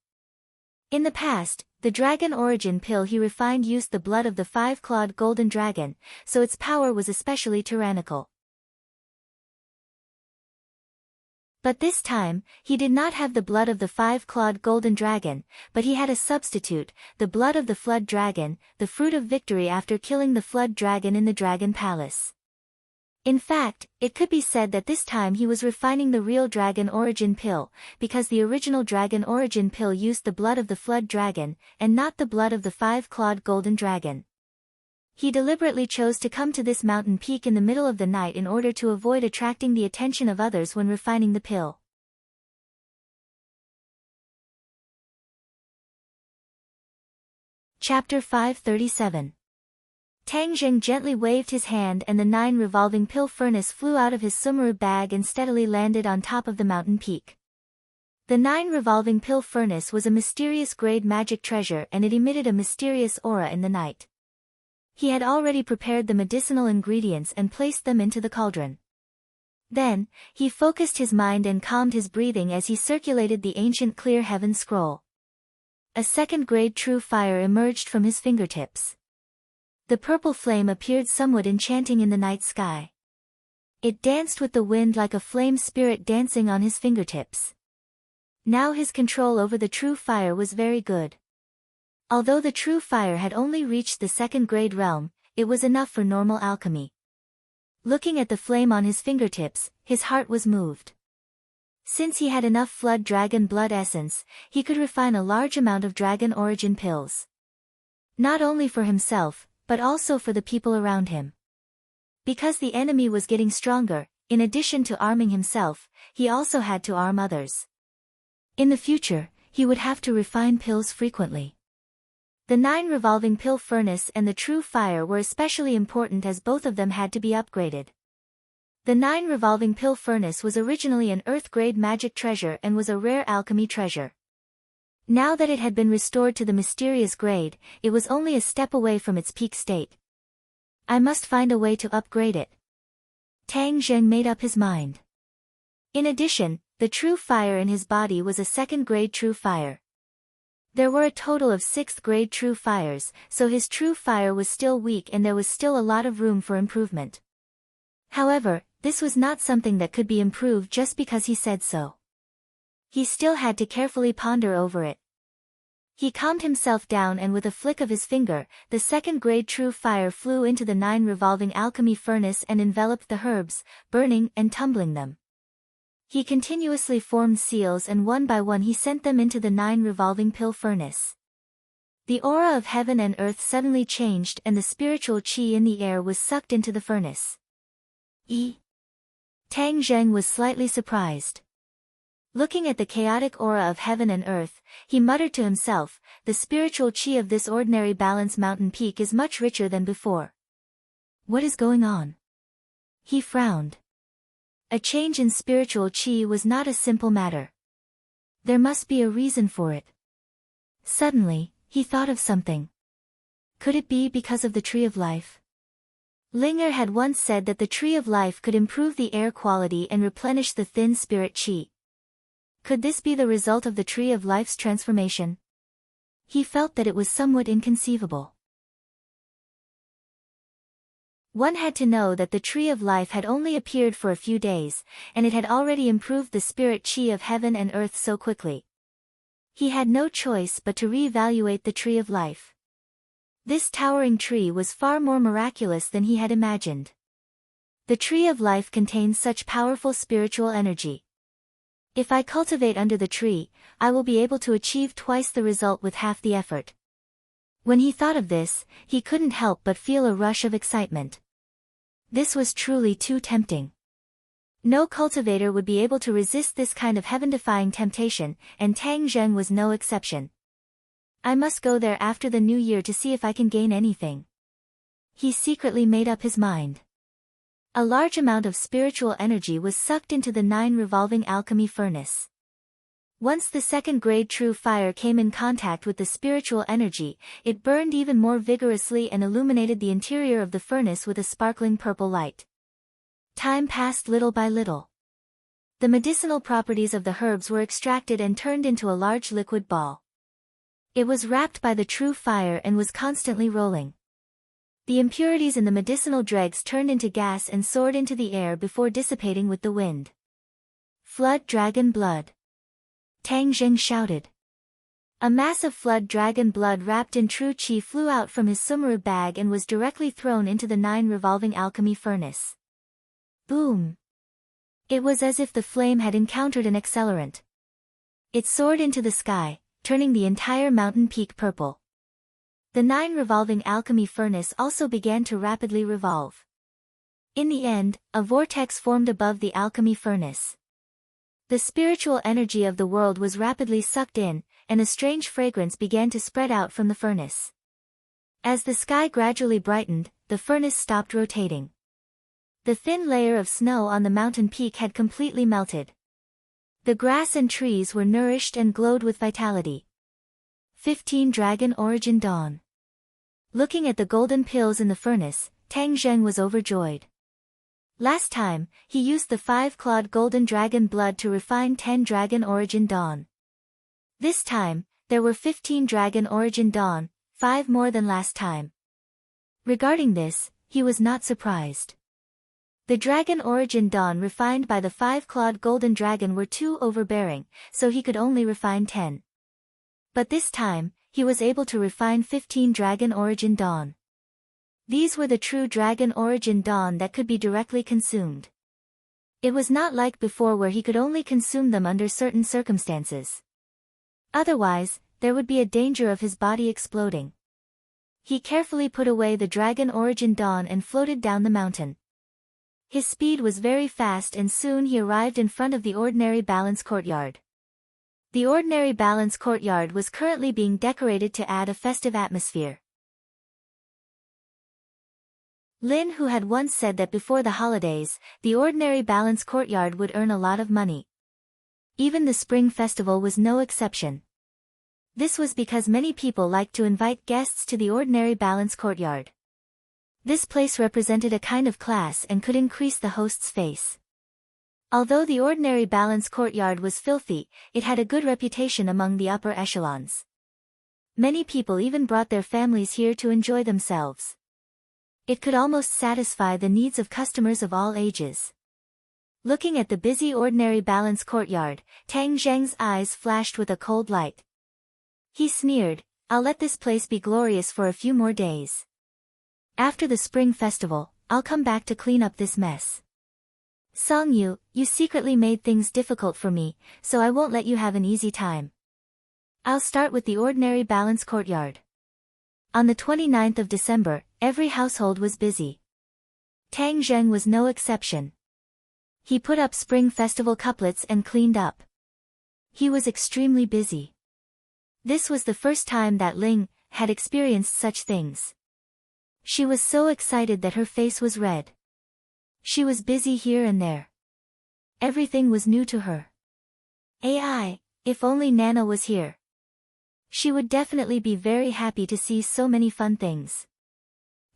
In the past, the Dragon Origin pill he refined used the blood of the five-clawed golden dragon, so its power was especially tyrannical. But this time, he did not have the blood of the five-clawed golden dragon, but he had a substitute, the blood of the flood dragon, the fruit of victory after killing the flood dragon in the Dragon Palace. In fact, it could be said that this time he was refining the real Dragon Origin pill, because the original Dragon Origin pill used the blood of the flood dragon, and not the blood of the five-clawed golden dragon. He deliberately chose to come to this mountain peak in the middle of the night in order to avoid attracting the attention of others when refining the pill. Chapter 537. Tang Zheng gently waved his hand and the 9 revolving pill furnace flew out of his sumaru bag and steadily landed on top of the mountain peak. The 9 revolving pill furnace was a mysterious grade magic treasure and it emitted a mysterious aura in the night. He had already prepared the medicinal ingredients and placed them into the cauldron. Then, he focused his mind and calmed his breathing as he circulated the ancient clear heaven scroll. A second-grade true fire emerged from his fingertips. The purple flame appeared somewhat enchanting in the night sky. It danced with the wind like a flame spirit dancing on his fingertips. Now his control over the true fire was very good. Although the true fire had only reached the second-grade realm, it was enough for normal alchemy. Looking at the flame on his fingertips, his heart was moved. Since he had enough flood dragon blood essence, he could refine a large amount of Dragon Origin pills. Not only for himself, but also for the people around him. Because the enemy was getting stronger, in addition to arming himself, he also had to arm others. In the future, he would have to refine pills frequently. The 9 revolving pill furnace and the true fire were especially important as both of them had to be upgraded. The 9 revolving pill furnace was originally an earth-grade magic treasure and was a rare alchemy treasure. Now that it had been restored to the mysterious grade, it was only a step away from its peak state. I must find a way to upgrade it. Tang Zheng made up his mind. In addition, the true fire in his body was a second-grade true fire. There were a total of 6th-grade true fires, so his true fire was still weak and there was still a lot of room for improvement. However, this was not something that could be improved just because he said so. He still had to carefully ponder over it. He calmed himself down and with a flick of his finger, the second-grade true fire flew into the 9 revolving alchemy furnace and enveloped the herbs, burning and tumbling them. He continuously formed seals and one by one he sent them into the 9 revolving pill furnace. The aura of heaven and earth suddenly changed and the spiritual qi in the air was sucked into the furnace. Tang Zheng was slightly surprised. Looking at the chaotic aura of heaven and earth, he muttered to himself, the spiritual chi of this ordinary balance mountain peak is much richer than before. What is going on? He frowned. A change in spiritual chi was not a simple matter. There must be a reason for it. Suddenly, he thought of something. Could it be because of the Tree of Life? Linger had once said that the Tree of Life could improve the air quality and replenish the thin spirit chi. Could this be the result of the Tree of Life's transformation? He felt that it was somewhat inconceivable. One had to know that the Tree of Life had only appeared for a few days, and it had already improved the spirit chi of heaven and earth so quickly. He had no choice but to re-evaluate the Tree of Life. This towering tree was far more miraculous than he had imagined. The Tree of Life contains such powerful spiritual energy. If I cultivate under the tree, I will be able to achieve twice the result with half the effort. When he thought of this, he couldn't help but feel a rush of excitement. This was truly too tempting. No cultivator would be able to resist this kind of heaven-defying temptation, and Tang Zheng was no exception. I must go there after the new year to see if I can gain anything. He secretly made up his mind. A large amount of spiritual energy was sucked into the 9 revolving alchemy furnace. Once the second-grade true fire came in contact with the spiritual energy, it burned even more vigorously and illuminated the interior of the furnace with a sparkling purple light. Time passed little by little. The medicinal properties of the herbs were extracted and turned into a large liquid ball. It was wrapped by the true fire and was constantly rolling. The impurities in the medicinal dregs turned into gas and soared into the air before dissipating with the wind. Flood dragon blood! Tang Zheng shouted. A mass of flood dragon blood wrapped in true chi flew out from his sumaru bag and was directly thrown into the 9 revolving alchemy furnace. Boom! It was as if the flame had encountered an accelerant. It soared into the sky, turning the entire mountain peak purple. The 9 revolving alchemy furnace also began to rapidly revolve. In the end, a vortex formed above the alchemy furnace. The spiritual energy of the world was rapidly sucked in, and a strange fragrance began to spread out from the furnace. As the sky gradually brightened, the furnace stopped rotating. The thin layer of snow on the mountain peak had completely melted. The grass and trees were nourished and glowed with vitality. 15 Dragon Origin Dawn. Looking at the golden pills in the furnace, Tang Zheng was overjoyed. Last time, he used the 5-clawed golden dragon blood to refine 10 Dragon Origin Dawn. This time, there were 15 Dragon Origin Dawn, 5 more than last time. Regarding this, he was not surprised. The Dragon Origin Dawn refined by the 5-clawed golden dragon were too overbearing, so he could only refine 10. But this time, he was able to refine 15 Dragon Origin Dawn. These were the true Dragon Origin Dawn that could be directly consumed. It was not like before where he could only consume them under certain circumstances. Otherwise, there would be a danger of his body exploding. He carefully put away the Dragon Origin Dawn and floated down the mountain. His speed was very fast and soon he arrived in front of the ordinary balance courtyard. The ordinary balance courtyard was currently being decorated to add a festive atmosphere. Lin, who had once said that before the holidays, the ordinary balance courtyard would earn a lot of money. Even the spring festival was no exception. This was because many people liked to invite guests to the ordinary balance courtyard. This place represented a kind of class and could increase the host's face. Although the ordinary balance courtyard was filthy, it had a good reputation among the upper echelons. Many people even brought their families here to enjoy themselves. It could almost satisfy the needs of customers of all ages. Looking at the busy ordinary balance courtyard, Tang Zheng's eyes flashed with a cold light. He sneered, "I'll let this place be glorious for a few more days. After the spring festival, I'll come back to clean up this mess. Song Yu, you secretly made things difficult for me, so I won't let you have an easy time. I'll start with the ordinary balance courtyard." On the 29th of December, every household was busy. Tang Zheng was no exception. He put up spring festival couplets and cleaned up. He was extremely busy. This was the first time that Ling had experienced such things. She was so excited that her face was red. She was busy here and there. Everything was new to her. AI, if only Nana was here. She would definitely be very happy to see so many fun things.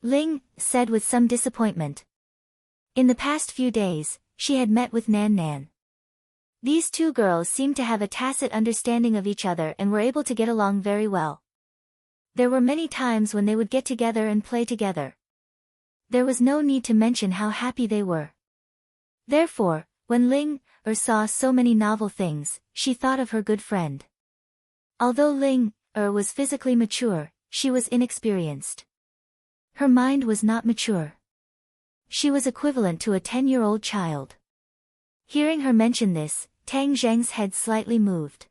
Ling said with some disappointment. In the past few days, she had met with Nan Nan. These two girls seemed to have a tacit understanding of each other and were able to get along very well. There were many times when they would get together and play together. There was no need to mention how happy they were. Therefore, when Ling saw so many novel things, she thought of her good friend. Although Ling was physically mature, she was inexperienced. Her mind was not mature. She was equivalent to a 10-year-old child. Hearing her mention this, Tang Zheng's head slightly moved.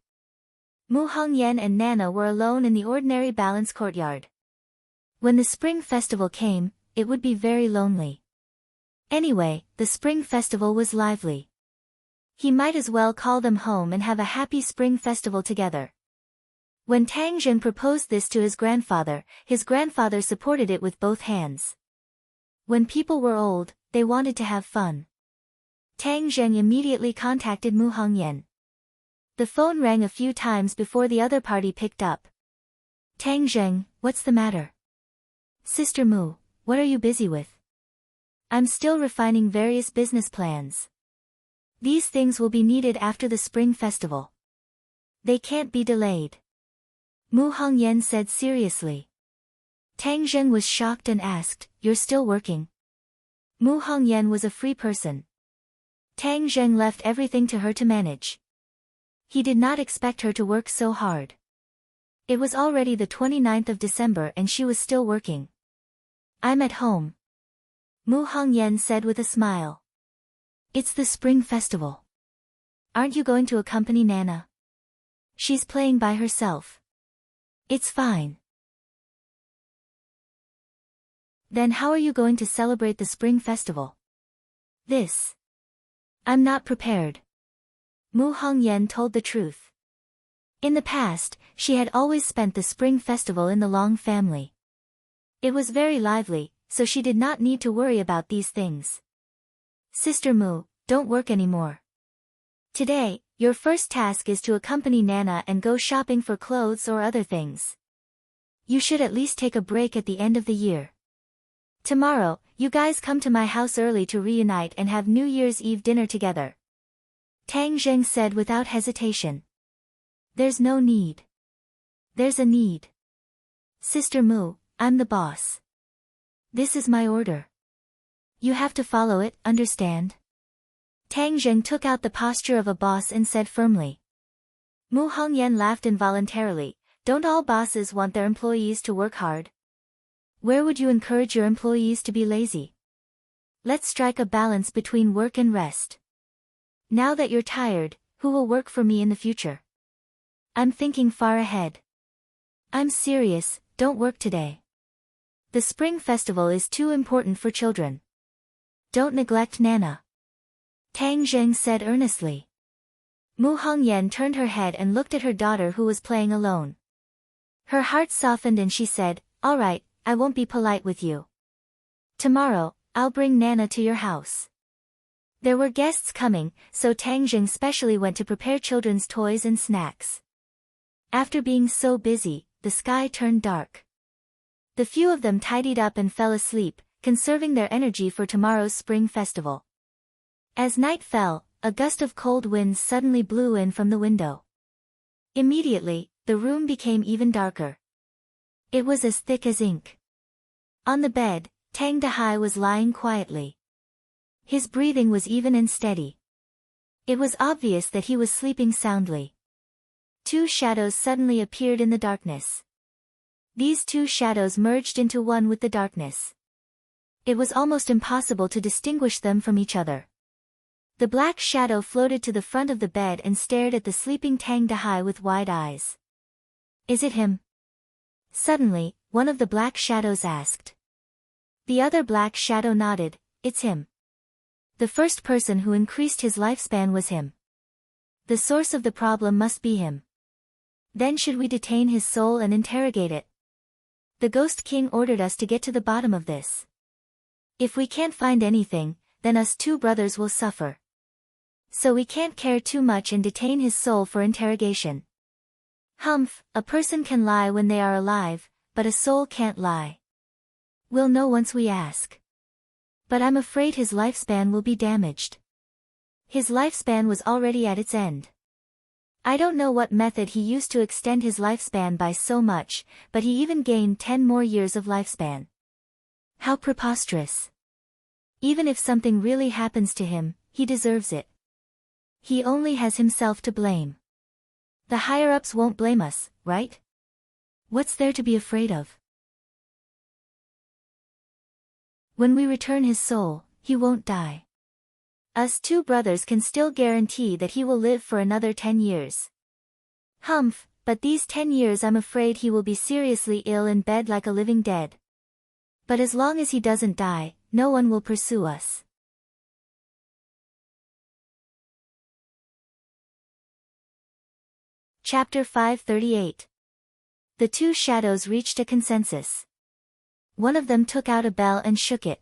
Mu Hongyan and Nana were alone in the ordinary balance courtyard. When the spring festival came, it would be very lonely. Anyway, the spring festival was lively. He might as well call them home and have a happy spring festival together. When Tang Zheng proposed this to his grandfather supported it with both hands. When people were old, they wanted to have fun. Tang Zheng immediately contacted Mu Hongyan. The phone rang a few times before the other party picked up. Tang Zheng, what's the matter? Sister Mu, what are you busy with? I'm still refining various business plans. These things will be needed after the spring festival. They can't be delayed. Mu Hongyan said seriously. Tang Zheng was shocked and asked, you're still working? Mu Hongyan was a free person. Tang Zheng left everything to her to manage. He did not expect her to work so hard. It was already the 29th of December and she was still working. I'm at home. Mu Hongyan said with a smile. It's the spring festival. Aren't you going to accompany Nana? She's playing by herself. It's fine. Then how are you going to celebrate the spring festival? I'm not prepared. Mu Hongyan told the truth. In the past, she had always spent the spring festival in the Long family. It was very lively, so she did not need to worry about these things. Sister Mu, don't work anymore. Today, your first task is to accompany Nana and go shopping for clothes or other things. You should at least take a break at the end of the year. Tomorrow, you guys come to my house early to reunite and have New Year's Eve dinner together. Tang Zheng said without hesitation. There's no need. There's a need. Sister Mu, I'm the boss. This is my order. You have to follow it, understand? Tang Zheng took out the posture of a boss and said firmly. Mu Hongyan laughed involuntarily. Don't all bosses want their employees to work hard? Where would you encourage your employees to be lazy? Let's strike a balance between work and rest. Now that you're tired, who will work for me in the future? I'm thinking far ahead. I'm serious, don't work today. The spring festival is too important for children. Don't neglect Nana. Tang Zheng said earnestly. Mu Hongyan turned her head and looked at her daughter who was playing alone. Her heart softened and she said, all right, I won't be polite with you. Tomorrow, I'll bring Nana to your house. There were guests coming, so Tang Zheng specially went to prepare children's toys and snacks. After being so busy, the sky turned dark. The few of them tidied up and fell asleep, conserving their energy for tomorrow's spring festival. As night fell, a gust of cold winds suddenly blew in from the window. Immediately, the room became even darker. It was as thick as ink. On the bed, Tang Dahai was lying quietly. His breathing was even and steady. It was obvious that he was sleeping soundly. Two shadows suddenly appeared in the darkness. These two shadows merged into one with the darkness. It was almost impossible to distinguish them from each other. The black shadow floated to the front of the bed and stared at the sleeping Tang Dahai with wide eyes. Is it him? Suddenly, one of the black shadows asked. The other black shadow nodded, it's him. The first person who increased his lifespan was him. The source of the problem must be him. Then should we detain his soul and interrogate it? The Ghost King ordered us to get to the bottom of this. If we can't find anything, then us two brothers will suffer. So we can't care too much and detain his soul for interrogation. Humph, a person can lie when they are alive, but a soul can't lie. We'll know once we ask. But I'm afraid his lifespan will be damaged. His lifespan was already at its end. I don't know what method he used to extend his lifespan by so much, but he even gained 10 more years of lifespan. How preposterous. Even if something really happens to him, he deserves it. He only has himself to blame. The higher-ups won't blame us, right? What's there to be afraid of? When we return his soul, he won't die. Us two brothers can still guarantee that he will live for another 10 years. Humph, but these 10 years I'm afraid he will be seriously ill in bed like a living dead. But as long as he doesn't die, no one will pursue us. Chapter 538. The two shadows reached a consensus. One of them took out a bell and shook it.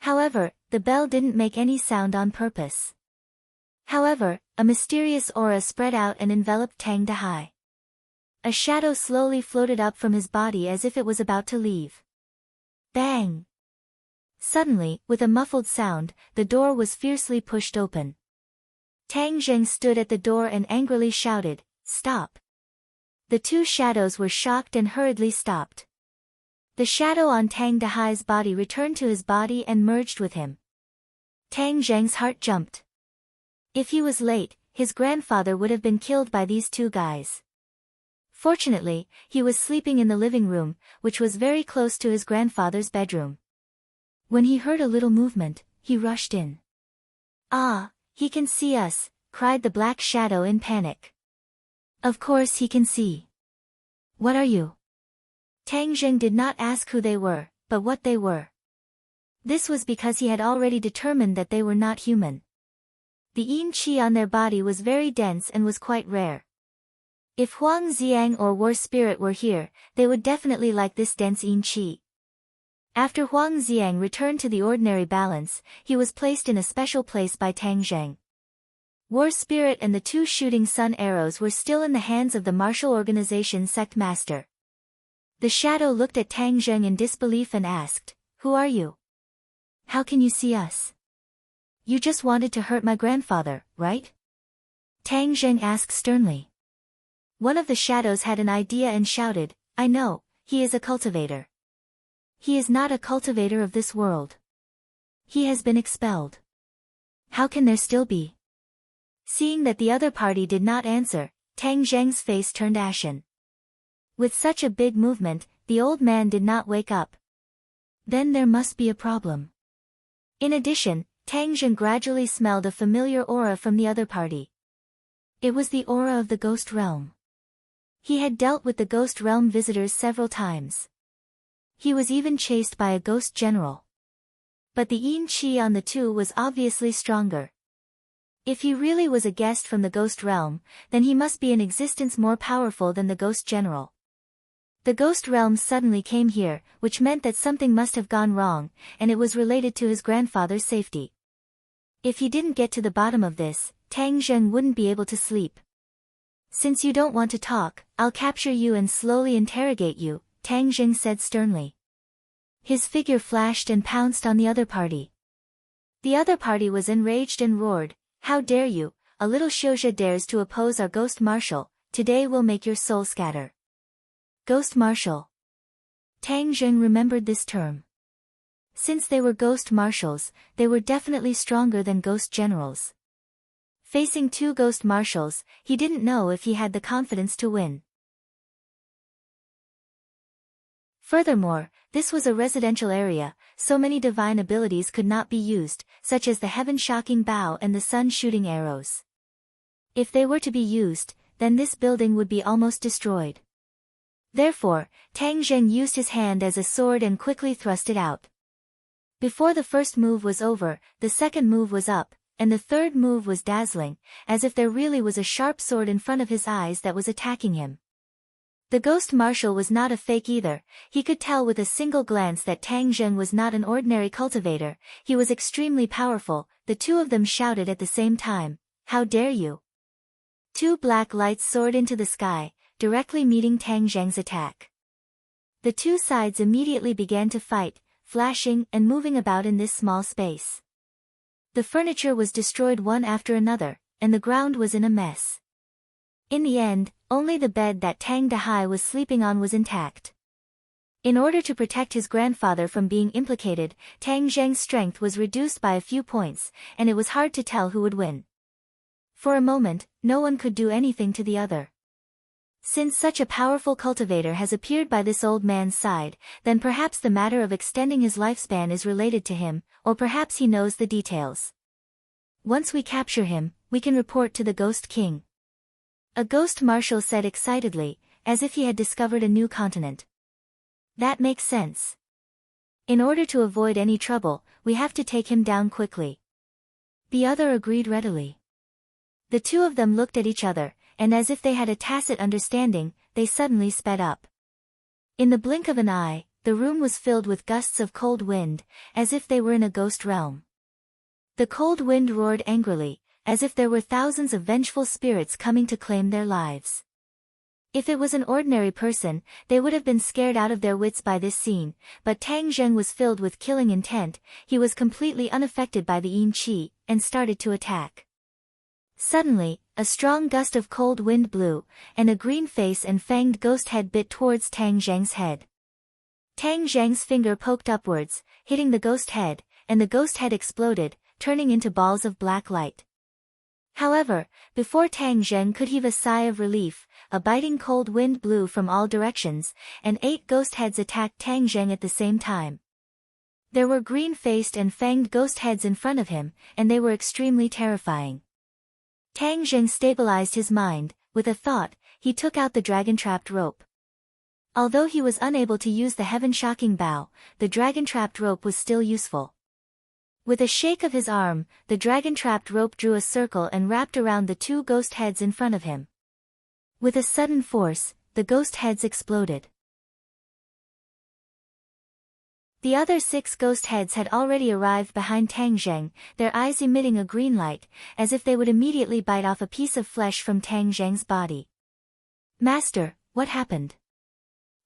However, the bell didn't make any sound on purpose. However, a mysterious aura spread out and enveloped Tang Dahai. A shadow slowly floated up from his body as if it was about to leave. Bang! Suddenly, with a muffled sound, the door was fiercely pushed open. Tang Zheng stood at the door and angrily shouted, "Stop!" The two shadows were shocked and hurriedly stopped. The shadow on Tang Dahai's body returned to his body and merged with him. Tang Zheng's heart jumped. If he was late, his grandfather would have been killed by these two guys. Fortunately, he was sleeping in the living room, which was very close to his grandfather's bedroom. When he heard a little movement, he rushed in. "Ah, he can see us," cried the black shadow in panic. "Of course he can see. What are you?" Tang Zheng did not ask who they were, but what they were. This was because he had already determined that they were not human. The yin qi on their body was very dense and was quite rare. If Huang Xiang or War Spirit were here, they would definitely like this dense yin qi. After Huang Xiang returned to the ordinary balance, he was placed in a special place by Tang Zheng. War Spirit and the two shooting sun arrows were still in the hands of the martial organization sect master. The shadow looked at Tang Zheng in disbelief and asked, "Who are you? How can you see us? You just wanted to hurt my grandfather, right?" Tang Zheng asked sternly. One of the shadows had an idea and shouted, "I know, he is a cultivator. He is not a cultivator of this world. He has been expelled. How can there still be?" Seeing that the other party did not answer, Tang Zheng's face turned ashen. With such a big movement, the old man did not wake up. Then there must be a problem. In addition, Tang Zheng gradually smelled a familiar aura from the other party. It was the aura of the ghost realm. He had dealt with the ghost realm visitors several times. He was even chased by a ghost general. But the yin qi on the two was obviously stronger. If he really was a guest from the ghost realm, then he must be in existence more powerful than the ghost general. The ghost realm suddenly came here, which meant that something must have gone wrong, and it was related to his grandfather's safety. If he didn't get to the bottom of this, Tang Zheng wouldn't be able to sleep. "Since you don't want to talk, I'll capture you and slowly interrogate you," Tang Zheng said sternly. His figure flashed and pounced on the other party. The other party was enraged and roared, "How dare you, a little Xiuzha dares to oppose our ghost marshal, today we'll make your soul scatter." Ghost marshal. Tang Zheng remembered this term. Since they were ghost marshals, they were definitely stronger than ghost generals. Facing two ghost marshals, he didn't know if he had the confidence to win. Furthermore, this was a residential area, so many divine abilities could not be used, such as the heaven-shocking bow and the sun-shooting arrows. If they were to be used, then this building would be almost destroyed. Therefore, Tang Zheng used his hand as a sword and quickly thrust it out. Before the first move was over, the second move was up, and the third move was dazzling, as if there really was a sharp sword in front of his eyes that was attacking him. The ghost marshal was not a fake either. He could tell with a single glance that Tang Zheng was not an ordinary cultivator. He was extremely powerful. The two of them shouted at the same time, "How dare you!" Two black lights soared into the sky, directly meeting Tang Zheng's attack. The two sides immediately began to fight, flashing and moving about in this small space. The furniture was destroyed one after another, and the ground was in a mess. In the end, only the bed that Tang Dahai was sleeping on was intact. In order to protect his grandfather from being implicated, Tang Zheng's strength was reduced by a few points, and it was hard to tell who would win. For a moment, no one could do anything to the other. Since such a powerful cultivator has appeared by this old man's side, then perhaps the matter of extending his lifespan is related to him, or perhaps he knows the details. Once we capture him, we can report to the Ghost King. A ghost marshal said excitedly, as if he had discovered a new continent. That makes sense. In order to avoid any trouble, we have to take him down quickly. The other agreed readily. The two of them looked at each other, and as if they had a tacit understanding, they suddenly sped up. In the blink of an eye, the room was filled with gusts of cold wind, as if they were in a ghost realm. The cold wind roared angrily, as if there were thousands of vengeful spirits coming to claim their lives. If it was an ordinary person, they would have been scared out of their wits by this scene, but Tang Zheng was filled with killing intent. He was completely unaffected by the yin qi, and started to attack. Suddenly, a strong gust of cold wind blew, and a green face and fanged ghost head bit towards Tang Zheng's head. Tang Zheng's finger poked upwards, hitting the ghost head, and the ghost head exploded, turning into balls of black light. However, before Tang Zheng could heave a sigh of relief, a biting cold wind blew from all directions, and 8 ghost heads attacked Tang Zheng at the same time. There were green-faced and fanged ghost heads in front of him, and they were extremely terrifying. Tang Zheng stabilized his mind. With a thought, he took out the dragon-trapped rope. Although he was unable to use the heaven-shocking bow, the dragon-trapped rope was still useful. With a shake of his arm, the dragon-trapped rope drew a circle and wrapped around the 2 ghost heads in front of him. With a sudden force, the ghost heads exploded. The other 6 ghost heads had already arrived behind Tang Zheng, their eyes emitting a green light, as if they would immediately bite off a piece of flesh from Tang Zheng's body. "Master, what happened?"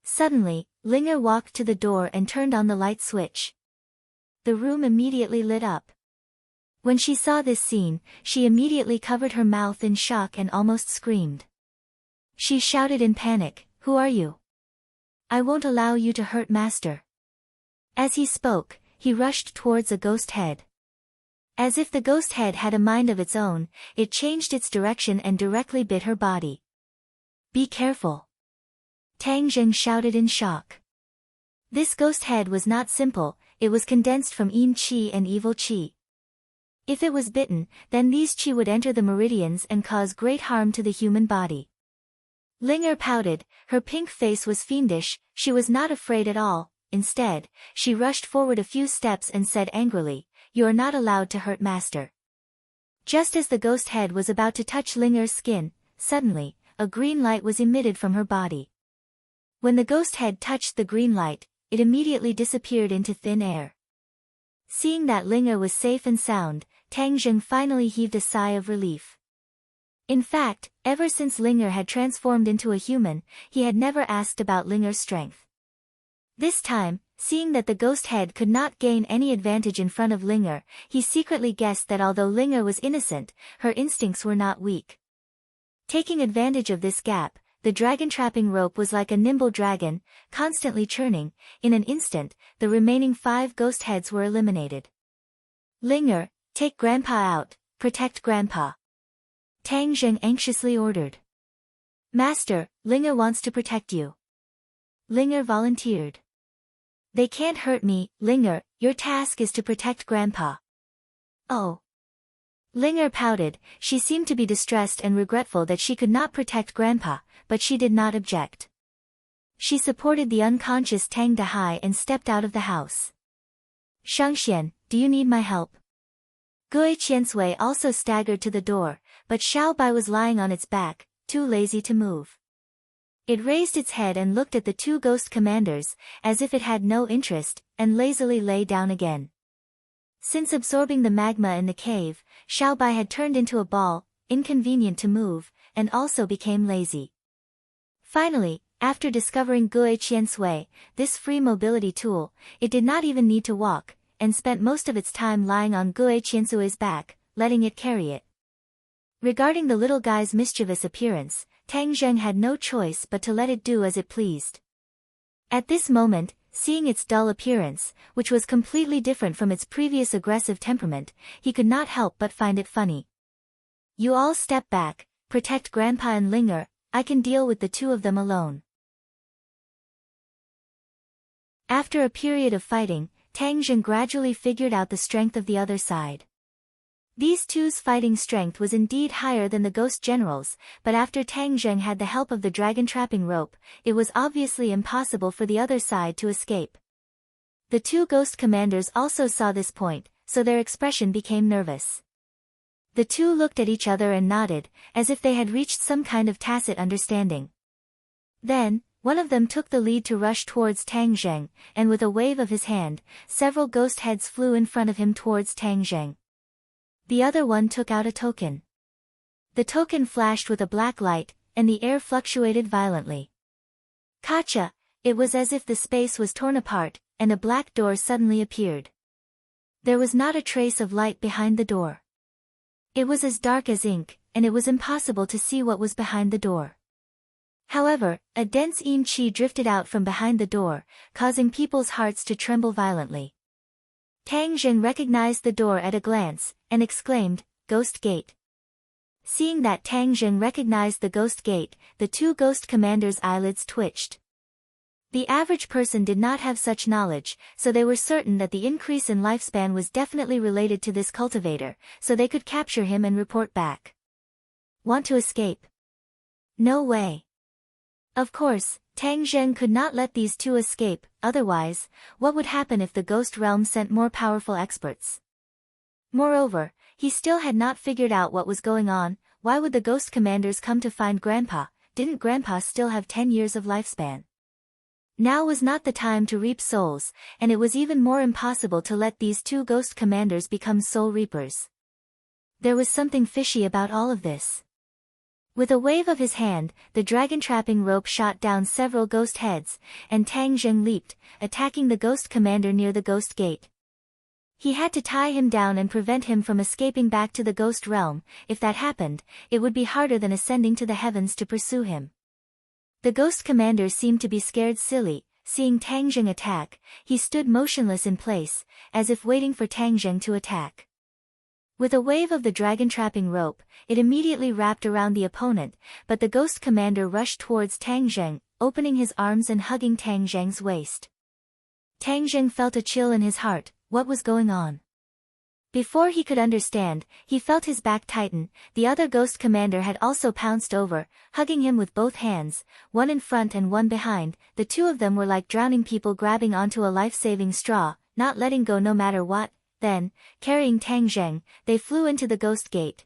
Suddenly, Linger walked to the door and turned on the light switch. The room immediately lit up. When she saw this scene, she immediately covered her mouth in shock and almost screamed. She shouted in panic, "Who are you? I won't allow you to hurt Master." As he spoke, he rushed towards a ghost head. As if the ghost head had a mind of its own, it changed its direction and directly bit her body. "Be careful!" Tang Zheng shouted in shock. This ghost head was not simple, it was condensed from yin qi and evil qi. If it was bitten, then these qi would enter the meridians and cause great harm to the human body. Linger pouted, her pink face was fiendish. She was not afraid at all. Instead, she rushed forward a few steps and said angrily, "You are not allowed to hurt Master." Just as the ghost head was about to touch Linger's skin, suddenly, a green light was emitted from her body. When the ghost head touched the green light, it immediately disappeared into thin air. Seeing that Linger was safe and sound, Tang Zheng finally heaved a sigh of relief. In fact, ever since Linger had transformed into a human, he had never asked about Linger's strength. This time, seeing that the ghost head could not gain any advantage in front of Linger, he secretly guessed that although Linger was innocent, her instincts were not weak. Taking advantage of this gap, the dragon-trapping rope was like a nimble dragon, constantly churning. In an instant, the remaining 5 ghost heads were eliminated. "Linger, take Grandpa out, protect Grandpa," Tang Zheng anxiously ordered. "Master, Linger wants to protect you." Linger volunteered. "They can't hurt me, Linger, your task is to protect Grandpa." "Oh." Linger pouted. She seemed to be distressed and regretful that she could not protect Grandpa, but she did not object. She supported the unconscious Tang Dahai and stepped out of the house. "Shangxian, do you need my help?" Gui Qiansui also staggered to the door, but Xiao Bai was lying on its back, too lazy to move. It raised its head and looked at the two ghost commanders, as if it had no interest, and lazily lay down again. Since absorbing the magma in the cave, Xiao Bai had turned into a ball, inconvenient to move, and also became lazy. Finally, after discovering Gui Qiansui, this free mobility tool, it did not even need to walk, and spent most of its time lying on Gui Qiansui's back, letting it carry it. Regarding the little guy's mischievous appearance, Tang Zheng had no choice but to let it do as it pleased. At this moment, seeing its dull appearance, which was completely different from its previous aggressive temperament, he could not help but find it funny. You all step back, protect Grandpa and Linger, I can deal with the two of them alone. After a period of fighting, Tang Zheng gradually figured out the strength of the other side. These two's fighting strength was indeed higher than the ghost generals, but after Tang Zheng had the help of the dragon trapping rope, it was obviously impossible for the other side to escape. The two ghost commanders also saw this point, so their expression became nervous. The two looked at each other and nodded, as if they had reached some kind of tacit understanding. Then, one of them took the lead to rush towards Tang Zheng, and with a wave of his hand, several ghost heads flew in front of him towards Tang Zheng. The other one took out a token. The token flashed with a black light, and the air fluctuated violently. Kacha! It was as if the space was torn apart, and a black door suddenly appeared. There was not a trace of light behind the door. It was as dark as ink, and it was impossible to see what was behind the door. However, a dense yin qi drifted out from behind the door, causing people's hearts to tremble violently. Tang Zheng recognized the door at a glance, and exclaimed, Ghost Gate. Seeing that Tang Zheng recognized the Ghost Gate, the two ghost commanders' eyelids twitched. The average person did not have such knowledge, so they were certain that the increase in lifespan was definitely related to this cultivator, so they could capture him and report back. Want to escape? No way. Of course, Tang Zheng could not let these two escape, otherwise, what would happen if the ghost realm sent more powerful experts? Moreover, he still had not figured out what was going on. Why would the ghost commanders come to find Grandpa? Didn't Grandpa still have 10 years of lifespan? Now was not the time to reap souls, and it was even more impossible to let these two ghost commanders become soul reapers. There was something fishy about all of this. With a wave of his hand, the dragon trapping rope shot down several ghost heads, and Tang Zheng leaped, attacking the ghost commander near the ghost gate. He had to tie him down and prevent him from escaping back to the ghost realm. If that happened, it would be harder than ascending to the heavens to pursue him. The ghost commander seemed to be scared silly. Seeing Tang Zheng attack, he stood motionless in place, as if waiting for Tang Zheng to attack. With a wave of the dragon trapping rope, it immediately wrapped around the opponent, but the ghost commander rushed towards Tang Zheng, opening his arms and hugging Tang Zheng's waist. Tang Zheng felt a chill in his heart. What was going on? Before he could understand, he felt his back tighten. The other ghost commander had also pounced over, hugging him with both hands, one in front and one behind. The two of them were like drowning people grabbing onto a life-saving straw, not letting go no matter what. Then, carrying Tang Zheng, they flew into the ghost gate.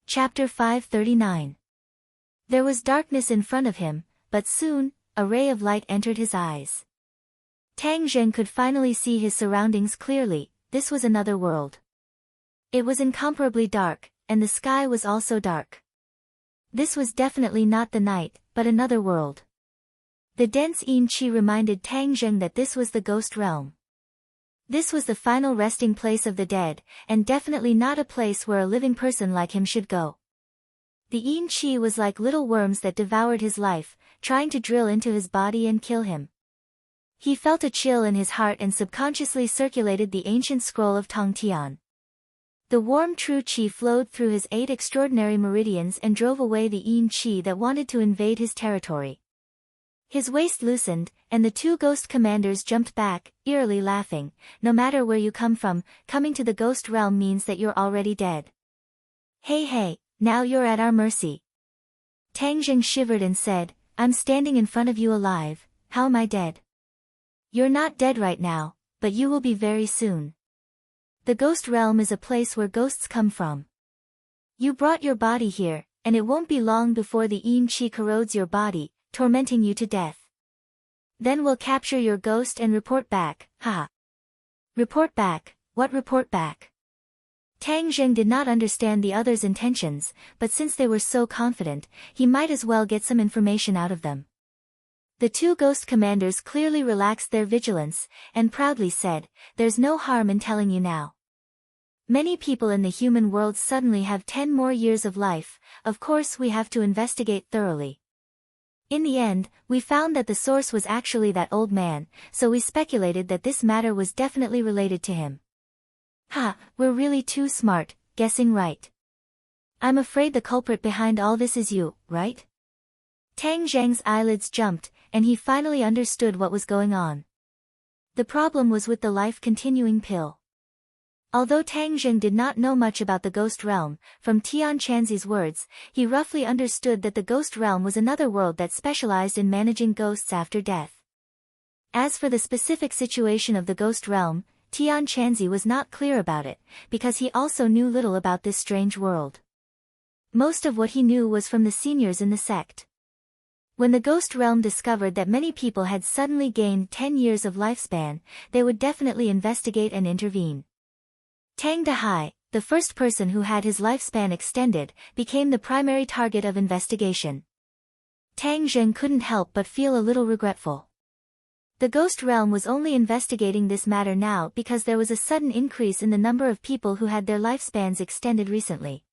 Chapter 539. There was darkness in front of him, but soon, a ray of light entered his eyes. Tang Zheng could finally see his surroundings clearly. This was another world. It was incomparably dark, and the sky was also dark. This was definitely not the night, but another world. The dense yin qi reminded Tang Zheng that this was the ghost realm. This was the final resting place of the dead, and definitely not a place where a living person like him should go. The yin qi was like little worms that devoured his life, trying to drill into his body and kill him. He felt a chill in his heart and subconsciously circulated the ancient scroll of Tongtian. The warm true qi flowed through his 8 extraordinary meridians and drove away the yin qi that wanted to invade his territory. His waist loosened, and the two ghost commanders jumped back, eerily laughing. No matter where you come from, coming to the ghost realm means that you're already dead. Hey, now you're at our mercy. Tang Zheng shivered and said, I'm standing in front of you alive, how am I dead? You're not dead right now, but you will be very soon. The ghost realm is a place where ghosts come from. You brought your body here, and it won't be long before the Yin Qi corrodes your body, tormenting you to death. Then we'll capture your ghost and report back, haha. Report back, what report back? Tang Zheng did not understand the others' intentions, but since they were so confident, he might as well get some information out of them. The two ghost commanders clearly relaxed their vigilance, and proudly said, "There's no harm in telling you now. Many people in the human world suddenly have 10 more years of life, of course we have to investigate thoroughly. In the end, we found that the source was actually that old man, so we speculated that this matter was definitely related to him." Ha, we're really too smart, guessing right. I'm afraid the culprit behind all this is you, right? Tang Zheng's eyelids jumped, and he finally understood what was going on. The problem was with the life-continuing pill. Although Tang Zheng did not know much about the ghost realm, from Tian Chanzi's words, he roughly understood that the ghost realm was another world that specialized in managing ghosts after death. As for the specific situation of the ghost realm, Tian Chanzi was not clear about it, because he also knew little about this strange world. Most of what he knew was from the seniors in the sect. When the ghost realm discovered that many people had suddenly gained 10 years of lifespan, they would definitely investigate and intervene. Tang Dahai, the first person who had his lifespan extended, became the primary target of investigation. Tang Zheng couldn't help but feel a little regretful. The ghost realm was only investigating this matter now because there was a sudden increase in the number of people who had their lifespans extended recently.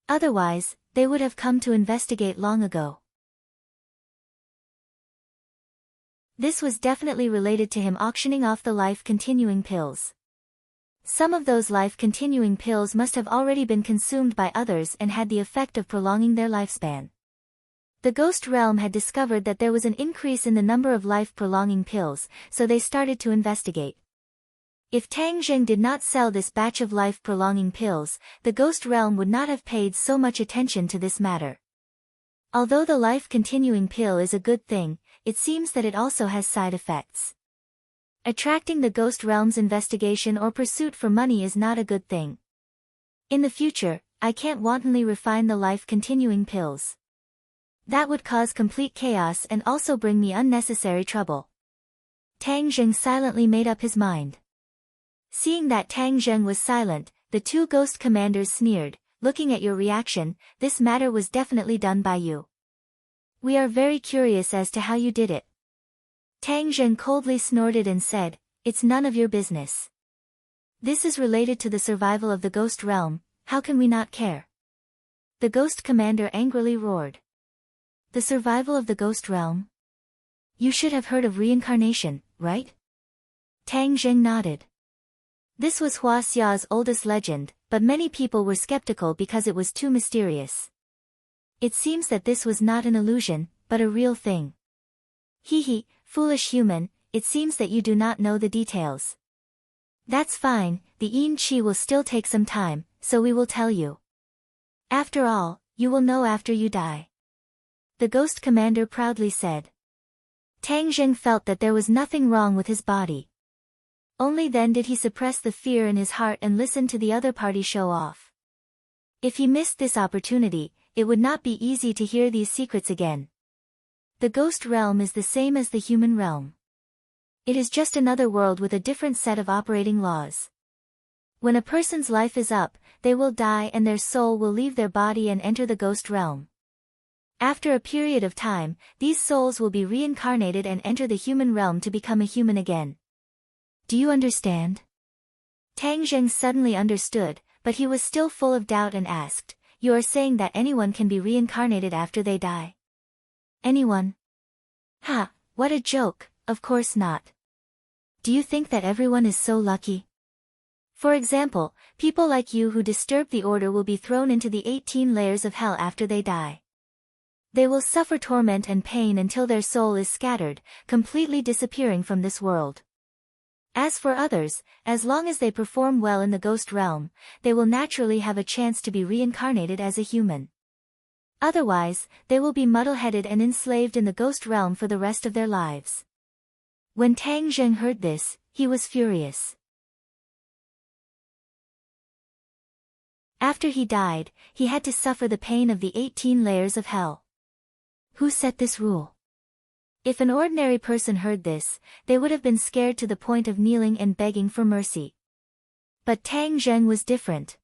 Otherwise, they would have come to investigate long ago. This was definitely related to him auctioning off the life-continuing pills. Some of those life-continuing pills must have already been consumed by others and had the effect of prolonging their lifespan. The ghost realm had discovered that there was an increase in the number of life-prolonging pills, so they started to investigate. If Tang Zheng did not sell this batch of life-prolonging pills, the ghost realm would not have paid so much attention to this matter. Although the life-continuing pill is a good thing, it seems that it also has side effects. Attracting the ghost realm's investigation or pursuit for money is not a good thing. In the future, I can't wantonly refine the life-continuing pills. That would cause complete chaos and also bring me unnecessary trouble. Tang Zheng silently made up his mind. Seeing that Tang Zheng was silent, the two ghost commanders sneered, "Looking at your reaction, this matter was definitely done by you. We are very curious as to how you did it." Tang Zheng coldly snorted and said, "It's none of your business. This is related to the survival of the ghost realm, how can we not care?" The ghost commander angrily roared. "The survival of the ghost realm? You should have heard of reincarnation, right?" Tang Zheng nodded. This was Hua Xia's oldest legend, but many people were skeptical because it was too mysterious. It seems that this was not an illusion, but a real thing. Hee, foolish human, it seems that you do not know the details. That's fine, the Yin Qi will still take some time, so we will tell you. After all, you will know after you die. The ghost commander proudly said. Tang Zheng felt that there was nothing wrong with his body. Only then did he suppress the fear in his heart and listen to the other party show off. If he missed this opportunity, it would not be easy to hear these secrets again. The ghost realm is the same as the human realm. It is just another world with a different set of operating laws. When a person's life is up, they will die and their soul will leave their body and enter the ghost realm. After a period of time, these souls will be reincarnated and enter the human realm to become a human again. Do you understand? Tang Zheng suddenly understood, but he was still full of doubt and asked, "You are saying that anyone can be reincarnated after they die?" Anyone? Ha, what a joke, of course not. Do you think that everyone is so lucky? For example, people like you who disturb the order will be thrown into the 18 layers of hell after they die. They will suffer torment and pain until their soul is scattered, completely disappearing from this world. As for others, as long as they perform well in the ghost realm, they will naturally have a chance to be reincarnated as a human. Otherwise, they will be muddle-headed and enslaved in the ghost realm for the rest of their lives. When Tang Zheng heard this, he was furious. After he died, he had to suffer the pain of the 18 layers of hell. Who set this rule? If an ordinary person heard this, they would have been scared to the point of kneeling and begging for mercy. But Tang Zheng was different.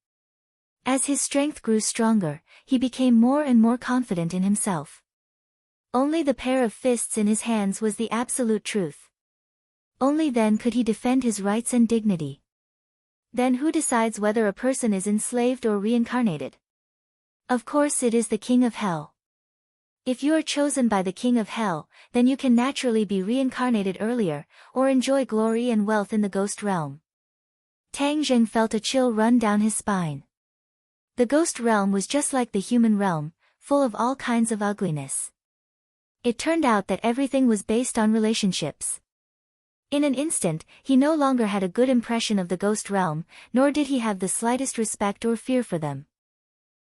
As his strength grew stronger, he became more and more confident in himself. Only the pair of fists in his hands was the absolute truth. Only then could he defend his rights and dignity. Then who decides whether a person is enslaved or reincarnated? Of course it is the King of Hell. If you are chosen by the King of Hell, then you can naturally be reincarnated earlier, or enjoy glory and wealth in the ghost realm. Tang Zheng felt a chill run down his spine. The ghost realm was just like the human realm, full of all kinds of ugliness. It turned out that everything was based on relationships. In an instant, he no longer had a good impression of the ghost realm, nor did he have the slightest respect or fear for them.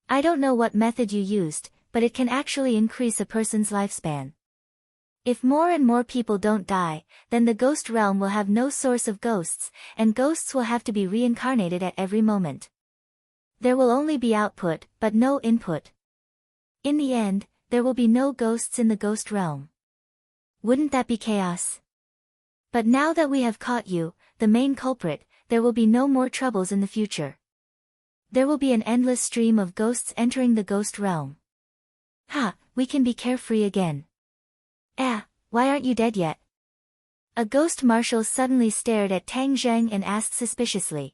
I don't know what method you used, but it can actually increase a person's lifespan. If more and more people don't die, then the ghost realm will have no source of ghosts, and ghosts will have to be reincarnated at every moment. There will only be output, but no input. In the end, there will be no ghosts in the ghost realm. Wouldn't that be chaos? But now that we have caught you, the main culprit, there will be no more troubles in the future. There will be an endless stream of ghosts entering the ghost realm. Ha, we can be carefree again. Why aren't you dead yet? A ghost marshal suddenly stared at Tang Zheng and asked suspiciously.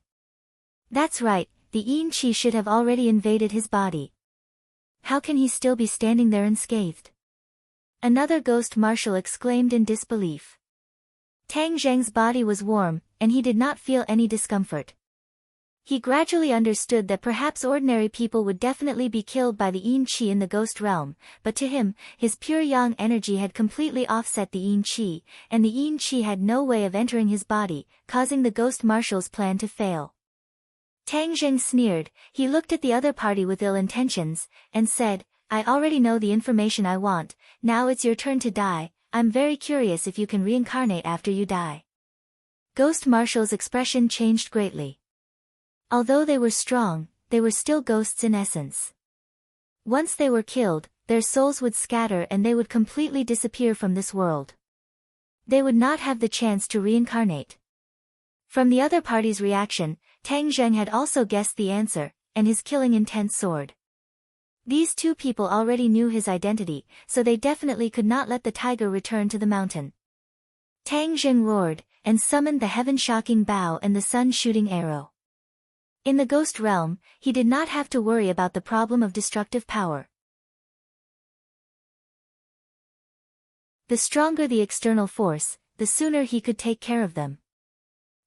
That's right, the Yin Qi should have already invaded his body. How can he still be standing there unscathed? Another ghost marshal exclaimed in disbelief. Tang Zheng's body was warm, and he did not feel any discomfort. He gradually understood that perhaps ordinary people would definitely be killed by the Yin Qi in the ghost realm, but to him, his pure yang energy had completely offset the Yin Qi, and the Yin Qi had no way of entering his body, causing the ghost marshal's plan to fail. Tang Zheng sneered. He looked at the other party with ill intentions, and said, I already know the information I want, now it's your turn to die. I'm very curious if you can reincarnate after you die. Ghost Marshal's expression changed greatly. Although they were strong, they were still ghosts in essence. Once they were killed, their souls would scatter and they would completely disappear from this world. They would not have the chance to reincarnate. From the other party's reaction, Tang Zheng had also guessed the answer, and his killing intent soared. These two people already knew his identity, so they definitely could not let the tiger return to the mountain. Tang Zheng roared, and summoned the heaven-shocking bow and the sun-shooting arrow. In the ghost realm, he did not have to worry about the problem of destructive power. The stronger the external force, the sooner he could take care of them.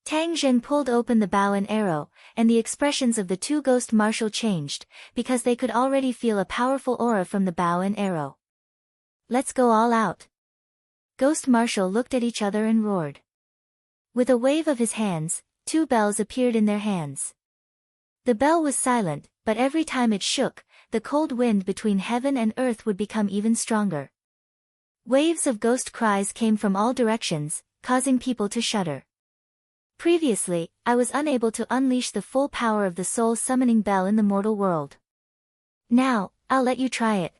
Tang Zheng pulled open the bow and arrow, and the expressions of the two ghost marshal changed, because they could already feel a powerful aura from the bow and arrow. Let's go all out. Ghost marshal looked at each other and roared. With a wave of his hands, two bells appeared in their hands. The bell was silent, but every time it shook, the cold wind between heaven and earth would become even stronger. Waves of ghost cries came from all directions, causing people to shudder. Previously, I was unable to unleash the full power of the soul-summoning bell in the mortal world. Now, I'll let you try it.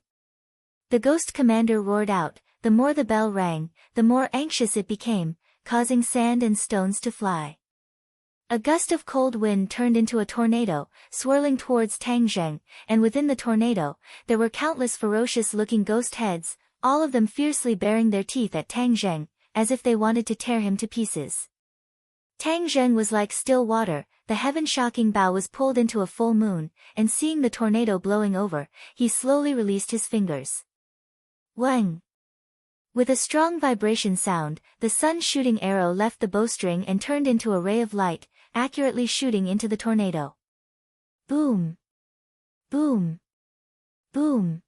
The ghost commander roared out. The more the bell rang, the more anxious it became, causing sand and stones to fly. A gust of cold wind turned into a tornado, swirling towards Tang Zheng, and within the tornado, there were countless ferocious-looking ghost heads, all of them fiercely baring their teeth at Tang Zheng, as if they wanted to tear him to pieces. Tang Zheng was like still water. The heaven-shocking bow was pulled into a full moon, and seeing the tornado blowing over, he slowly released his fingers. Wang! With a strong vibration sound, the sun-shooting arrow left the bowstring and turned into a ray of light, accurately shooting into the tornado. Boom! Boom! Boom!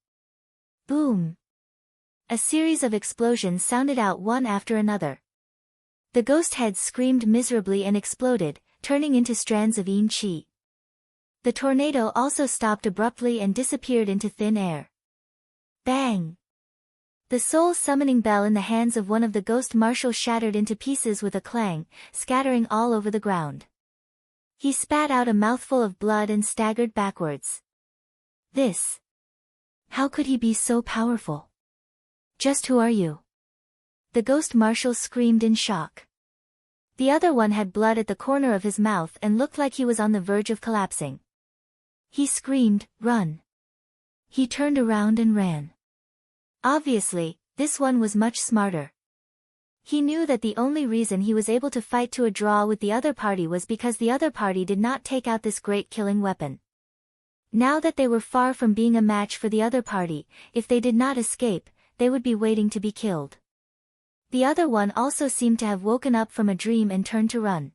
Boom! A series of explosions sounded out one after another. The ghost heads screamed miserably and exploded, turning into strands of Yin Qi. The tornado also stopped abruptly and disappeared into thin air. Bang! The soul-summoning bell in the hands of one of the ghost marshals shattered into pieces with a clang, scattering all over the ground. He spat out a mouthful of blood and staggered backwards. This. How could he be so powerful? Just who are you? The ghost marshal screamed in shock. The other one had blood at the corner of his mouth and looked like he was on the verge of collapsing. He screamed, "Run!" He turned around and ran. Obviously, this one was much smarter. He knew that the only reason he was able to fight to a draw with the other party was because the other party did not take out this great killing weapon. Now that they were far from being a match for the other party, if they did not escape, they would be waiting to be killed. The other one also seemed to have woken up from a dream and turned to run.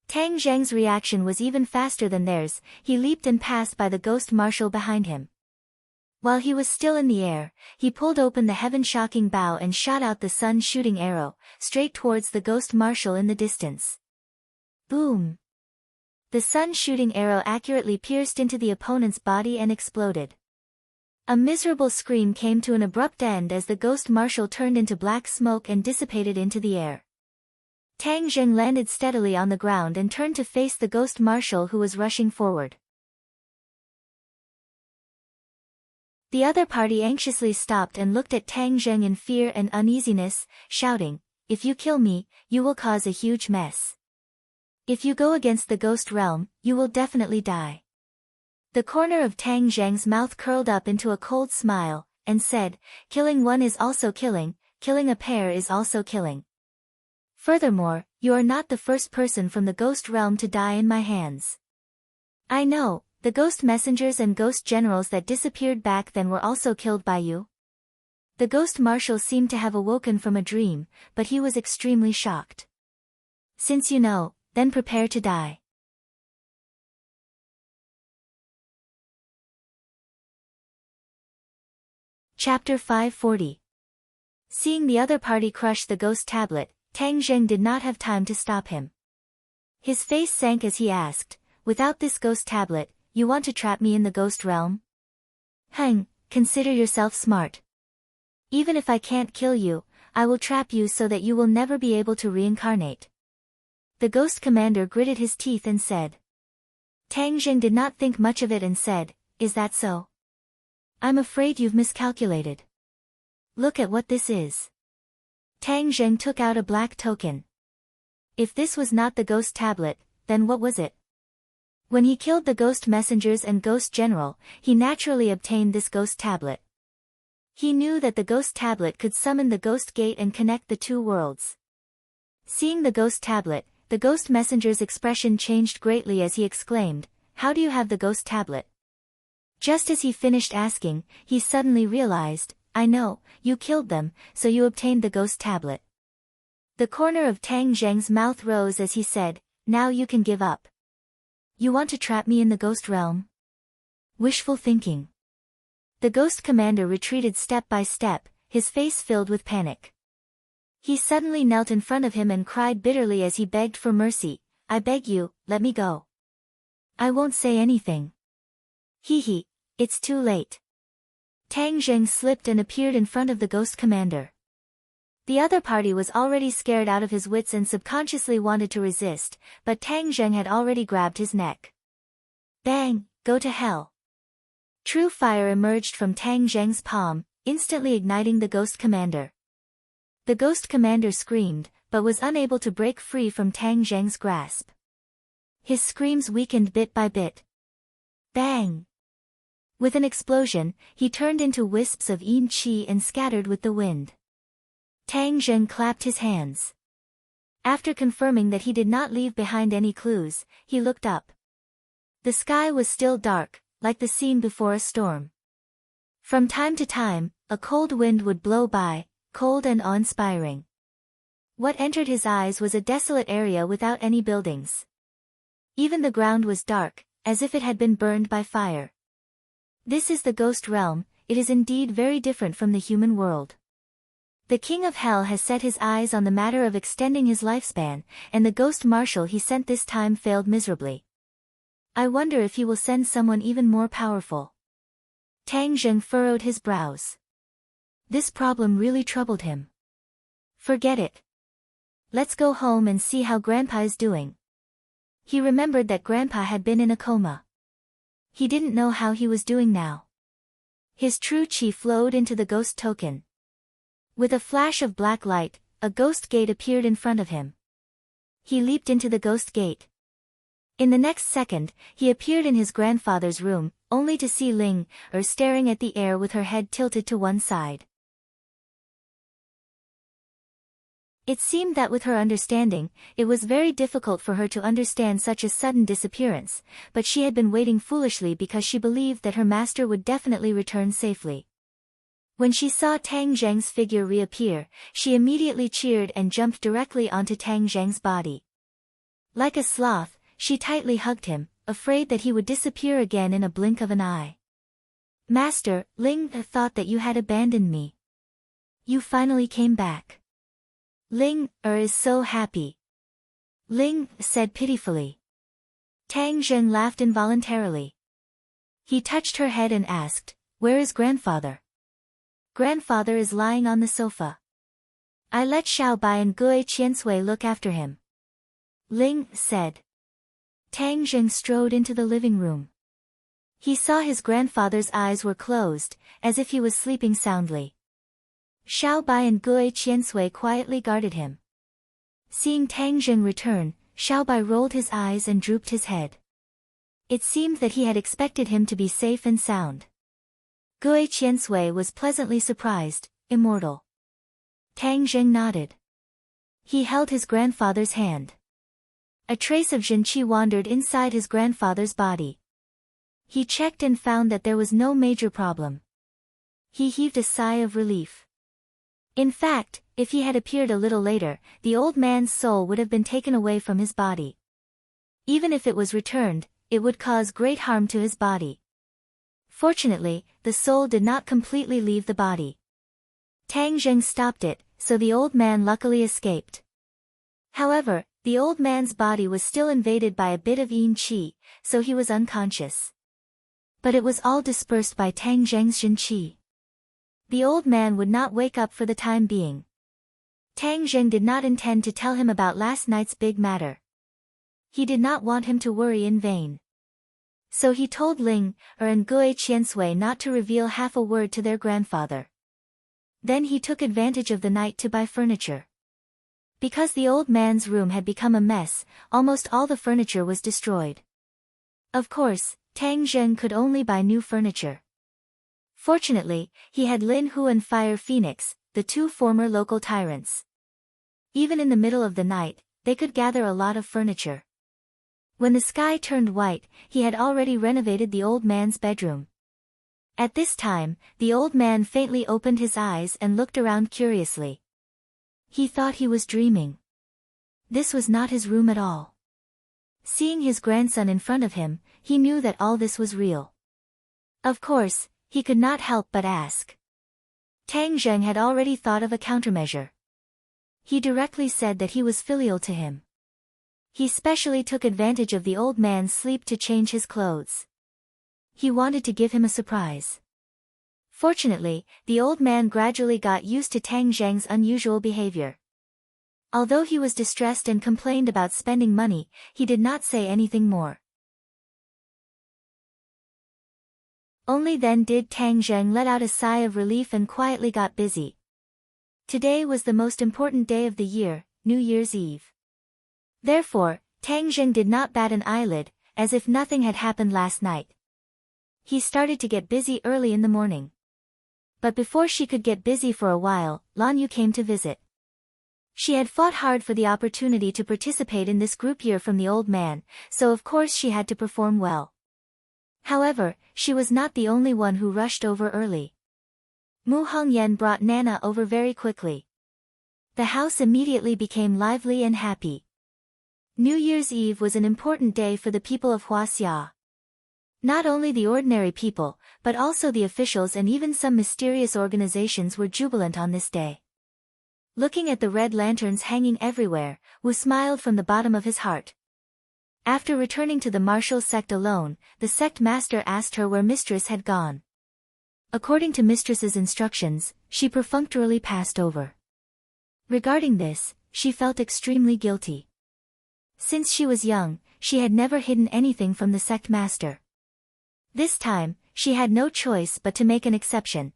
Tang Zheng's reaction was even faster than theirs. He leaped and passed by the ghost marshal behind him. While he was still in the air, he pulled open the heaven-shocking bow and shot out the sun-shooting arrow, straight towards the ghost marshal in the distance. Boom! The sun-shooting arrow accurately pierced into the opponent's body and exploded. A miserable scream came to an abrupt end as the ghost marshal turned into black smoke and dissipated into the air. Tang Zheng landed steadily on the ground and turned to face the ghost marshal who was rushing forward. The other party anxiously stopped and looked at Tang Zheng in fear and uneasiness, shouting, "If you kill me, you will cause a huge mess. If you go against the ghost realm, you will definitely die." The corner of Tang Zheng's mouth curled up into a cold smile, and said, "Killing one is also killing, killing a pair is also killing. Furthermore, you are not the first person from the ghost realm to die in my hands. I know, the ghost messengers and ghost generals that disappeared back then were also killed by you." The ghost marshal seemed to have awoken from a dream, but he was extremely shocked. "Since you know, then prepare to die." Chapter 540. Seeing the other party crush the ghost tablet, Tang Zheng did not have time to stop him. His face sank as he asked, "Without this ghost tablet, you want to trap me in the ghost realm? Consider yourself smart. Even if I can't kill you, I will trap you so that you will never be able to reincarnate." The ghost commander gritted his teeth and said. Tang Zheng did not think much of it and said, "Is that so? I'm afraid you've miscalculated. Look at what this is." Tang Zheng took out a black token. If this was not the ghost tablet, then what was it? When he killed the ghost messengers and ghost general, he naturally obtained this ghost tablet. He knew that the ghost tablet could summon the ghost gate and connect the two worlds. Seeing the ghost tablet, the ghost messenger's expression changed greatly as he exclaimed, "How do you have the ghost tablet?" Just as he finished asking, he suddenly realized, "I know, you killed them, so you obtained the ghost tablet." The corner of Tang Zheng's mouth rose as he said, "Now you can give up. You want to trap me in the ghost realm? Wishful thinking." The ghost commander retreated step by step, his face filled with panic. He suddenly knelt in front of him and cried bitterly as he begged for mercy, "I beg you, let me go. I won't say anything." It's too late." Tang Zheng slipped and appeared in front of the ghost commander. The other party was already scared out of his wits and subconsciously wanted to resist, but Tang Zheng had already grabbed his neck. Bang! Go to hell! True fire emerged from Tang Zheng's palm, instantly igniting the ghost commander. The ghost commander screamed, but was unable to break free from Tang Zheng's grasp. His screams weakened bit by bit. Bang! With an explosion, he turned into wisps of yin qi and scattered with the wind. Tang Zheng clapped his hands. After confirming that he did not leave behind any clues, he looked up. The sky was still dark, like the scene before a storm. From time to time, a cold wind would blow by, cold and awe-inspiring. What entered his eyes was a desolate area without any buildings. Even the ground was dark, as if it had been burned by fire. This is the ghost realm. It is indeed very different from the human world. The king of hell has set his eyes on the matter of extending his lifespan, and the ghost marshal he sent this time failed miserably. I wonder if he will send someone even more powerful. Tang Zheng furrowed his brows. This problem really troubled him. Forget it. Let's go home and see how Grandpa is doing. He remembered that Grandpa had been in a coma. He didn't know how he was doing now. His true chi flowed into the ghost token. With a flash of black light, a ghost gate appeared in front of him. He leaped into the ghost gate. In the next second, he appeared in his grandfather's room, only to see Ling staring at the air with her head tilted to one side. It seemed that with her understanding, it was very difficult for her to understand such a sudden disappearance, but she had been waiting foolishly because she believed that her master would definitely return safely. When she saw Tang Zheng's figure reappear, she immediately cheered and jumped directly onto Tang Zheng's body. Like a sloth, she tightly hugged him, afraid that he would disappear again in a blink of an eye. Master, Ling thought that you had abandoned me. You finally came back. Ling is so happy. Ling said pitifully. Tang Zheng laughed involuntarily. He touched her head and asked, "Where is grandfather?" Grandfather is lying on the sofa. I let Xiao Bai and Gui Qiansui look after him. Ling said. Tang Zheng strode into the living room. He saw his grandfather's eyes were closed, as if he was sleeping soundly. Xiao Bai and Gui Qiansui quietly guarded him. Seeing Tang Zheng return, Xiao Bai rolled his eyes and drooped his head. It seemed that he had expected him to be safe and sound. Gui Qiansui was pleasantly surprised, immortal. Tang Zheng nodded. He held his grandfather's hand. A trace of Zhenqi wandered inside his grandfather's body. He checked and found that there was no major problem. He heaved a sigh of relief. In fact, if he had appeared a little later, the old man's soul would have been taken away from his body. Even if it was returned, it would cause great harm to his body. Fortunately, the soul did not completely leave the body. Tang Zheng stopped it, so the old man luckily escaped. However, the old man's body was still invaded by a bit of yin qi, so he was unconscious. But it was all dispersed by Tang Zheng's yin qi. The old man would not wake up for the time being. Tang Zheng did not intend to tell him about last night's big matter. He did not want him to worry in vain. So he told Ling and Gui Qiansui not to reveal half a word to their grandfather. Then he took advantage of the night to buy furniture. Because the old man's room had become a mess, almost all the furniture was destroyed. Of course, Tang Zheng could only buy new furniture. Fortunately, he had Lin Hu and Fire Phoenix, the two former local tyrants. Even in the middle of the night, they could gather a lot of furniture. When the sky turned white, he had already renovated the old man's bedroom. At this time, the old man faintly opened his eyes and looked around curiously. He thought he was dreaming. This was not his room at all. Seeing his grandson in front of him, he knew that all this was real. Of course, he could not help but ask. Tang Zheng had already thought of a countermeasure. He directly said that he was filial to him. He specially took advantage of the old man's sleep to change his clothes. He wanted to give him a surprise. Fortunately, the old man gradually got used to Tang Zheng's unusual behavior. Although he was distressed and complained about spending money, he did not say anything more. Only then did Tang Zheng let out a sigh of relief and quietly got busy. Today was the most important day of the year, New Year's Eve. Therefore, Tang Zheng did not bat an eyelid, as if nothing had happened last night. He started to get busy early in the morning. But before she could get busy for a while, Lan Yu came to visit. She had fought hard for the opportunity to participate in this group year from the old man, so of course she had to perform well. However, she was not the only one who rushed over early. Mu Hongyan brought Nana over very quickly. The house immediately became lively and happy. New Year's Eve was an important day for the people of Huaxia. Not only the ordinary people, but also the officials and even some mysterious organizations were jubilant on this day. Looking at the red lanterns hanging everywhere, Wu smiled from the bottom of his heart. After returning to the martial sect alone, the sect master asked her where mistress had gone. According to mistress's instructions, she perfunctorily passed over. Regarding this, she felt extremely guilty. Since she was young, she had never hidden anything from the sect master. This time, she had no choice but to make an exception.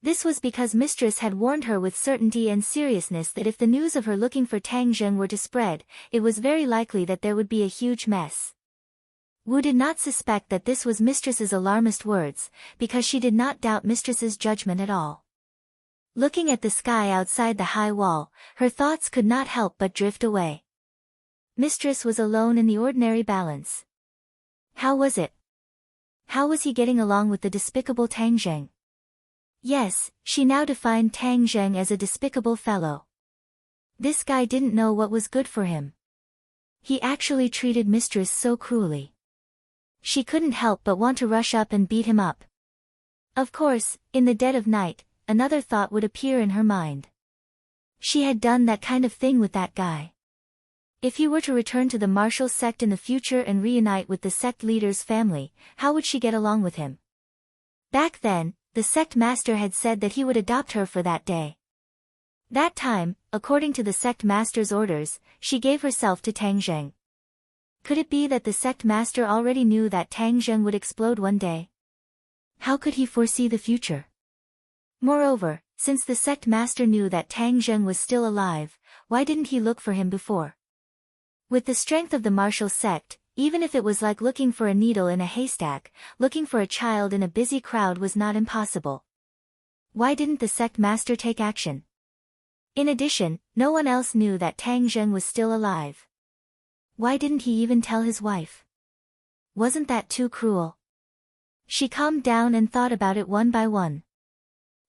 This was because mistress had warned her with certainty and seriousness that if the news of her looking for Tang Zheng were to spread, it was very likely that there would be a huge mess. Wu did not suspect that this was mistress's alarmist words, because she did not doubt mistress's judgment at all. Looking at the sky outside the high wall, her thoughts could not help but drift away. Mistress was alone in the ordinary balance. How was it? How was he getting along with the despicable Tang Zheng? Yes, she now defined Tang Zheng as a despicable fellow. This guy didn't know what was good for him. He actually treated mistress so cruelly. She couldn't help but want to rush up and beat him up. Of course, in the dead of night, another thought would appear in her mind. She had done that kind of thing with that guy. If he were to return to the martial sect in the future and reunite with the sect leader's family, how would she get along with him? Back then, the sect master had said that he would adopt her for that day. That time, according to the sect master's orders, she gave herself to Tang Zheng. Could it be that the sect master already knew that Tang Zheng would explode one day? How could he foresee the future? Moreover, since the sect master knew that Tang Zheng was still alive, why didn't he look for him before? With the strength of the martial sect, even if it was like looking for a needle in a haystack, looking for a child in a busy crowd was not impossible. Why didn't the sect master take action? In addition, no one else knew that Tang Zheng was still alive. Why didn't he even tell his wife? Wasn't that too cruel? She calmed down and thought about it one by one.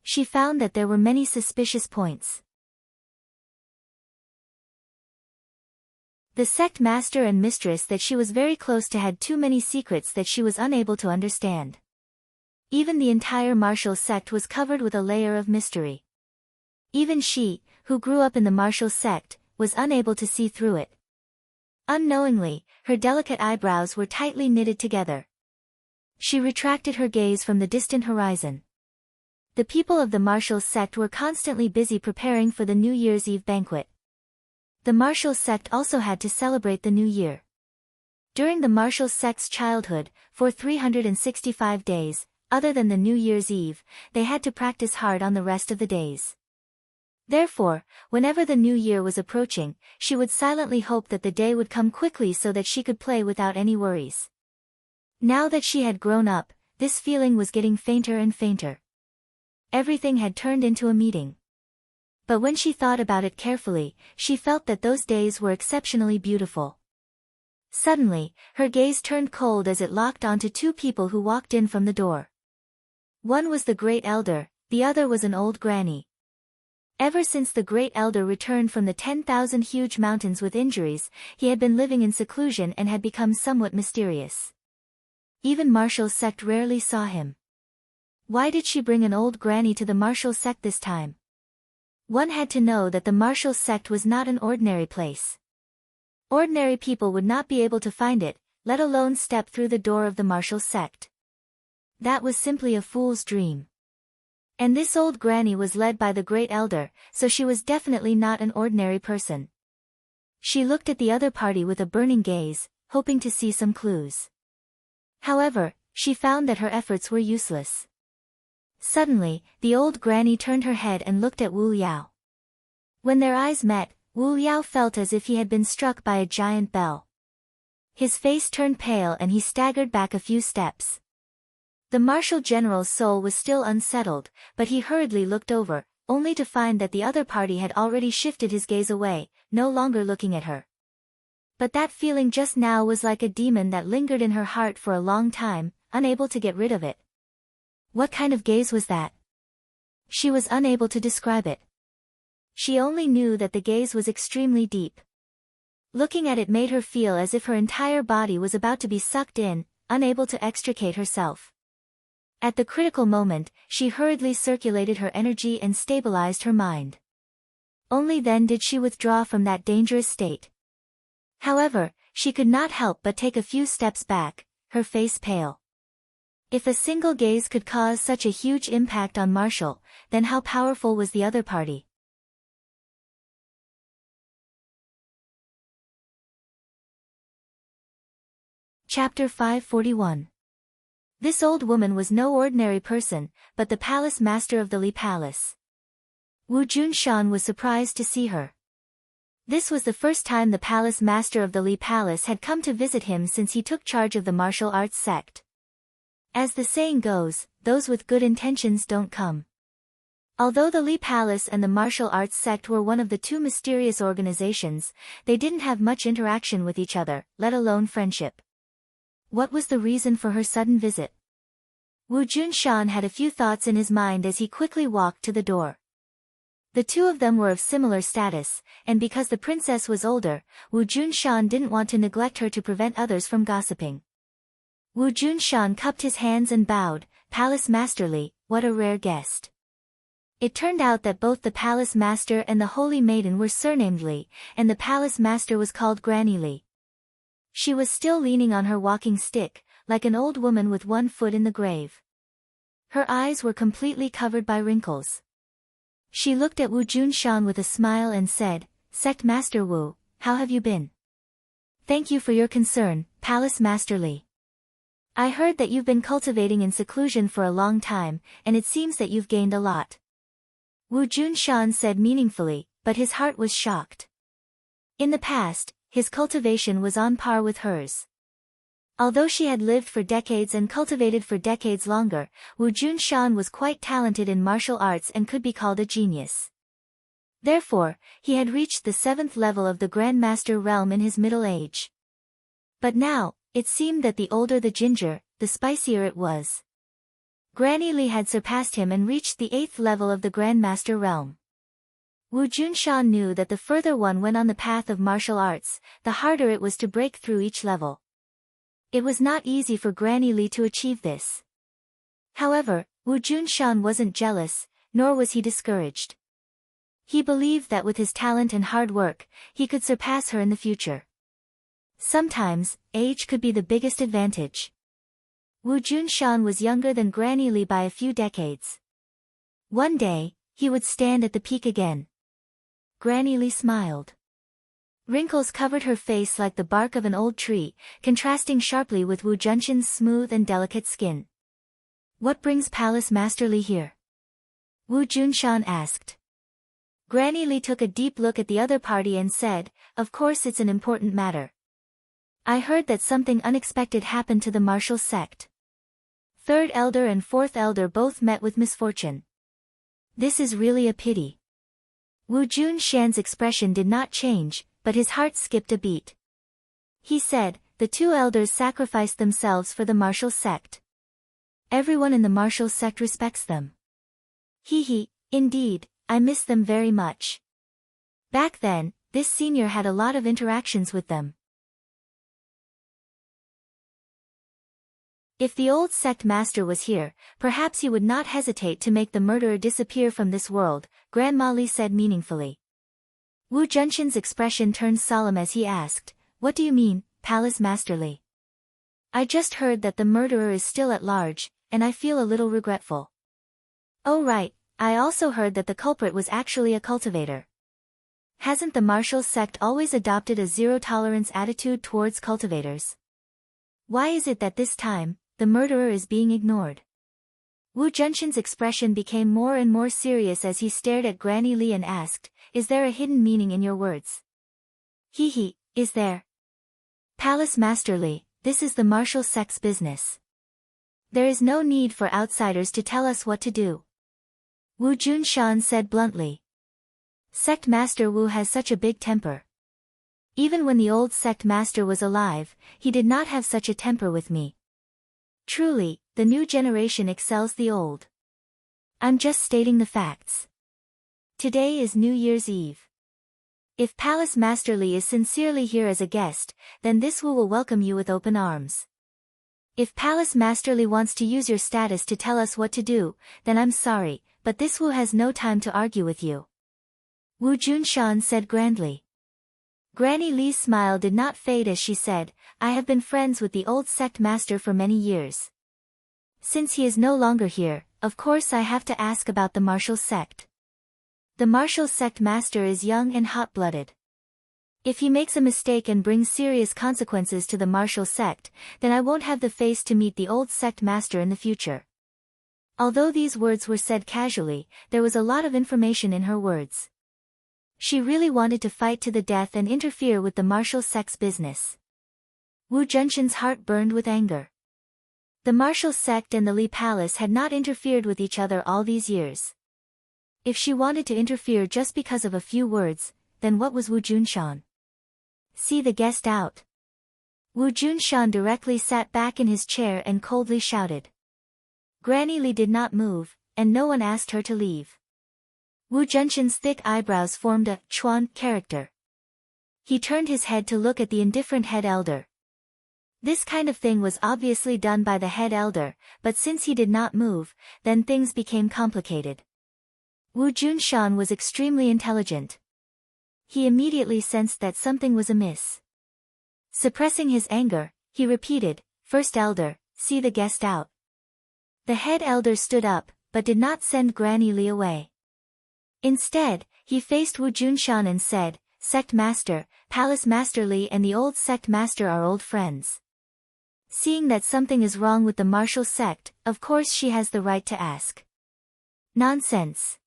She found that there were many suspicious points. The sect master and mistress that she was very close to had too many secrets that she was unable to understand. Even the entire martial sect was covered with a layer of mystery. Even she, who grew up in the martial sect, was unable to see through it. Unknowingly, her delicate eyebrows were tightly knitted together. She retracted her gaze from the distant horizon. The people of the martial sect were constantly busy preparing for the New Year's Eve banquet. The martial sect also had to celebrate the new year. During the martial sect's childhood, for 365 days, other than the New Year's Eve, they had to practice hard on the rest of the days. Therefore, whenever the new year was approaching, she would silently hope that the day would come quickly so that she could play without any worries. Now that she had grown up, this feeling was getting fainter and fainter. Everything had turned into a meeting. But when she thought about it carefully, she felt that those days were exceptionally beautiful. Suddenly, her gaze turned cold as it locked onto two people who walked in from the door. One was the great elder, the other was an old granny. Ever since the great elder returned from the 10,000 huge mountains with injuries, he had been living in seclusion and had become somewhat mysterious. Even martial sect rarely saw him. Why did she bring an old granny to the martial sect this time? One had to know that the martial sect was not an ordinary place. Ordinary people would not be able to find it, let alone step through the door of the martial sect. That was simply a fool's dream. And this old granny was led by the great elder, so she was definitely not an ordinary person. She looked at the other party with a burning gaze, hoping to see some clues. However, she found that her efforts were useless. Suddenly, the old granny turned her head and looked at Wu Liao. When their eyes met, Wu Liao felt as if he had been struck by a giant bell. His face turned pale and he staggered back a few steps. The martial general's soul was still unsettled, but he hurriedly looked over, only to find that the other party had already shifted his gaze away, no longer looking at her. But that feeling just now was like a demon that lingered in her heart for a long time, unable to get rid of it. What kind of gaze was that? She was unable to describe it. She only knew that the gaze was extremely deep. Looking at it made her feel as if her entire body was about to be sucked in, unable to extricate herself. At the critical moment, she hurriedly circulated her energy and stabilized her mind. Only then did she withdraw from that dangerous state. However, she could not help but take a few steps back, her face pale. If a single gaze could cause such a huge impact on Marshall, then how powerful was the other party? Chapter 541. This old woman was no ordinary person, but the palace master of the Li Palace. Wu Junshan was surprised to see her. This was the first time the palace master of the Li Palace had come to visit him since he took charge of the martial arts sect. As the saying goes, those with good intentions don't come. Although the Li Palace and the martial arts sect were one of the two mysterious organizations, they didn't have much interaction with each other, let alone friendship. What was the reason for her sudden visit? Wu Junshan had a few thoughts in his mind as he quickly walked to the door. The two of them were of similar status, and because the princess was older, Wu Junshan didn't want to neglect her to prevent others from gossiping. Wu Junshan cupped his hands and bowed, "Palace Master Li, what a rare guest." It turned out that both the palace master and the holy maiden were surnamed Li, and the palace master was called Granny Li. She was still leaning on her walking stick, like an old woman with one foot in the grave. Her eyes were completely covered by wrinkles. She looked at Wu Junshan with a smile and said, "Sect Master Wu, how have you been?" "Thank you for your concern, Palace Master Li. I heard that you've been cultivating in seclusion for a long time, and it seems that you've gained a lot." Wu Junshan said meaningfully, but his heart was shocked. In the past, his cultivation was on par with hers. Although she had lived for decades and cultivated for decades longer, Wu Junshan was quite talented in martial arts and could be called a genius. Therefore, he had reached the 7th level of the Grandmaster realm in his middle age. But now, it seemed that the older the ginger, the spicier it was. Granny Li had surpassed him and reached the 8th level of the Grandmaster realm. Wu Junshan knew that the further one went on the path of martial arts, the harder it was to break through each level. It was not easy for Granny Li to achieve this. However, Wu Junshan wasn't jealous, nor was he discouraged. He believed that with his talent and hard work, he could surpass her in the future. Sometimes, age could be the biggest advantage. Wu Junshan was younger than Granny Li by a few decades. One day, he would stand at the peak again. Granny Li smiled. Wrinkles covered her face like the bark of an old tree, contrasting sharply with Wu Junshan's smooth and delicate skin. "What brings Palace Master Li here?" Wu Junshan asked. Granny Li took a deep look at the other party and said, "Of course it's an important matter. I heard that something unexpected happened to the martial sect. 3rd elder and 4th elder both met with misfortune. This is really a pity." Wu Junshan's expression did not change, but his heart skipped a beat. He said, "The 2 elders sacrificed themselves for the martial sect. Everyone in the martial sect respects them. Indeed, I miss them very much. Back then, this senior had a lot of interactions with them." If the old sect master was here, perhaps he would not hesitate to make the murderer disappear from this world, Grandma Li said meaningfully. Wu Junshan's expression turned solemn as he asked, "What do you mean, Palace Master Li?" "I just heard that the murderer is still at large, and I feel a little regretful." "Oh right, I also heard that the culprit was actually a cultivator. Hasn't the martial sect always adopted a zero-tolerance attitude towards cultivators? Why is it that this time, the murderer is being ignored?" Wu Junshan's expression became more and more serious as he stared at Granny Li and asked, "Is there a hidden meaning in your words?" Is there? Palace Master Li, this is the martial sect's business. There is no need for outsiders to tell us what to do." Wu Junshan said bluntly. "Sect Master Wu has such a big temper. Even when the old sect master was alive, he did not have such a temper with me. Truly, the new generation excels the old. I'm just stating the facts. Today is New Year's Eve. If Palace Master Li is sincerely here as a guest, then this Wu will welcome you with open arms. If Palace Master Li wants to use your status to tell us what to do, then I'm sorry, but this Wu has no time to argue with you." Wu Junshan said grandly. Granny Li's smile did not fade as she said, "I have been friends with the old sect master for many years. Since he is no longer here, of course I have to ask about the martial sect. The martial sect master is young and hot-blooded. If he makes a mistake and brings serious consequences to the martial sect, then I won't have the face to meet the old sect master in the future. Although these words were said casually, there was a lot of information in her words. She really wanted to fight to the death and interfere with the martial sect's business. Wu Junshan's heart burned with anger. The martial sect and the Li Palace had not interfered with each other all these years. If she wanted to interfere just because of a few words, then what was Wu Junshan? See the guest out. Wu Junshan directly sat back in his chair and coldly shouted. Granny Li did not move, and no one asked her to leave. Wu Junshan's thick eyebrows formed a Chuan character. He turned his head to look at the indifferent head elder. This kind of thing was obviously done by the head elder, but since he did not move, then things became complicated. Wu Junshan was extremely intelligent. He immediately sensed that something was amiss. Suppressing his anger, he repeated, First elder, see the guest out. The head elder stood up, but did not send Granny Li away. Instead, he faced Wu Junshan and said, Sect Master, Palace Master Li and the old Sect Master are old friends. Seeing that something is wrong with the martial sect, of course she has the right to ask. Nonsense.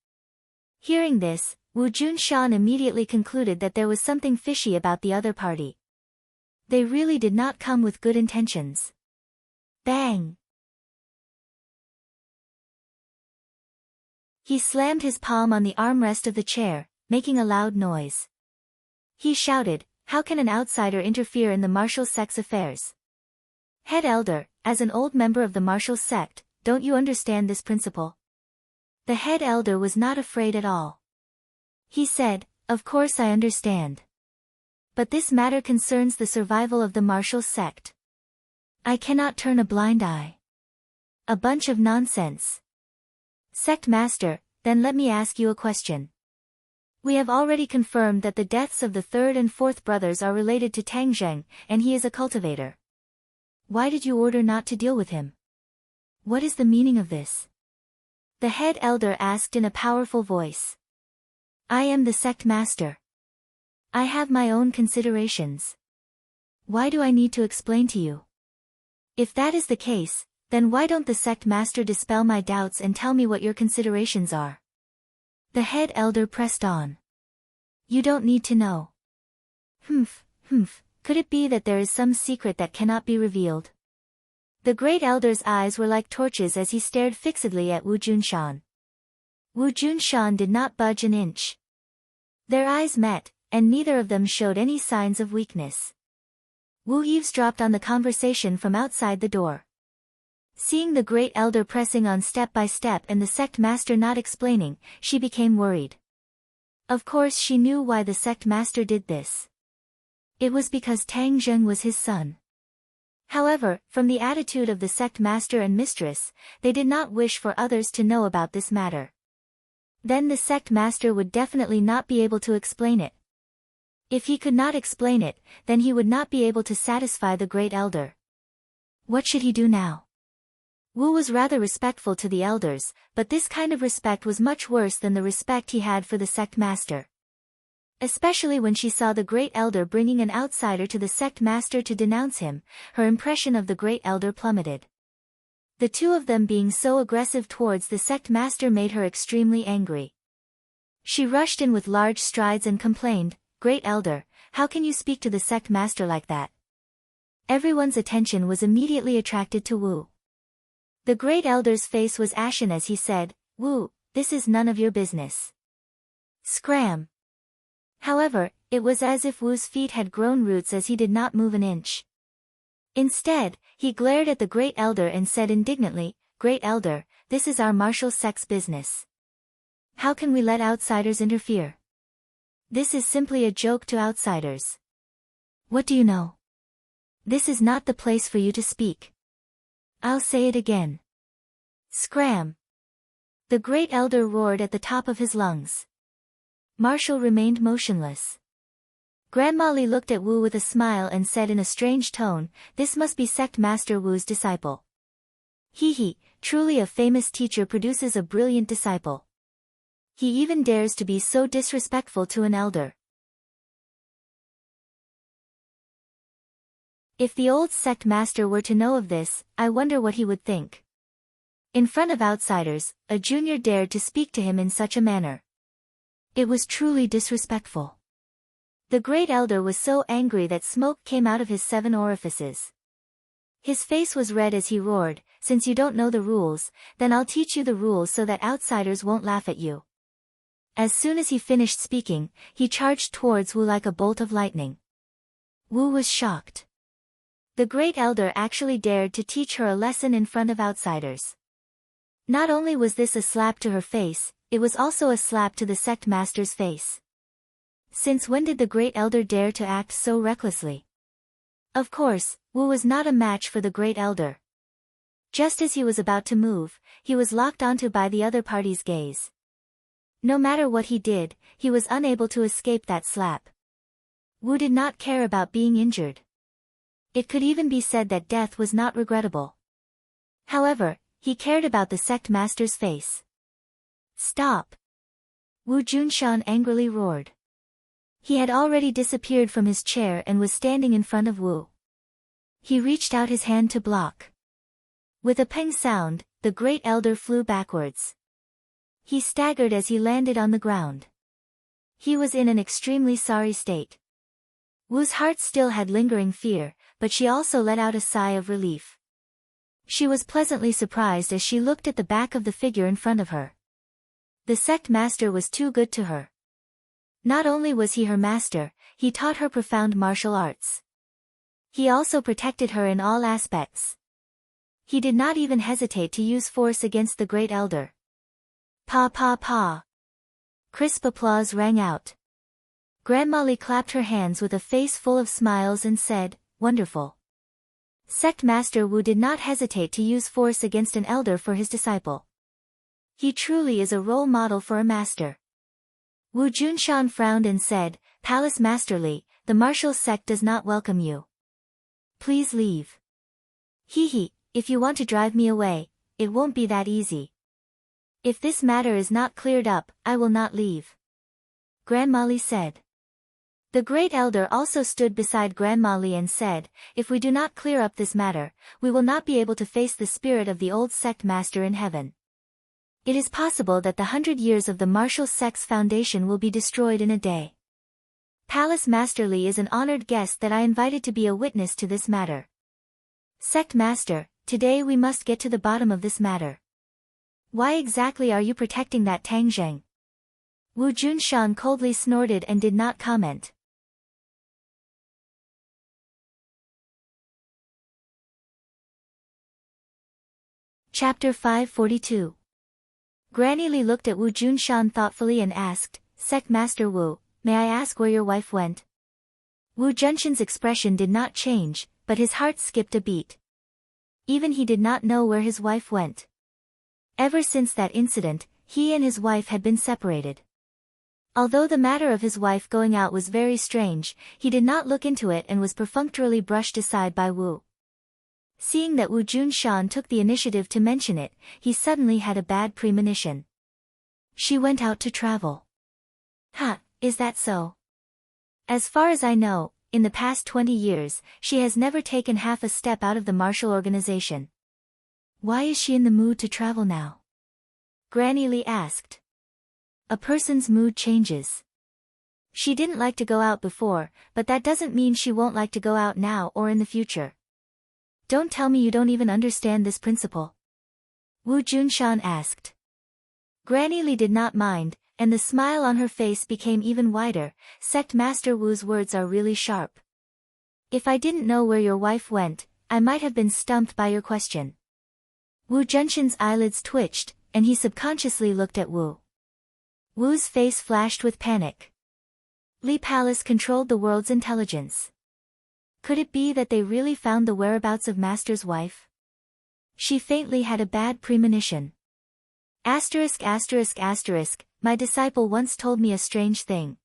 Hearing this, Wu Junshan immediately concluded that there was something fishy about the other party. They really did not come with good intentions. Bang! He slammed his palm on the armrest of the chair, making a loud noise. He shouted, How can an outsider interfere in the martial sect's affairs? Head elder, as an old member of the martial sect, don't you understand this principle? The head elder was not afraid at all. He said, Of course I understand. But this matter concerns the survival of the martial sect. I cannot turn a blind eye. A bunch of nonsense. Sect master, then let me ask you a question. We have already confirmed that the deaths of the third and fourth brothers are related to Tang Zheng, and he is a cultivator. Why did you order not to deal with him? What is the meaning of this? The head elder asked in a powerful voice. I am the sect master. I have my own considerations. Why do I need to explain to you? If that is the case, then why don't the sect master dispel my doubts and tell me what your considerations are? The head elder pressed on. You don't need to know. Could it be that there is some secret that cannot be revealed? The great elder's eyes were like torches as he stared fixedly at Wu Junshan. Wu Junshan did not budge an inch. Their eyes met, and neither of them showed any signs of weakness. Wu eavesdropped on the conversation from outside the door. Seeing the great elder pressing on step by step and the sect master not explaining, she became worried. Of course she knew why the sect master did this. It was because Tang Zheng was his son. However, from the attitude of the sect master and mistress, they did not wish for others to know about this matter. Then the sect master would definitely not be able to explain it. If he could not explain it, then he would not be able to satisfy the great elder. What should he do now? Wu was rather respectful to the elders, but this kind of respect was much worse than the respect he had for the sect master. Especially when she saw the great elder bringing an outsider to the sect master to denounce him, her impression of the great elder plummeted. The two of them being so aggressive towards the sect master made her extremely angry. She rushed in with large strides and complained, Great elder, how can you speak to the sect master like that? Everyone's attention was immediately attracted to Wu. The great elder's face was ashen as he said, Wu, this is none of your business. Scram! However, it was as if Wu's feet had grown roots as he did not move an inch. Instead, he glared at the great elder and said indignantly, Great elder, this is our martial sect's business. How can we let outsiders interfere? This is simply a joke to outsiders. What do you know? This is not the place for you to speak. I'll say it again. Scram! The great elder roared at the top of his lungs. Marshall remained motionless. Grandma Li looked at Wu with a smile and said in a strange tone, This must be sect master Wu's disciple. Hee hee, truly a famous teacher produces a brilliant disciple. He even dares to be so disrespectful to an elder. If the old sect master were to know of this, I wonder what he would think. In front of outsiders, a junior dared to speak to him in such a manner. It was truly disrespectful. The great elder was so angry that smoke came out of his 7 orifices. His face was red as he roared, "Since you don't know the rules, then I'll teach you the rules so that outsiders won't laugh at you." As soon as he finished speaking, he charged towards Wu like a bolt of lightning. Wu was shocked. The great elder actually dared to teach her a lesson in front of outsiders. Not only was this a slap to her face, it was also a slap to the sect master's face. Since when did the great elder dare to act so recklessly? Of course, Wu was not a match for the great elder. Just as he was about to move, he was locked onto by the other party's gaze. No matter what he did, he was unable to escape that slap. Wu did not care about being injured. It could even be said that death was not regrettable. However, he cared about the sect master's face. "Stop!" Wu Junshan angrily roared. He had already disappeared from his chair and was standing in front of Wu. He reached out his hand to block. With a peng sound, the great elder flew backwards. He staggered as he landed on the ground. He was in an extremely sorry state. Wu's heart still had lingering fear, but she also let out a sigh of relief. She was pleasantly surprised as she looked at the back of the figure in front of her. The sect master was too good to her. Not only was he her master, he taught her profound martial arts. He also protected her in all aspects. He did not even hesitate to use force against the great elder. Pa pa pa. Crisp applause rang out. Grandma Li clapped her hands with a face full of smiles and said, "Wonderful." Sect Master Wu did not hesitate to use force against an elder for his disciple. He truly is a role model for a master. Wu Junshan frowned and said, "Palace Master Li, the martial sect does not welcome you. Please leave." "Hee, if you want to drive me away, it won't be that easy. If this matter is not cleared up, I will not leave," Grandma Li said. The great elder also stood beside Grandma Li and said, "If we do not clear up this matter, we will not be able to face the spirit of the old sect master in heaven. It is possible that the 100 years of the martial sect's foundation will be destroyed in a day. Palace Master Li is an honored guest that I invited to be a witness to this matter. Sect Master, today we must get to the bottom of this matter. Why exactly are you protecting that Tang Zheng?" Wu Junshan coldly snorted and did not comment. Chapter 542. Granny Li looked at Wu Junshan thoughtfully and asked, "Sect Master Wu, may I ask where your wife went?" Wu Junshan's expression did not change, but his heart skipped a beat. Even he did not know where his wife went. Ever since that incident, he and his wife had been separated. Although the matter of his wife going out was very strange, he did not look into it and was perfunctorily brushed aside by Wu. Seeing that Wu Junshan took the initiative to mention it, he suddenly had a bad premonition. She went out to travel. "Huh, is that so? As far as I know, in the past 20 years, she has never taken half a step out of the martial organization. Why is she in the mood to travel now?" Granny Li asked. A person's mood changes. She didn't like to go out before, but that doesn't mean she won't like to go out now or in the future. Don't tell me you don't even understand this principle? Wu Junshan asked. Granny Li did not mind, and the smile on her face became even wider. Sect Master Wu's words are really sharp. If I didn't know where your wife went, I might have been stumped by your question. Wu Junshan's eyelids twitched, and he subconsciously looked at Wu. Wu's face flashed with panic. Li Palace controlled the world's intelligence. Could it be that they really found the whereabouts of Master's wife? She faintly had a bad premonition. *****, my disciple once told me a strange thing.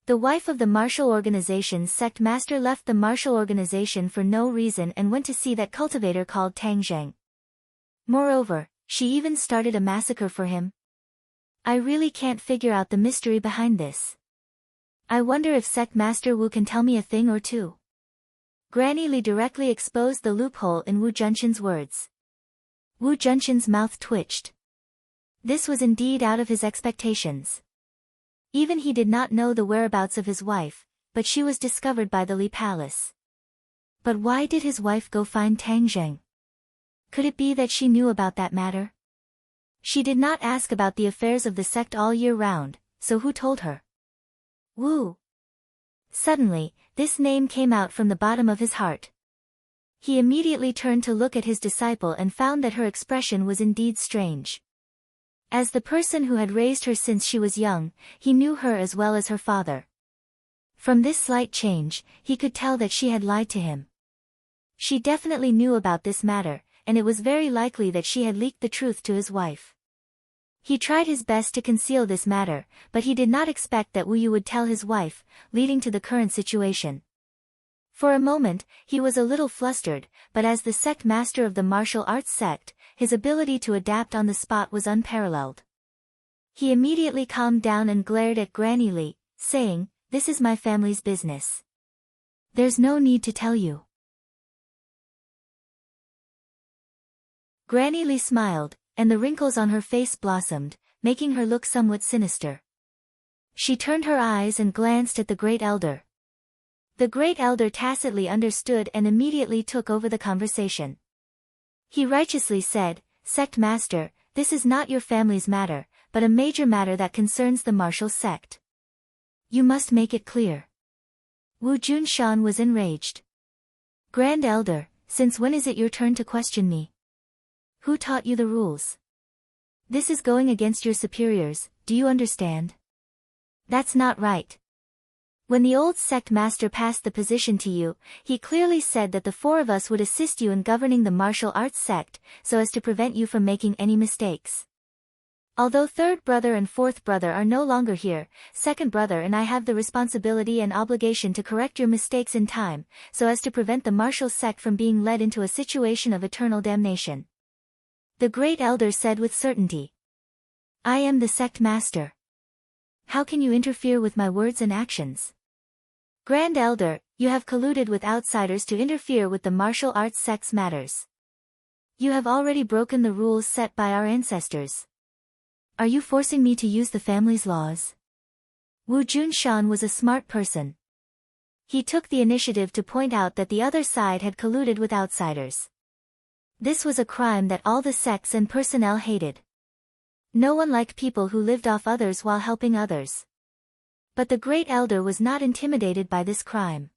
The wife of the martial organization's sect master left the martial organization for no reason and went to see that cultivator called Tang Zheng. Moreover, she even started a massacre for him. I really can't figure out the mystery behind this. I wonder if Sect Master Wu can tell me a thing or two. Granny Li directly exposed the loophole in Wu Junshin's words. Wu Junshin's mouth twitched. This was indeed out of his expectations. Even he did not know the whereabouts of his wife, but she was discovered by the Li Palace. But why did his wife go find Tang Zheng? Could it be that she knew about that matter? She did not ask about the affairs of the sect all year round, so who told her? Wu. Suddenly, this name came out from the bottom of his heart. He immediately turned to look at his disciple and found that her expression was indeed strange. As the person who had raised her since she was young, he knew her as well as her father. From this slight change, he could tell that she had lied to him. She definitely knew about this matter, and it was very likely that she had leaked the truth to his wife. He tried his best to conceal this matter, but he did not expect that Wu Yu would tell his wife, leading to the current situation. For a moment, he was a little flustered, but as the sect master of the martial arts sect, his ability to adapt on the spot was unparalleled. He immediately calmed down and glared at Granny Li, saying, "This is my family's business. There's no need to tell you." Granny Li smiled, and the wrinkles on her face blossomed, making her look somewhat sinister. She turned her eyes and glanced at the Great Elder. The Great Elder tacitly understood and immediately took over the conversation. He righteously said, "Sect Master, this is not your family's matter, but a major matter that concerns the martial sect. You must make it clear." Wu Junshan was enraged. "Grand Elder, since when is it your turn to question me? Who taught you the rules? This is going against your superiors, do you understand? That's not right. When the old sect master passed the position to you, he clearly said that the four of us would assist you in governing the martial arts sect, so as to prevent you from making any mistakes. Although third brother and fourth brother are no longer here, second brother and I have the responsibility and obligation to correct your mistakes in time, so as to prevent the martial sect from being led into a situation of eternal damnation." The Great Elder said with certainty. "I am the sect master. How can you interfere with my words and actions? Grand Elder, you have colluded with outsiders to interfere with the martial arts sect's matters. You have already broken the rules set by our ancestors. Are you forcing me to use the family's laws?" Wu Junshan was a smart person. He took the initiative to point out that the other side had colluded with outsiders. This was a crime that all the sects and personnel hated. No one liked people who lived off others while helping others. But the Great Elder was not intimidated by this crime.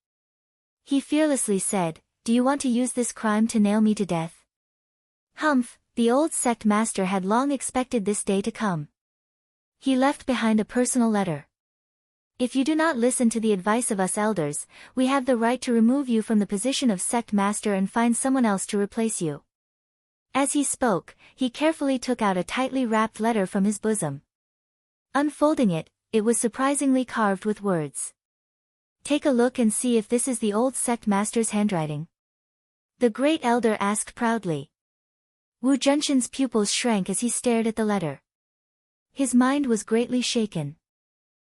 He fearlessly said, "Do you want to use this crime to nail me to death?" Humph, the old sect master had long expected this day to come. He left behind a personal letter. "If you do not listen to the advice of us elders, we have the right to remove you from the position of sect master and find someone else to replace you." As he spoke, he carefully took out a tightly wrapped letter from his bosom. Unfolding it, it was surprisingly carved with words. "Take a look and see if this is the old sect master's handwriting." The Great Elder asked proudly. Wu Junshan's pupils shrank as he stared at the letter. His mind was greatly shaken.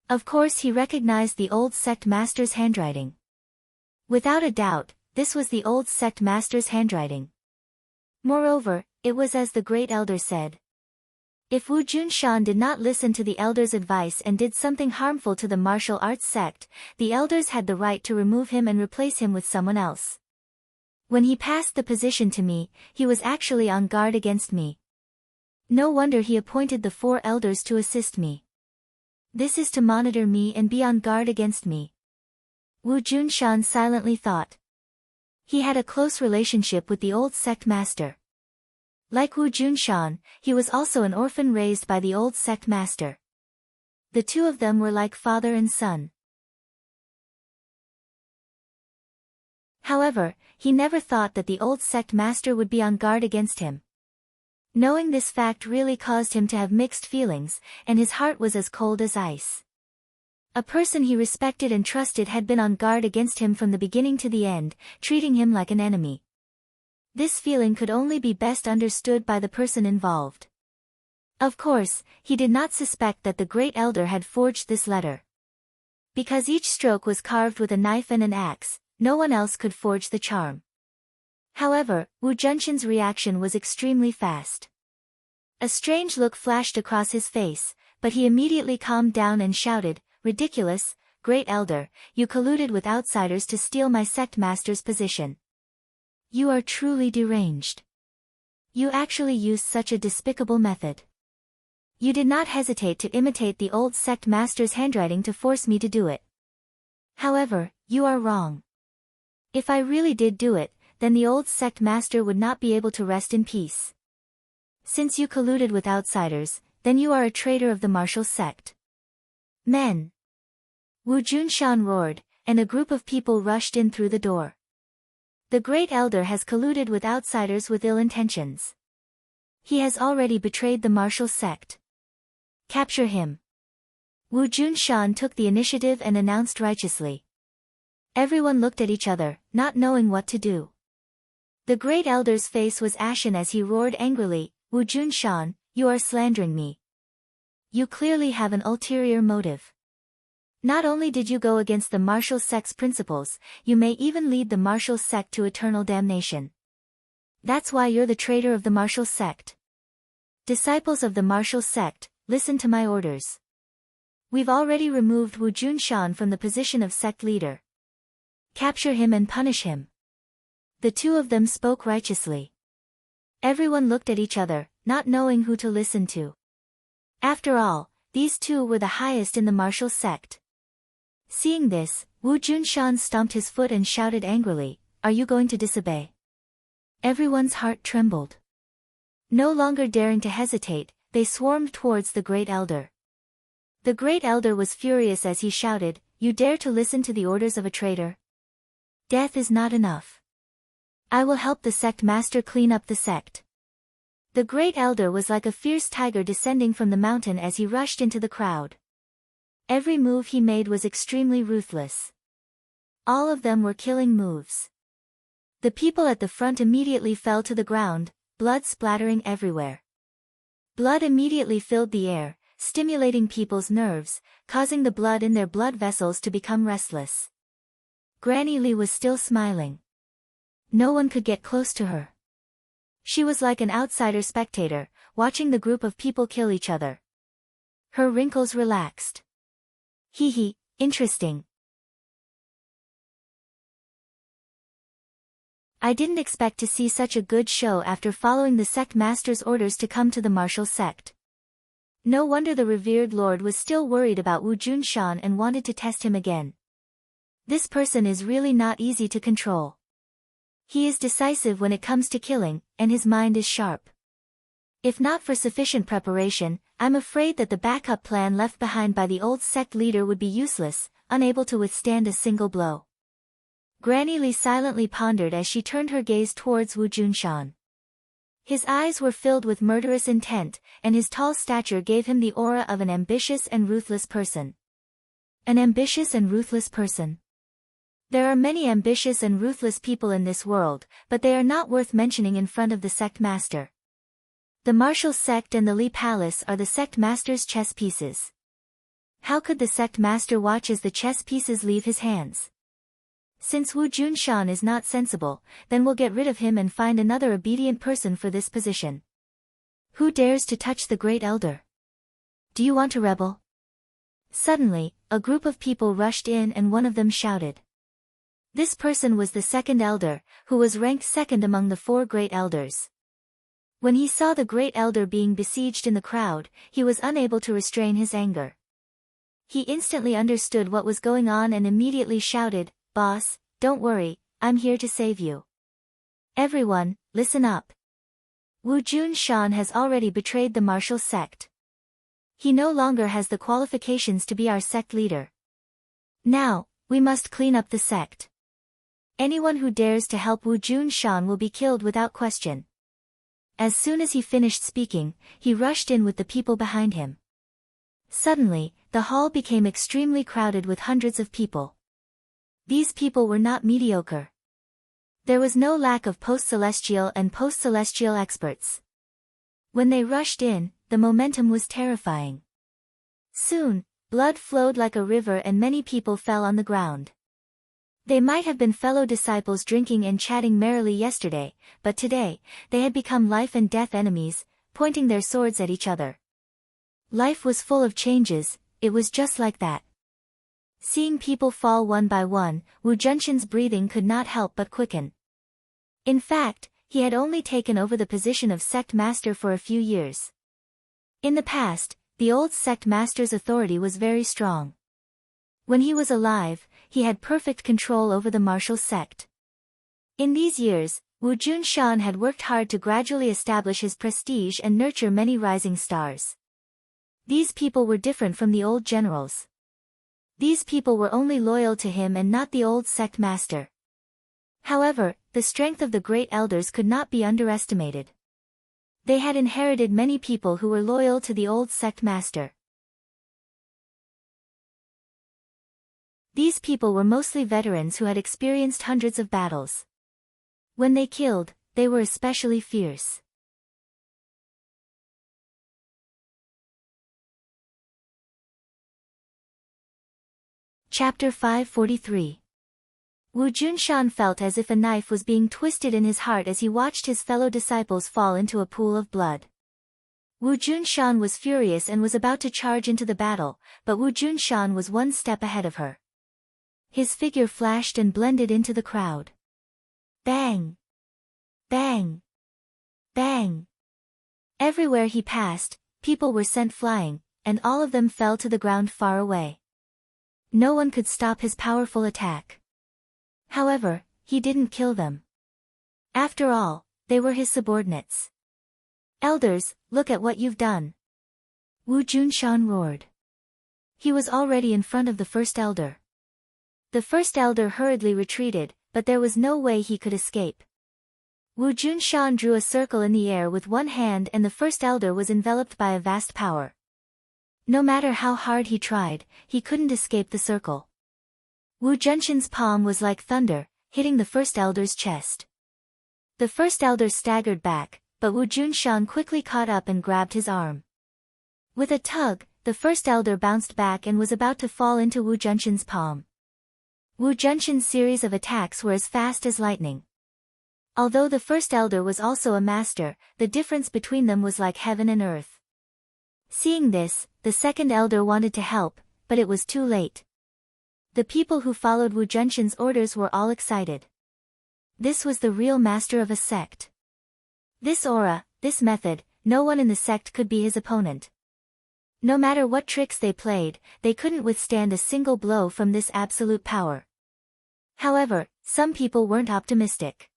Of course he recognized the old sect master's handwriting. Without a doubt, this was the old sect master's handwriting. Moreover, it was as the Great Elder said. If Wu Junshan did not listen to the Elder's advice and did something harmful to the martial arts sect, the Elders had the right to remove him and replace him with someone else. When he passed the position to me, he was actually on guard against me. No wonder he appointed the 4 Elders to assist me. This is to monitor me and be on guard against me. Wu Junshan silently thought. He had a close relationship with the old sect master. Like Wu Junshan, he was also an orphan raised by the old sect master. The two of them were like father and son. However, he never thought that the old sect master would be on guard against him. Knowing this fact really caused him to have mixed feelings, and his heart was as cold as ice. A person he respected and trusted had been on guard against him from the beginning to the end, treating him like an enemy. This feeling could only be best understood by the person involved. Of course, he did not suspect that the great elder had forged this letter. Because each stroke was carved with a knife and an axe, no one else could forge the charm. However, Wu Junshan's reaction was extremely fast. A strange look flashed across his face, but he immediately calmed down and shouted, "Ridiculous, Great Elder, you colluded with outsiders to steal my sect master's position. You are truly deranged. You actually used such a despicable method. You did not hesitate to imitate the old sect master's handwriting to force me to do it. However, you are wrong. If I really did do it, then the old sect master would not be able to rest in peace. Since you colluded with outsiders, then you are a traitor of the martial sect." "Men!" Wu Junshan roared, and a group of people rushed in through the door. "The great elder has colluded with outsiders with ill intentions. He has already betrayed the martial sect. Capture him." Wu Junshan took the initiative and announced righteously. Everyone looked at each other, not knowing what to do. The great elder's face was ashen as he roared angrily, "Wu Junshan, you are slandering me. You clearly have an ulterior motive. Not only did you go against the martial sect's principles, you may even lead the martial sect to eternal damnation. That's why you're the traitor of the martial sect. Disciples of the martial sect, listen to my orders. We've already removed Wu Junshan from the position of sect leader. Capture him and punish him." The two of them spoke righteously. Everyone looked at each other, not knowing who to listen to. After all, these two were the highest in the martial sect. Seeing this, Wu Junshan stomped his foot and shouted angrily, "Are you going to disobey?" Everyone's heart trembled. No longer daring to hesitate, they swarmed towards the great elder. The great elder was furious as he shouted, "You dare to listen to the orders of a traitor? Death is not enough. I will help the sect master clean up the sect." The great elder was like a fierce tiger descending from the mountain as he rushed into the crowd. Every move he made was extremely ruthless. All of them were killing moves. The people at the front immediately fell to the ground, blood splattering everywhere. Blood immediately filled the air, stimulating people's nerves, causing the blood in their blood vessels to become restless. Granny Li was still smiling. No one could get close to her. She was like an outsider spectator, watching the group of people kill each other. Her wrinkles relaxed. Hee, interesting. I didn't expect to see such a good show after following the sect master's orders to come to the martial sect. No wonder the revered lord was still worried about Wu Junshan and wanted to test him again. This person is really not easy to control. He is decisive when it comes to killing, and his mind is sharp. If not for sufficient preparation, I'm afraid that the backup plan left behind by the old sect leader would be useless, unable to withstand a single blow. Granny Li silently pondered as she turned her gaze towards Wu Junshan. His eyes were filled with murderous intent, and his tall stature gave him the aura of an ambitious and ruthless person. An ambitious and ruthless person. There are many ambitious and ruthless people in this world, but they are not worth mentioning in front of the sect master. The martial sect and the Li Palace are the sect master's chess pieces. How could the sect master watch as the chess pieces leave his hands? Since Wu Junshan is not sensible, then we'll get rid of him and find another obedient person for this position. Who dares to touch the great elder? Do you want to rebel? Suddenly, a group of people rushed in and one of them shouted. This person was the second elder, who was ranked second among the 4 great elders. When he saw the great elder being besieged in the crowd, he was unable to restrain his anger. He instantly understood what was going on and immediately shouted, "Boss, don't worry, I'm here to save you. Everyone, listen up. Wu Junshan has already betrayed the martial sect. He no longer has the qualifications to be our sect leader. Now, we must clean up the sect. Anyone who dares to help Wu Junshan will be killed without question." As soon as he finished speaking, he rushed in with the people behind him. Suddenly, the hall became extremely crowded with hundreds of people. These people were not mediocre. There was no lack of post-celestial and post-celestial experts. When they rushed in, the momentum was terrifying. Soon, blood flowed like a river and many people fell on the ground. They might have been fellow disciples drinking and chatting merrily yesterday, but today, they had become life and death enemies, pointing their swords at each other. Life was full of changes, it was just like that. Seeing people fall one by one, Wu Junshan's breathing could not help but quicken. In fact, he had only taken over the position of sect master for a few years. In the past, the old sect master's authority was very strong. When he was alive, he had perfect control over the martial sect. In these years, Wu Junshan had worked hard to gradually establish his prestige and nurture many rising stars. These people were different from the old generals. These people were only loyal to him and not the old sect master. However, the strength of the great elders could not be underestimated. They had inherited many people who were loyal to the old sect master. These people were mostly veterans who had experienced hundreds of battles. When they killed, they were especially fierce. Chapter 543. Wu Junshan felt as if a knife was being twisted in his heart as he watched his fellow disciples fall into a pool of blood. Wu Junshan was furious and was about to charge into the battle, but Wu Junshan was one step ahead of her. His figure flashed and blended into the crowd. Bang! Bang! Bang! Everywhere he passed, people were sent flying, and all of them fell to the ground far away. No one could stop his powerful attack. However, he didn't kill them. After all, they were his subordinates. Elders, look at what you've done. Wu Junshan roared. He was already in front of the first elder. The first elder hurriedly retreated, but there was no way he could escape. Wu Junshan drew a circle in the air with one hand and the first elder was enveloped by a vast power. No matter how hard he tried, he couldn't escape the circle. Wu Junshan's palm was like thunder, hitting the first elder's chest. The first elder staggered back, but Wu Junshan quickly caught up and grabbed his arm. With a tug, the first elder bounced back and was about to fall into Wu Junshan's palm. Wu Junshan's series of attacks were as fast as lightning. Although the first elder was also a master, the difference between them was like heaven and earth. Seeing this, the second elder wanted to help, but it was too late. The people who followed Wu Junshan's orders were all excited. This was the real master of a sect. This aura, this method, no one in the sect could be his opponent. No matter what tricks they played, they couldn't withstand a single blow from this absolute power. However, some people weren't optimistic.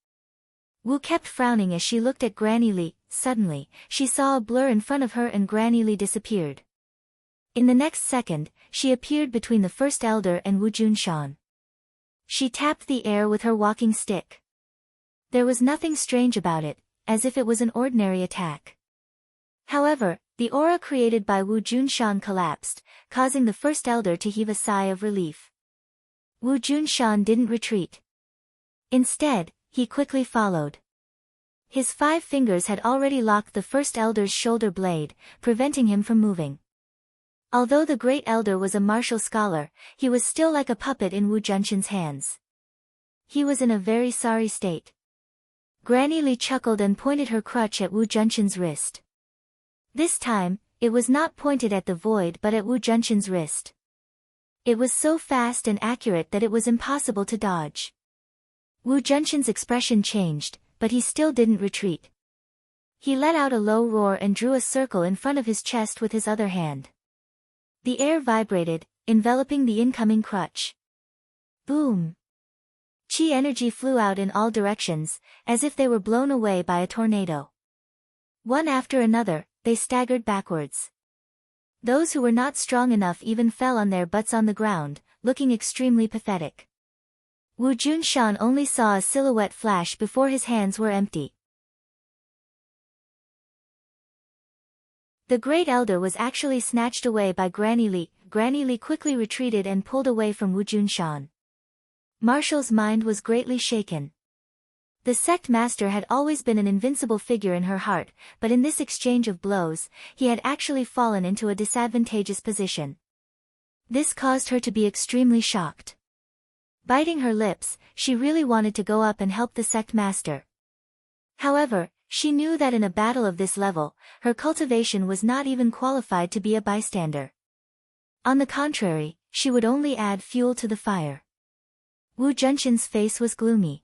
Wu kept frowning as she looked at Granny Li. Suddenly, she saw a blur in front of her and Granny Li disappeared. In the next second, she appeared between the first elder and Wu Junshan. She tapped the air with her walking stick. There was nothing strange about it, as if it was an ordinary attack. However, the aura created by Wu Junshan collapsed, causing the first elder to heave a sigh of relief. Wu Junshan didn't retreat. Instead, he quickly followed. His 5 fingers had already locked the first elder's shoulder blade, preventing him from moving. Although the great elder was a martial scholar, he was still like a puppet in Wu Junshan's hands. He was in a very sorry state. Granny Li chuckled and pointed her crutch at Wu Junshan's wrist. This time, it was not pointed at the void but at Wu Junshan's wrist. It was so fast and accurate that it was impossible to dodge. Wu Junshan's expression changed, but he still didn't retreat. He let out a low roar and drew a circle in front of his chest with his other hand. The air vibrated, enveloping the incoming crutch. Boom! Qi energy flew out in all directions, as if they were blown away by a tornado. One after another, they staggered backwards. Those who were not strong enough even fell on their butts on the ground, looking extremely pathetic. Wu Junshan only saw a silhouette flash before his hands were empty. The great elder was actually snatched away by Granny Li. Granny Li quickly retreated and pulled away from Wu Junshan. Marshall's mind was greatly shaken. The sect master had always been an invincible figure in her heart, but in this exchange of blows, he had actually fallen into a disadvantageous position. This caused her to be extremely shocked. Biting her lips, she really wanted to go up and help the sect master. However, she knew that in a battle of this level, her cultivation was not even qualified to be a bystander. On the contrary, she would only add fuel to the fire. Wu Junshan's face was gloomy.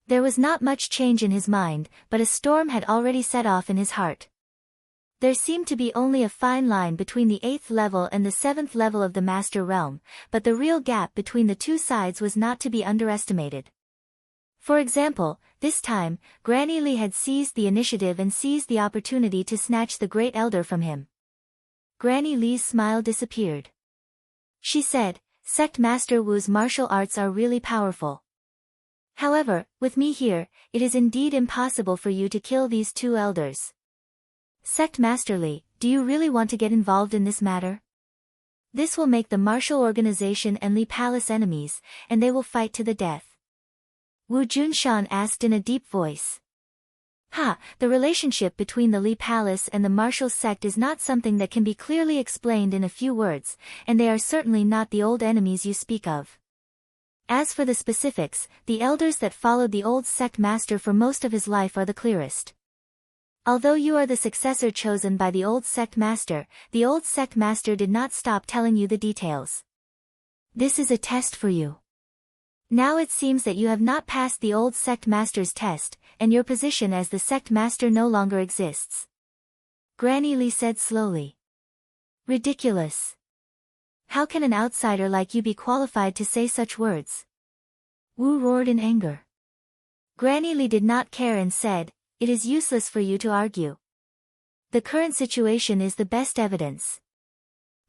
There was not much change in his mind, but a storm had already set off in his heart. There seemed to be only a fine line between the 8th level and the 7th level of the Master Realm, but the real gap between the two sides was not to be underestimated. For example, this time, Granny Li had seized the initiative and seized the opportunity to snatch the Great Elder from him. Granny Li's smile disappeared. She said, "Sect Master Wu's martial arts are really powerful. However, with me here, it is indeed impossible for you to kill these two elders. Sect Master Li, do you really want to get involved in this matter? This will make the martial organization and Li Palace enemies, and they will fight to the death." Wu Junshan asked in a deep voice. The relationship between the Li Palace and the martial sect is not something that can be clearly explained in a few words, and they are certainly not the old enemies you speak of. As for the specifics, the elders that followed the old sect master for most of his life are the clearest. Although you are the successor chosen by the old sect master did not stop telling you the details. This is a test for you. Now it seems that you have not passed the old sect master's test, and your position as the sect master no longer exists. Granny Li said slowly. Ridiculous. How can an outsider like you be qualified to say such words? Wu roared in anger. Granny Li did not care and said, "It is useless for you to argue. The current situation is the best evidence.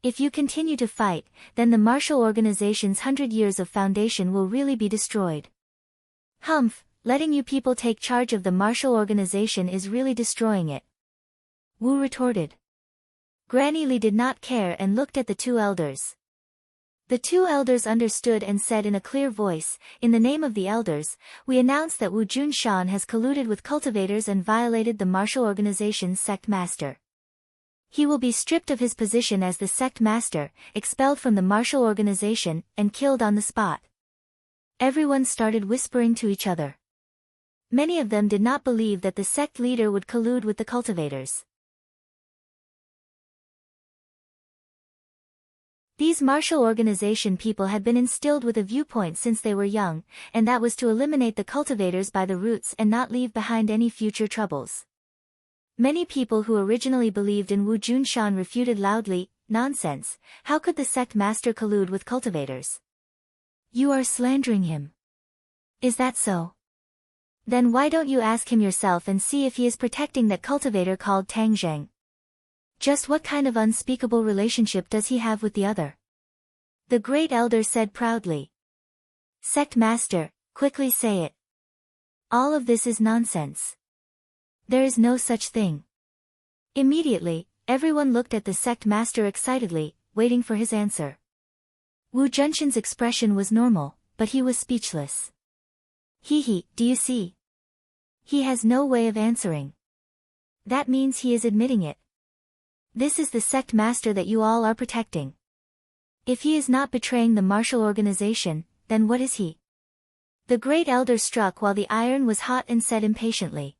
If you continue to fight, then the martial organization's 100 years of foundation will really be destroyed. Letting you people take charge of the martial organization is really destroying it," Wu retorted. Granny Li did not care and looked at the two elders. The two elders understood and said in a clear voice, "In the name of the elders, we announce that Wu Junshan has colluded with cultivators and violated the martial organization's sect master. He will be stripped of his position as the sect master, expelled from the martial organization, and killed on the spot." Everyone started whispering to each other. Many of them did not believe that the sect leader would collude with the cultivators. These martial organization people had been instilled with a viewpoint since they were young, and that was to eliminate the cultivators by the roots and not leave behind any future troubles. Many people who originally believed in Wu Junshan refuted loudly, "Nonsense, how could the sect master collude with cultivators? You are slandering him. Is that so? Then why don't you ask him yourself and see if he is protecting that cultivator called Tang Zheng? Just what kind of unspeakable relationship does he have with the other?" The great elder said proudly. "Sect master, quickly say it. All of this is nonsense. There is no such thing." Immediately, everyone looked at the sect master excitedly, waiting for his answer. Wu Junshan's expression was normal, but he was speechless. Do you see? He has no way of answering. That means he is admitting it. This is the sect master that you all are protecting. If he is not betraying the martial organization, then what is he? The great elder struck while the iron was hot and said impatiently.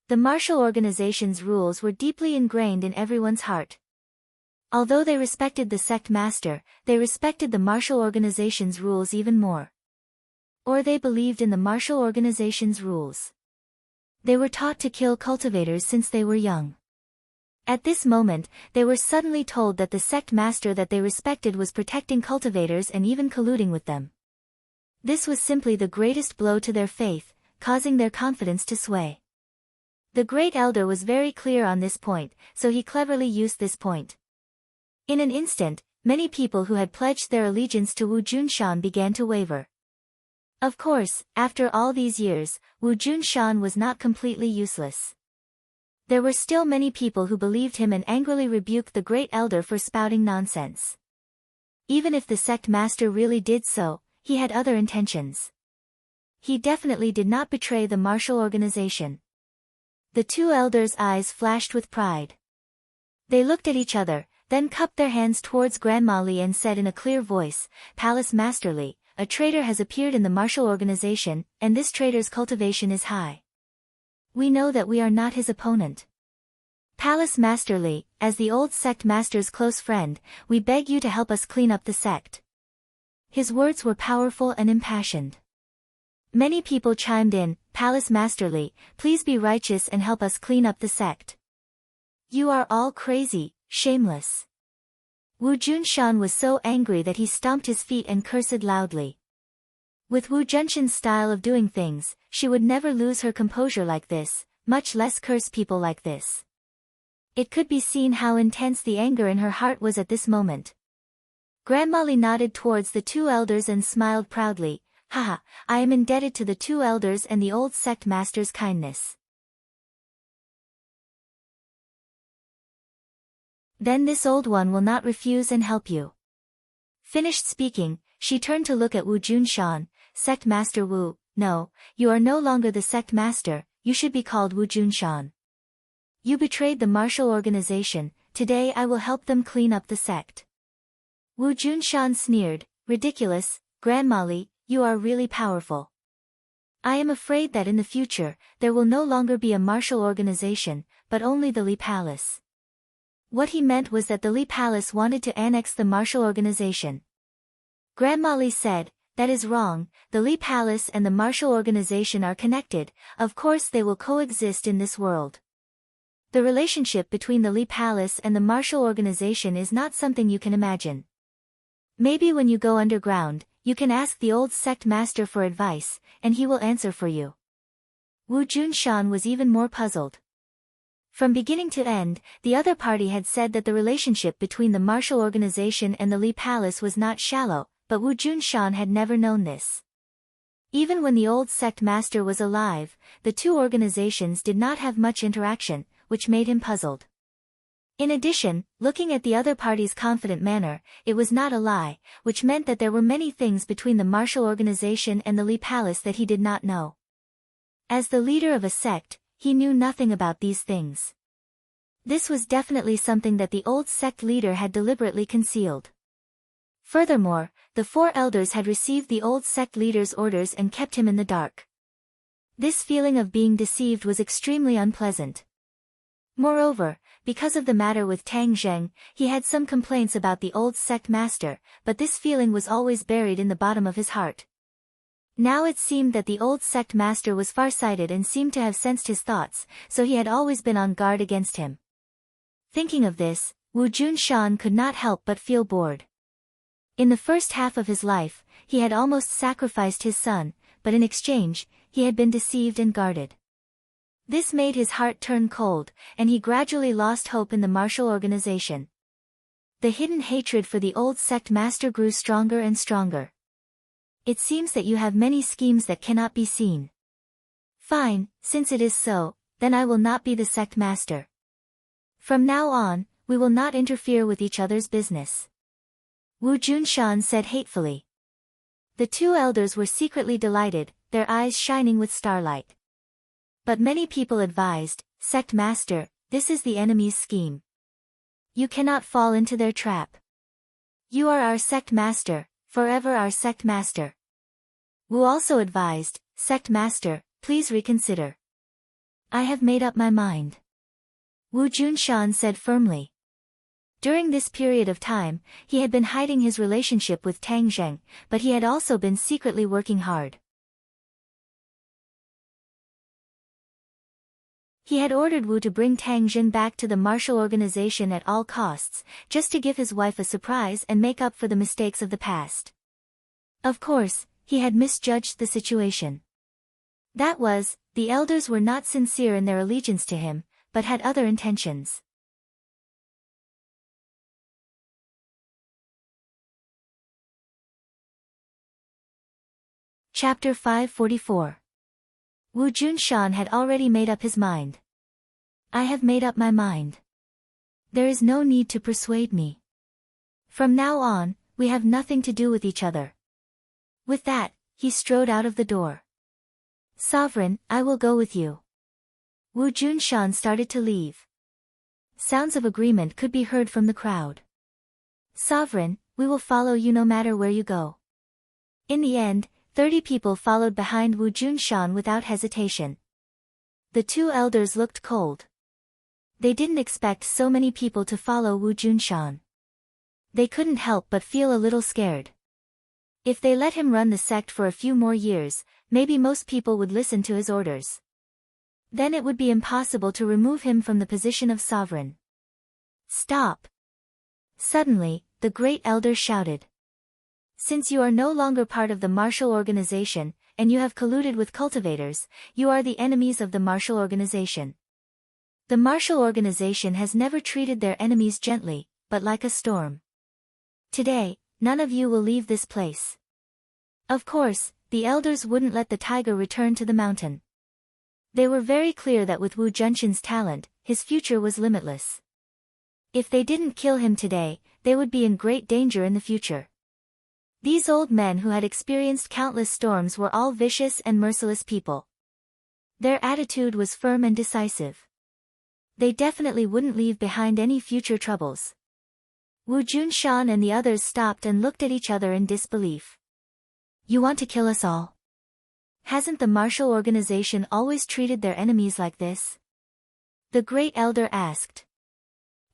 The martial organization's rules were deeply ingrained in everyone's heart. Although they respected the sect master, they respected the martial organization's rules even more. Or they believed in the martial organization's rules. They were taught to kill cultivators since they were young. At this moment, they were suddenly told that the sect master that they respected was protecting cultivators and even colluding with them. This was simply the greatest blow to their faith, causing their confidence to sway. The great elder was very clear on this point, so he cleverly used this point. In an instant, many people who had pledged their allegiance to Wu Junshan began to waver. Of course, after all these years, Wu Junshan was not completely useless. There were still many people who believed him and angrily rebuked the great elder for spouting nonsense. Even if the sect master really did so, he had other intentions. he definitely did not betray the martial organization. The two elders' eyes flashed with pride. They looked at each other, then cupped their hands towards Grandma Li and said in a clear voice, "Palace Master Li, a traitor has appeared in the martial organization, and this traitor's cultivation is high. We know that we are not his opponent. Palace Master Li, as the old sect master's close friend, we beg you to help us clean up the sect." His words were powerful and impassioned. Many people chimed in, "Palace Master Li, please be righteous and help us clean up the sect. You are all crazy, shameless." Wu Junshan was so angry that he stomped his feet and cursed loudly. With Wu Junshan's style of doing things, she would never lose her composure like this, much less curse people like this. It could be seen how intense the anger in her heart was at this moment. Grandma Li nodded towards the two elders and smiled proudly, "Haha, I am indebted to the two elders and the old sect master's kindness. Then this old one will not refuse and help you." Finished speaking, she turned to look at Wu Junshan. "Sect Master Wu, no, you are no longer the sect master, you should be called Wu Junshan. You betrayed the martial organization, today I will help them clean up the sect." Wu Junshan sneered, "Ridiculous, Grandma Li, you are really powerful. I am afraid that in the future, there will no longer be a martial organization, but only the Li Palace." What he meant was that the Li Palace wanted to annex the martial organization. Grandma Li said, "That is wrong, the Li Palace and the martial organization are connected, of course they will coexist in this world. The relationship between the Li Palace and the martial organization is not something you can imagine. Maybe when you go underground, you can ask the old sect master for advice, and he will answer for you." Wu Junshan was even more puzzled. From beginning to end, the other party had said that the relationship between the martial organization and the Li Palace was not shallow, but Wu Junshan had never known this. Even when the old sect master was alive, the two organizations did not have much interaction, which made him puzzled. In addition, looking at the other party's confident manner, it was not a lie, which meant that there were many things between the martial organization and the Li Palace that he did not know. As the leader of a sect, he knew nothing about these things. This was definitely something that the old sect leader had deliberately concealed. Furthermore, the four elders had received the old sect leader's orders and kept him in the dark. This feeling of being deceived was extremely unpleasant. Moreover, because of the matter with Tang Zheng, he had some complaints about the old sect master, but this feeling was always buried in the bottom of his heart. Now it seemed that the old sect master was far-sighted and seemed to have sensed his thoughts, so he had always been on guard against him. Thinking of this, Wu Junshan could not help but feel bored. In the first half of his life, he had almost sacrificed his son, but in exchange, he had been deceived and guarded. This made his heart turn cold, and he gradually lost hope in the martial organization. The hidden hatred for the old sect master grew stronger and stronger. "It seems that you have many schemes that cannot be seen. Fine, since it is so, then I will not be the sect master. From now on, we will not interfere with each other's business," Wu Junshan said hatefully. The two elders were secretly delighted, their eyes shining with starlight. But many people advised, "Sect master, this is the enemy's scheme. You cannot fall into their trap. You are our sect master, forever our sect master." Wu also advised, "Sect master, please reconsider." "I have made up my mind," Wu Junshan said firmly. During this period of time, he had been hiding his relationship with Tang Zheng, but he had also been secretly working hard. He had ordered Wu to bring Tang Zhen back to the martial organization at all costs, just to give his wife a surprise and make up for the mistakes of the past. Of course, he had misjudged the situation. That was, the elders were not sincere in their allegiance to him, but had other intentions. Chapter 544. Wu Junshan had already made up his mind. "I have made up my mind. There is no need to persuade me. From now on, we have nothing to do with each other." With that, he strode out of the door. Sovereign, I will go with you. Wu Junshan started to leave. Sounds of agreement could be heard from the crowd. Sovereign, we will follow you no matter where you go. In the end, 30 people followed behind Wu Junshan without hesitation. The two elders looked cold. They didn't expect so many people to follow Wu Junshan. They couldn't help but feel a little scared. If they let him run the sect for a few more years, maybe most people would listen to his orders. Then it would be impossible to remove him from the position of sovereign. Stop! Suddenly, the great elder shouted. Since you are no longer part of the martial organization, and you have colluded with cultivators, you are the enemies of the martial organization. The martial organization has never treated their enemies gently, but like a storm. Today, none of you will leave this place. Of course, the elders wouldn't let the tiger return to the mountain. They were very clear that with Wu Junshan's talent, his future was limitless. If they didn't kill him today, they would be in great danger in the future. These old men who had experienced countless storms were all vicious and merciless people. Their attitude was firm and decisive. They definitely wouldn't leave behind any future troubles. Wu Junshan and the others stopped and looked at each other in disbelief. You want to kill us all? Hasn't the martial organization always treated their enemies like this? The great elder asked.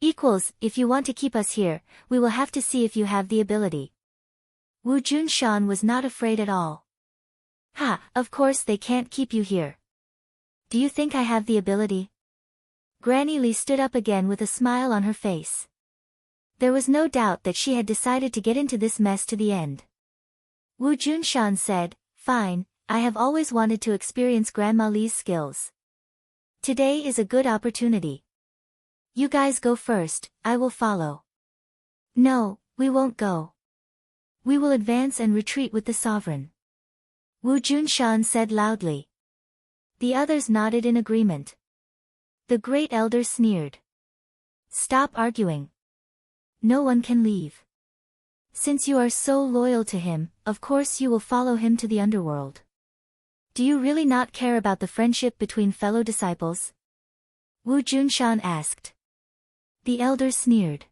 Equals, if you want to keep us here, we will have to see if you have the ability. Wu Junshan was not afraid at all. Ha, of course they can't keep you here. Do you think I have the ability? Granny Li stood up again with a smile on her face. There was no doubt that she had decided to get into this mess to the end. Wu Junshan said, Fine, I have always wanted to experience Grandma Li's skills. Today is a good opportunity. You guys go first, I will follow. No, we won't go. We will advance and retreat with the sovereign. Wu Junshan said loudly. The others nodded in agreement. The great elder sneered. Stop arguing. No one can leave. Since you are so loyal to him, of course you will follow him to the underworld. Do you really not care about the friendship between fellow disciples? Wu Junshan asked. The elder sneered.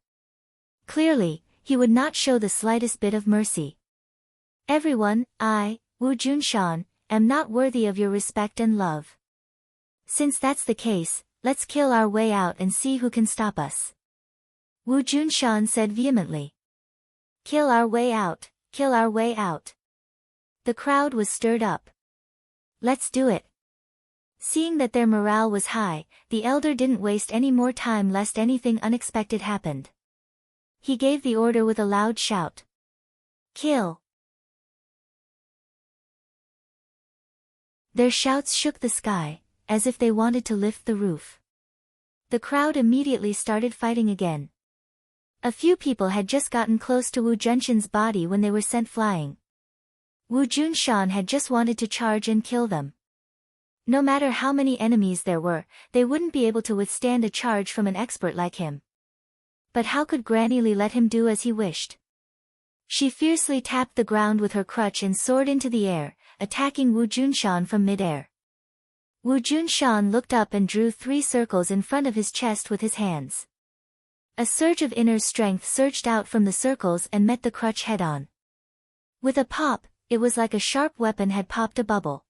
Clearly, he would not show the slightest bit of mercy. Everyone, I, Wu Junshan, am not worthy of your respect and love. Since that's the case, let's kill our way out and see who can stop us. Wu Junshan said vehemently. Kill our way out, kill our way out. The crowd was stirred up. Let's do it. Seeing that their morale was high, the elder didn't waste any more time lest anything unexpected happened. He gave the order with a loud shout. Kill! Their shouts shook the sky, as if they wanted to lift the roof. The crowd immediately started fighting again. A few people had just gotten close to Wu Junshan's body when they were sent flying. Wu Junshan had just wanted to charge and kill them. No matter how many enemies there were, they wouldn't be able to withstand a charge from an expert like him. But how could Granny Li let him do as he wished? She fiercely tapped the ground with her crutch and soared into the air, attacking Wu Junshan from mid-air. Wu Junshan looked up and drew 3 circles in front of his chest with his hands. A surge of inner strength surged out from the circles and met the crutch head-on. With a pop, it was like a sharp weapon had popped a bubble.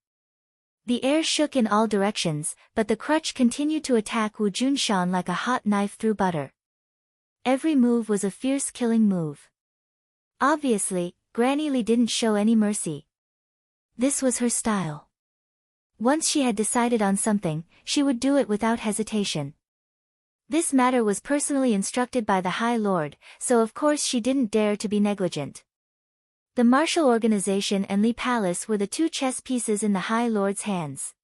The air shook in all directions, but the crutch continued to attack Wu Junshan like a hot knife through butter. Every move was a fierce killing move. Obviously, Granny Li didn't show any mercy. This was her style. Once she had decided on something, she would do it without hesitation. This matter was personally instructed by the High Lord, so of course she didn't dare to be negligent. The martial organization and Li Palace were the 2 chess pieces in the High Lord's hands.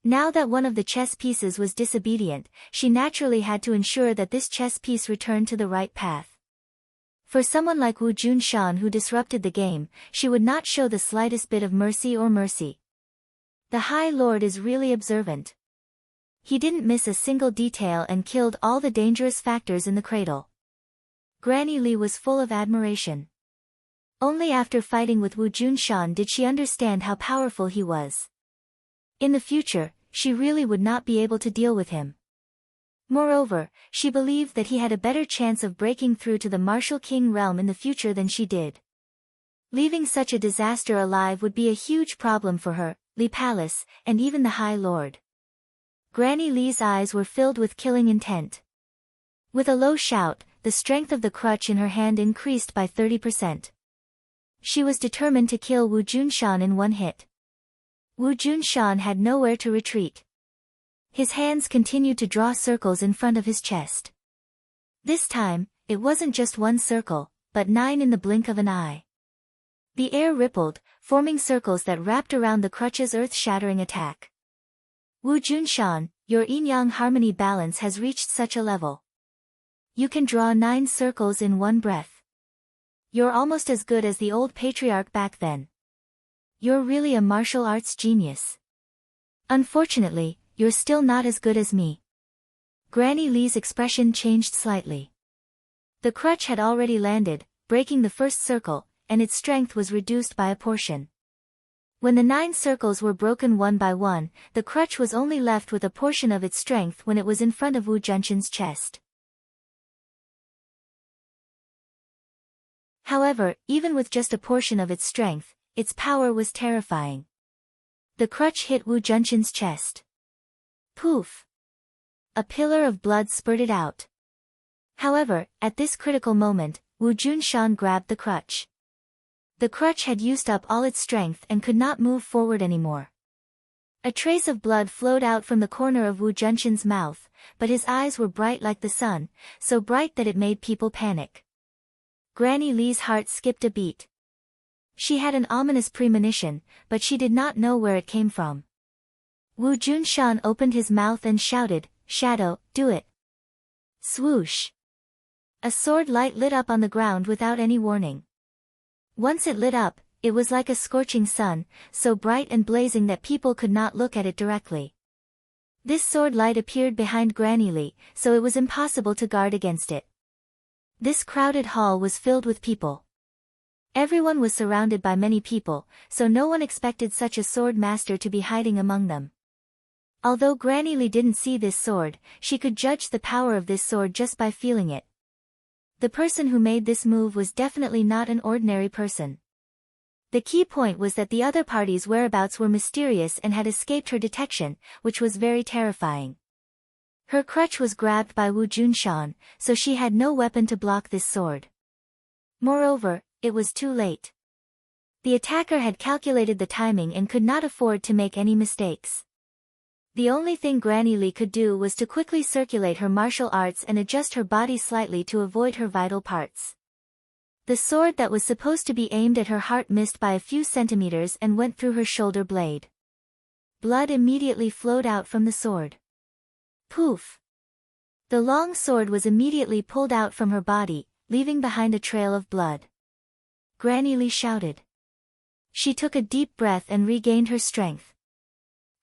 Now that one of the chess pieces was disobedient, she naturally had to ensure that this chess piece returned to the right path. For someone like Wu Junshan who disrupted the game, she would not show the slightest bit of mercy. The High Lord is really observant. He didn't miss a single detail and killed all the dangerous factors in the cradle. Granny Li was full of admiration. Only after fighting with Wu Junshan did she understand how powerful he was. In the future, she really would not be able to deal with him. Moreover, she believed that he had a better chance of breaking through to the martial king realm in the future than she did. Leaving such a disaster alive would be a huge problem for her, Li Palace, and even the High Lord. Granny Li's eyes were filled with killing intent. With a low shout, the strength of the crutch in her hand increased by 30%. She was determined to kill Wu Junshan in one hit. Wu Junshan had nowhere to retreat. His hands continued to draw circles in front of his chest. This time, it wasn't just one circle, but 9 in the blink of an eye. The air rippled, forming circles that wrapped around the crutch's earth-shattering attack. Wu Junshan, your yin-yang harmony balance has reached such a level. You can draw 9 circles in one breath. You're almost as good as the old patriarch back then. You're really a martial arts genius. Unfortunately, you're still not as good as me. Granny Li's expression changed slightly. The crutch had already landed, breaking the first circle, and its strength was reduced by a portion. When the 9 circles were broken one by one, the crutch was only left with a portion of its strength when it was in front of Wu Junshan's chest. However, even with just a portion of its strength, its power was terrifying. The crutch hit Wu Junshan's chest. Poof! A pillar of blood spurted out. However, at this critical moment, Wu Junshan grabbed the crutch. The crutch had used up all its strength and could not move forward anymore. A trace of blood flowed out from the corner of Wu Junshan's mouth, but his eyes were bright like the sun, so bright that it made people panic. Granny Li's heart skipped a beat. She had an ominous premonition, but she did not know where it came from. Wu Junshan opened his mouth and shouted, "Shadow, do it!" Swoosh! A sword light lit up on the ground without any warning. Once it lit up, it was like a scorching sun, so bright and blazing that people could not look at it directly. This sword light appeared behind Granny Li, so it was impossible to guard against it. This crowded hall was filled with people. Everyone was surrounded by many people, so no one expected such a sword master to be hiding among them. Although Granny Li didn't see this sword, she could judge the power of this sword just by feeling it. The person who made this move was definitely not an ordinary person. The key point was that the other party's whereabouts were mysterious and had escaped her detection, which was very terrifying. Her crutch was grabbed by Wu Junshan, so she had no weapon to block this sword. Moreover, it was too late. The attacker had calculated the timing and could not afford to make any mistakes. The only thing Granny Li could do was to quickly circulate her martial arts and adjust her body slightly to avoid her vital parts. The sword that was supposed to be aimed at her heart missed by a few centimeters and went through her shoulder blade. Blood immediately flowed out from the sword. Poof! The long sword was immediately pulled out from her body, leaving behind a trail of blood. Granny Li shouted. She took a deep breath and regained her strength.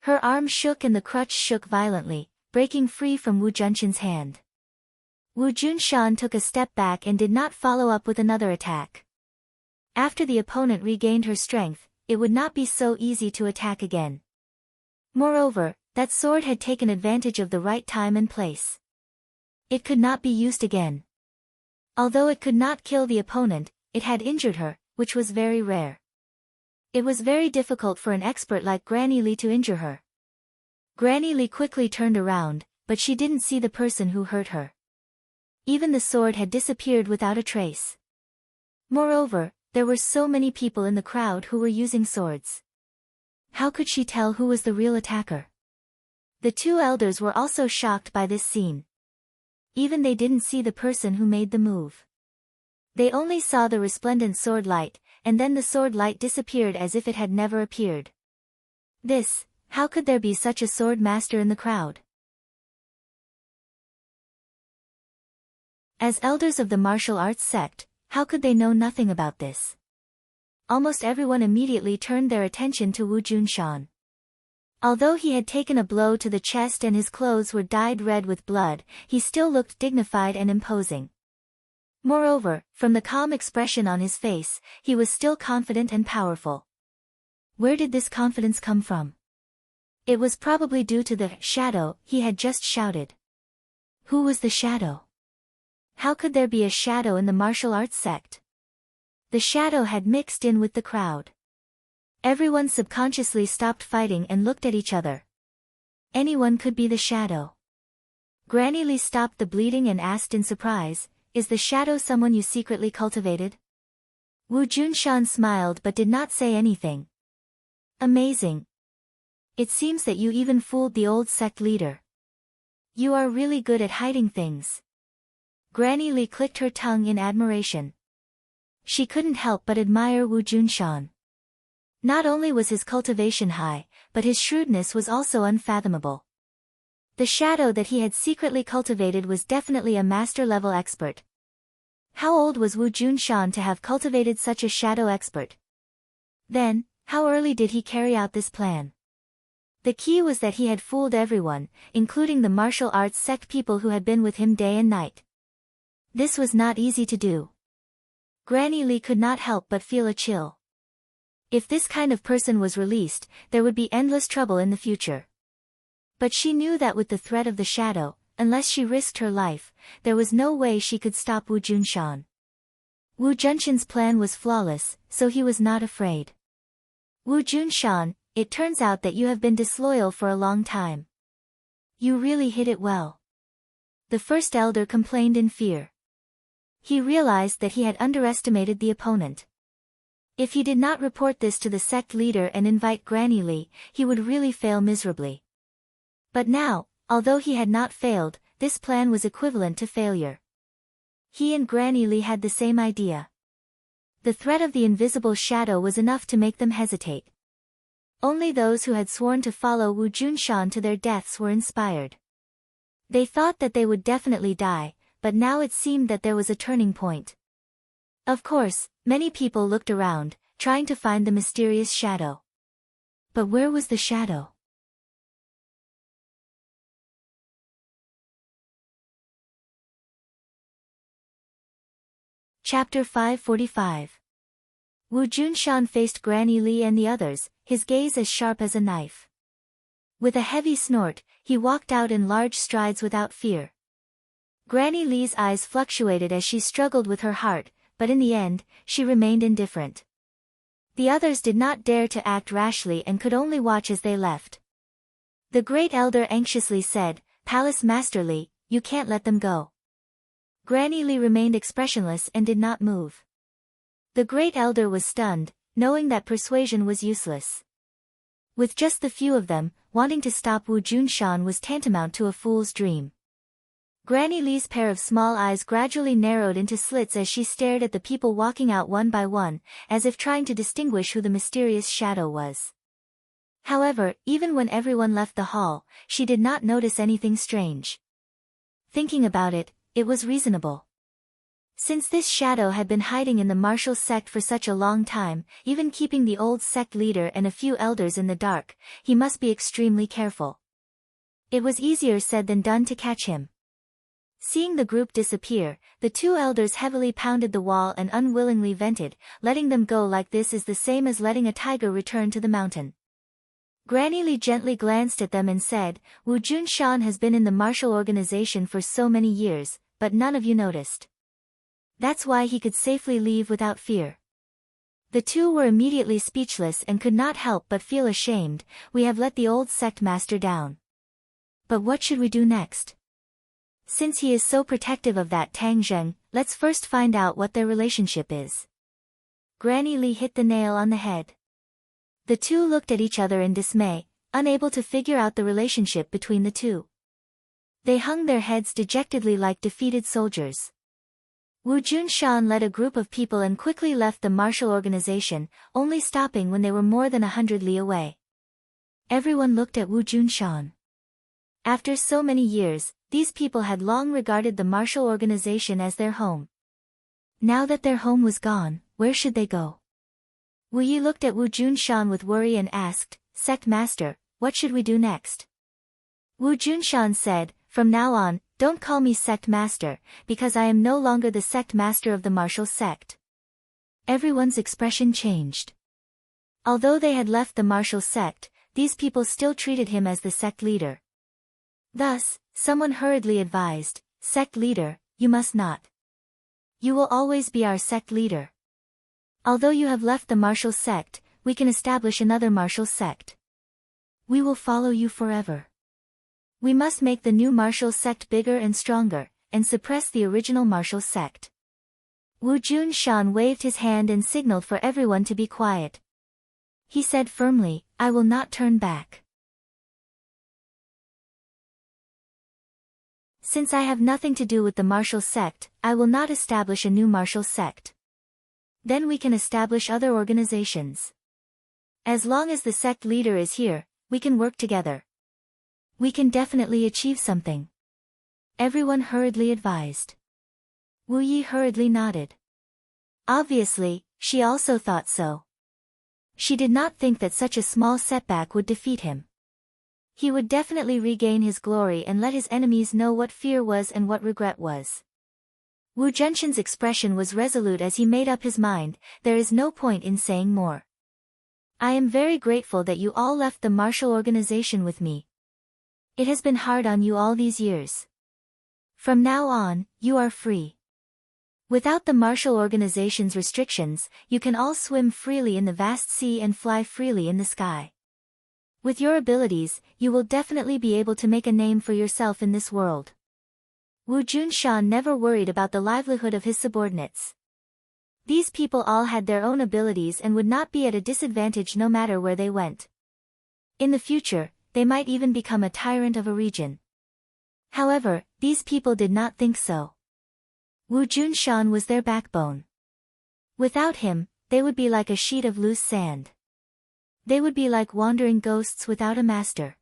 Her arm shook and the crutch shook violently, breaking free from Wu Junshan's hand. Wu Junshan took a step back and did not follow up with another attack. After the opponent regained her strength, it would not be so easy to attack again. Moreover, that sword had taken advantage of the right time and place. It could not be used again. Although it could not kill the opponent, it had injured her, which was very rare. It was very difficult for an expert like Granny Li to injure her. Granny Li quickly turned around, but she didn't see the person who hurt her. Even the sword had disappeared without a trace. Moreover, there were so many people in the crowd who were using swords. How could she tell who was the real attacker? The 2 elders were also shocked by this scene. Even they didn't see the person who made the move. They only saw the resplendent sword light, and then the sword light disappeared as if it had never appeared. How could there be such a sword master in the crowd? As elders of the martial arts sect, how could they know nothing about this? Almost everyone immediately turned their attention to Wu Junshan. Although he had taken a blow to the chest and his clothes were dyed red with blood, he still looked dignified and imposing. Moreover, from the calm expression on his face, he was still confident and powerful. Where did this confidence come from? It was probably due to the shadow he had just shouted. Who was the shadow? How could there be a shadow in the martial arts sect? The shadow had mixed in with the crowd. Everyone subconsciously stopped fighting and looked at each other. Anyone could be the shadow. Granny Lee stopped the bleeding and asked in surprise, "Is the shadow someone you secretly cultivated?" Wu Junshan smiled but did not say anything. Amazing. It seems that you even fooled the old sect leader. You are really good at hiding things. Granny Lee clicked her tongue in admiration. She couldn't help but admire Wu Junshan. Not only was his cultivation high, but his shrewdness was also unfathomable. The shadow that he had secretly cultivated was definitely a master-level expert. How old was Wu Junshan to have cultivated such a shadow expert? Then, how early did he carry out this plan? The key was that he had fooled everyone, including the martial arts sect people who had been with him day and night. This was not easy to do. Granny Lee could not help but feel a chill. If this kind of person was released, there would be endless trouble in the future. But she knew that with the threat of the shadow, unless she risked her life, there was no way she could stop Wu Junshan. Wu Junshan's plan was flawless, so he was not afraid. Wu Junshan, it turns out that you have been disloyal for a long time. You really hid it well. The first elder complained in fear. He realized that he had underestimated the opponent. If he did not report this to the sect leader and invite Granny Lee, he would really fail miserably. But now, although he had not failed, this plan was equivalent to failure. He and Granny Lee had the same idea. The threat of the invisible shadow was enough to make them hesitate. Only those who had sworn to follow Wu Junshan to their deaths were inspired. They thought that they would definitely die, but now it seemed that there was a turning point. Of course, many people looked around, trying to find the mysterious shadow. But where was the shadow? Chapter 545. Wu Junshan faced Granny Lee and the others, his gaze as sharp as a knife. With a heavy snort, he walked out in large strides without fear. Granny Lee's eyes fluctuated as she struggled with her heart, but in the end, she remained indifferent. The others did not dare to act rashly and could only watch as they left. The great elder anxiously said, "Palace Master Lee, you can't let them go." Granny Lee remained expressionless and did not move. The great elder was stunned, knowing that persuasion was useless. With just the few of them, wanting to stop Wu Junshan was tantamount to a fool's dream. Granny Lee's pair of small eyes gradually narrowed into slits as she stared at the people walking out one by one, as if trying to distinguish who the mysterious shadow was. However, even when everyone left the hall, she did not notice anything strange. Thinking about it, it was reasonable. Since this shadow had been hiding in the martial sect for such a long time, even keeping the old sect leader and a few elders in the dark, he must be extremely careful. It was easier said than done to catch him. Seeing the group disappear, the two elders heavily pounded the wall and unwillingly vented, letting them go like this is the same as letting a tiger return to the mountain. Granny Lee gently glanced at them and said, "Wu Junshan has been in the martial organization for so many years, but none of you noticed. That's why he could safely leave without fear." The two were immediately speechless and could not help but feel ashamed. "We have let the old sect master down. But what should we do next? Since he is so protective of that Tang Zheng, let's first find out what their relationship is." Granny Lee hit the nail on the head. The two looked at each other in dismay, unable to figure out the relationship between the two. They hung their heads dejectedly like defeated soldiers. Wu Junshan led a group of people and quickly left the martial organization, only stopping when they were more than 100 li away. Everyone looked at Wu Junshan. After so many years, these people had long regarded the martial organization as their home. Now that their home was gone, where should they go? Wu Yi looked at Wu Junshan with worry and asked, "Sect Master, what should we do next?" Wu Junshan said, "From now on, don't call me Sect Master, because I am no longer the Sect Master of the martial sect." Everyone's expression changed. Although they had left the martial sect, these people still treated him as the sect leader. Thus, someone hurriedly advised, "Sect leader, you must not. You will always be our sect leader. Although you have left the martial sect, we can establish another martial sect. We will follow you forever. We must make the new martial sect bigger and stronger, and suppress the original martial sect." Wu Junshan waved his hand and signaled for everyone to be quiet. He said firmly, "I will not turn back. Since I have nothing to do with the martial sect, I will not establish a new martial sect. Then we can establish other organizations. As long as the sect leader is here, we can work together. We can definitely achieve something." Everyone hurriedly advised. Wu Yi hurriedly nodded. Obviously, she also thought so. She did not think that such a small setback would defeat him. He would definitely regain his glory and let his enemies know what fear was and what regret was. Wu Genshin's expression was resolute as he made up his mind, there is no point in saying more. I am very grateful that you all left the martial organization with me. It has been hard on you all these years. From now on, you are free. Without the martial organization's restrictions, you can all swim freely in the vast sea and fly freely in the sky. With your abilities, you will definitely be able to make a name for yourself in this world. Wu Junshan never worried about the livelihood of his subordinates. These people all had their own abilities and would not be at a disadvantage no matter where they went. In the future, they might even become a tyrant of a region. However, these people did not think so. Wu Junshan was their backbone. Without him, they would be like a sheet of loose sand. They would be like wandering ghosts without a master.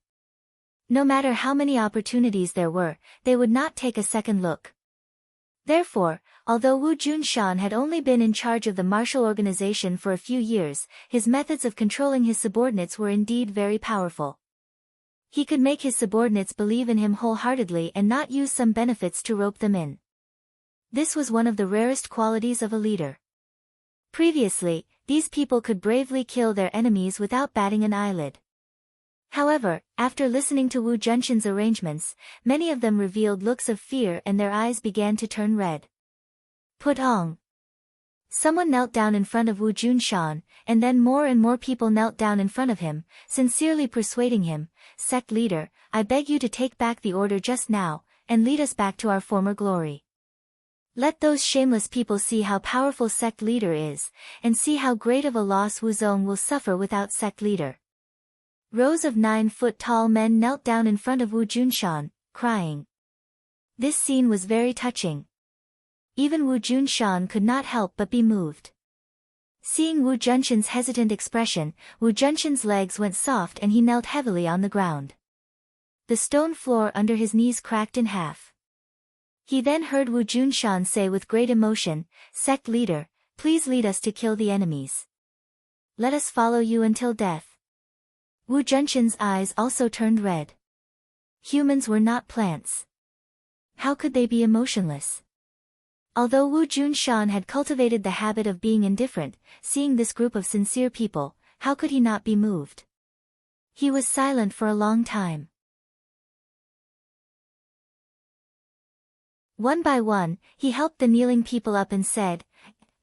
No matter how many opportunities there were, they would not take a second look. Therefore, although Wu Junshan had only been in charge of the martial organization for a few years, his methods of controlling his subordinates were indeed very powerful. He could make his subordinates believe in him wholeheartedly and not use some benefits to rope them in. This was one of the rarest qualities of a leader. Previously, these people could bravely kill their enemies without batting an eyelid. However, after listening to Wu Junshan's arrangements, many of them revealed looks of fear and their eyes began to turn red. Putong. Someone knelt down in front of Wu Junshan, and then more and more people knelt down in front of him, sincerely persuading him, "Sect leader, I beg you to take back the order just now, and lead us back to our former glory. Let those shameless people see how powerful sect leader is, and see how great of a loss Wuzong will suffer without sect leader." Rows of 9-foot-tall men knelt down in front of Wu Junshan, crying. This scene was very touching. Even Wu Junshan could not help but be moved. Seeing Wu Junshan's hesitant expression, Wu Junshan's legs went soft and he knelt heavily on the ground. The stone floor under his knees cracked in half. He then heard Wu Junshan say with great emotion, "Sect leader, please lead us to kill the enemies. Let us follow you until death." Wu Junshan's eyes also turned red. Humans were not plants. How could they be emotionless? Although Wu Junshan had cultivated the habit of being indifferent, seeing this group of sincere people, how could he not be moved? He was silent for a long time. One by one, he helped the kneeling people up and said,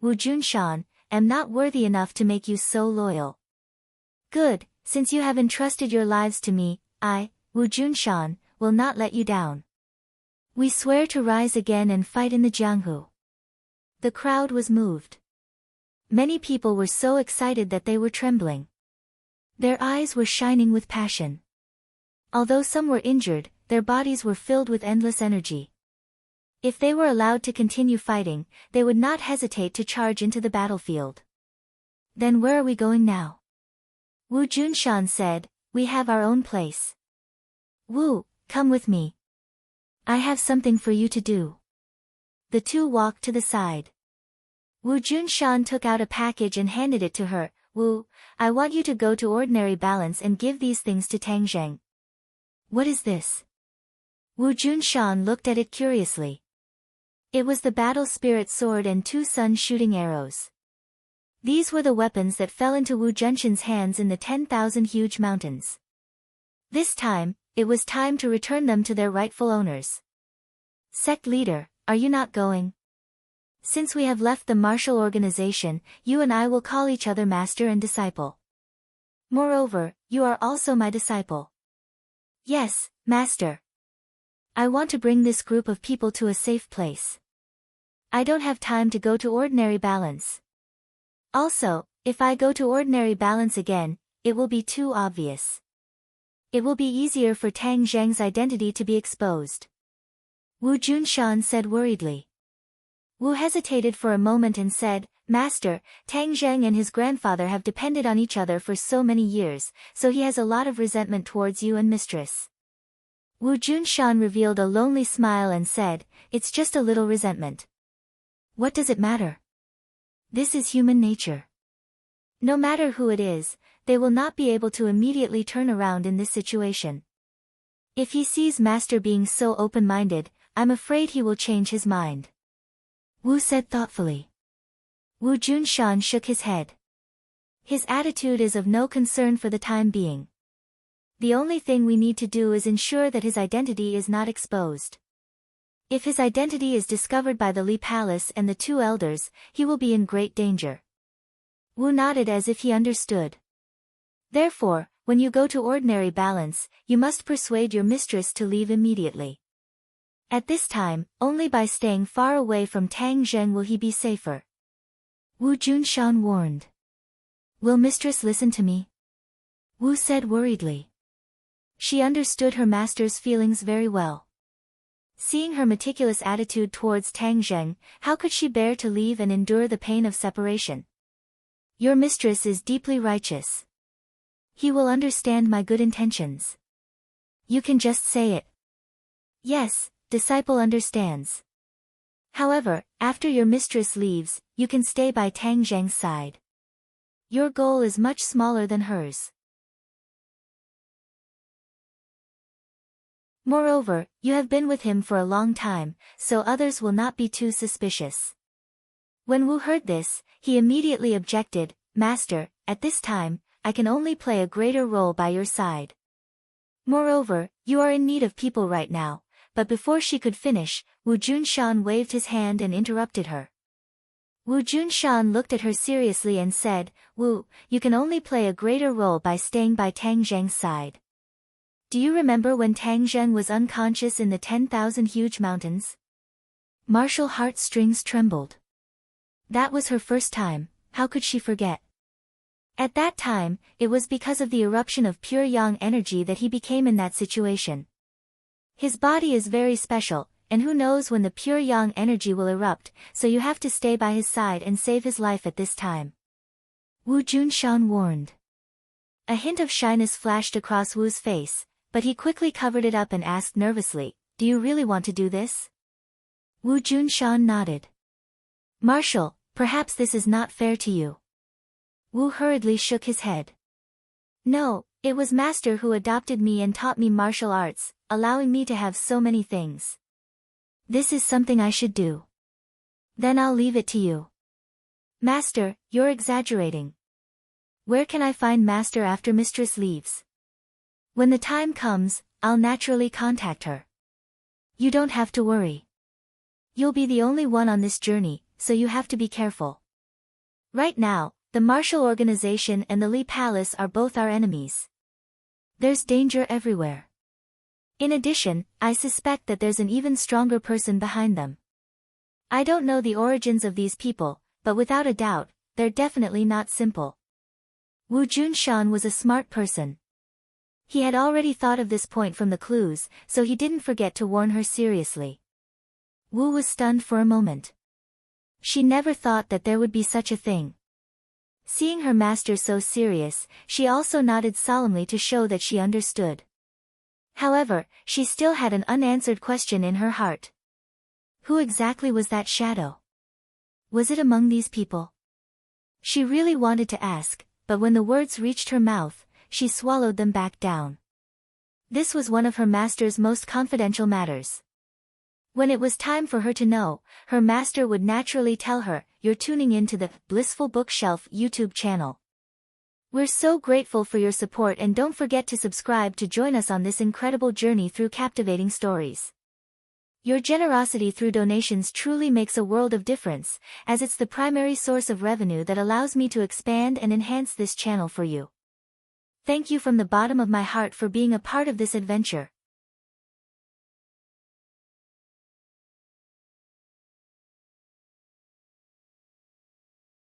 "Wu Junshan, am not worthy enough to make you so loyal. Good, since you have entrusted your lives to me, I, Wu Junshan, will not let you down. We swear to rise again and fight in the Jianghu." The crowd was moved. Many people were so excited that they were trembling. Their eyes were shining with passion. Although some were injured, their bodies were filled with endless energy. If they were allowed to continue fighting, they would not hesitate to charge into the battlefield. "Then where are we going now?" Wu Junshan said, "We have our own place. Wu, come with me. I have something for you to do." The two walked to the side. Wu Junshan took out a package and handed it to her. "Wu, I want you to go to Ordinary Balance and give these things to Tang Zheng." "What is this?" Wu Junshan looked at it curiously. It was the battle spirit sword and 2 sun shooting arrows. These were the weapons that fell into Wu Junshan's hands in the 10,000 huge mountains. This time, it was time to return them to their rightful owners. Sect leader, are you not going? Since we have left the martial organization, you and I will call each other master and disciple. Moreover, you are also my disciple. Yes, master. I want to bring this group of people to a safe place. I don't have time to go to ordinary balance. Also, if I go to ordinary balance again, it will be too obvious. It will be easier for Tang Zheng's identity to be exposed. Wu Junshan said worriedly. Wu hesitated for a moment and said, Master, Tang Zheng and his grandfather have depended on each other for so many years, so he has a lot of resentment towards you and mistress. Wu Junshan revealed a lonely smile and said, it's just a little resentment. What does it matter? This is human nature. No matter who it is, they will not be able to immediately turn around in this situation. If he sees Master being so open-minded, I'm afraid he will change his mind. Wu said thoughtfully. Wu Junshan shook his head. His attitude is of no concern for the time being. The only thing we need to do is ensure that his identity is not exposed. If his identity is discovered by the Li Palace and the two elders, he will be in great danger. Wu nodded as if he understood. Therefore, when you go to ordinary balance, you must persuade your mistress to leave immediately. At this time, only by staying far away from Tang Zheng will he be safer. Wu Junshan warned. Will mistress listen to me? Wu said worriedly. She understood her master's feelings very well. Seeing her meticulous attitude towards Tang Zheng, how could she bear to leave and endure the pain of separation? Your mistress is deeply righteous. He will understand my good intentions. You can just say it. Yes, disciple understands. However, after your mistress leaves, you can stay by Tang Zheng's side. Your goal is much smaller than hers. Moreover, you have been with him for a long time, so others will not be too suspicious. When Wu heard this, he immediately objected, Master, at this time, I can only play a greater role by your side. Moreover, you are in need of people right now. But before she could finish, Wu Junshan waved his hand and interrupted her. Wu Junshan looked at her seriously and said, Wu, you can only play a greater role by staying by Tang Zheng's side. Do you remember when Tang Zheng was unconscious in the 10,000 huge mountains? Martial heartstrings trembled. That was her first time, how could she forget? At that time, it was because of the eruption of pure yang energy that he became in that situation. His body is very special, and who knows when the pure yang energy will erupt, so you have to stay by his side and save his life at this time. Wu Junshan warned. A hint of shyness flashed across Wu's face, but he quickly covered it up and asked nervously, do you really want to do this? Wu Junshan nodded. Marshal, perhaps this is not fair to you. Wu hurriedly shook his head. No, it was Master who adopted me and taught me martial arts, allowing me to have so many things. This is something I should do. Then I'll leave it to you. Master, you're exaggerating. Where can I find Master after mistress leaves? When the time comes, I'll naturally contact her. You don't have to worry. You'll be the only one on this journey, so you have to be careful. Right now, the martial organization and the Li Palace are both our enemies. There's danger everywhere. In addition, I suspect that there's an even stronger person behind them. I don't know the origins of these people, but without a doubt, they're definitely not simple. Wu Junshan was a smart person. He had already thought of this point from the clues, so he didn't forget to warn her seriously. Wu was stunned for a moment. She never thought that there would be such a thing. Seeing her master so serious, she also nodded solemnly to show that she understood. However, she still had an unanswered question in her heart. Who exactly was that shadow? Was it among these people? She really wanted to ask, but when the words reached her mouth, she swallowed them back down. This was one of her master's most confidential matters. When it was time for her to know, her master would naturally tell her, you're tuning in to the Blissful Bookshelf YouTube channel. We're so grateful for your support, and don't forget to subscribe to join us on this incredible journey through captivating stories. Your generosity through donations truly makes a world of difference, as it's the primary source of revenue that allows me to expand and enhance this channel for you. Thank you from the bottom of my heart for being a part of this adventure.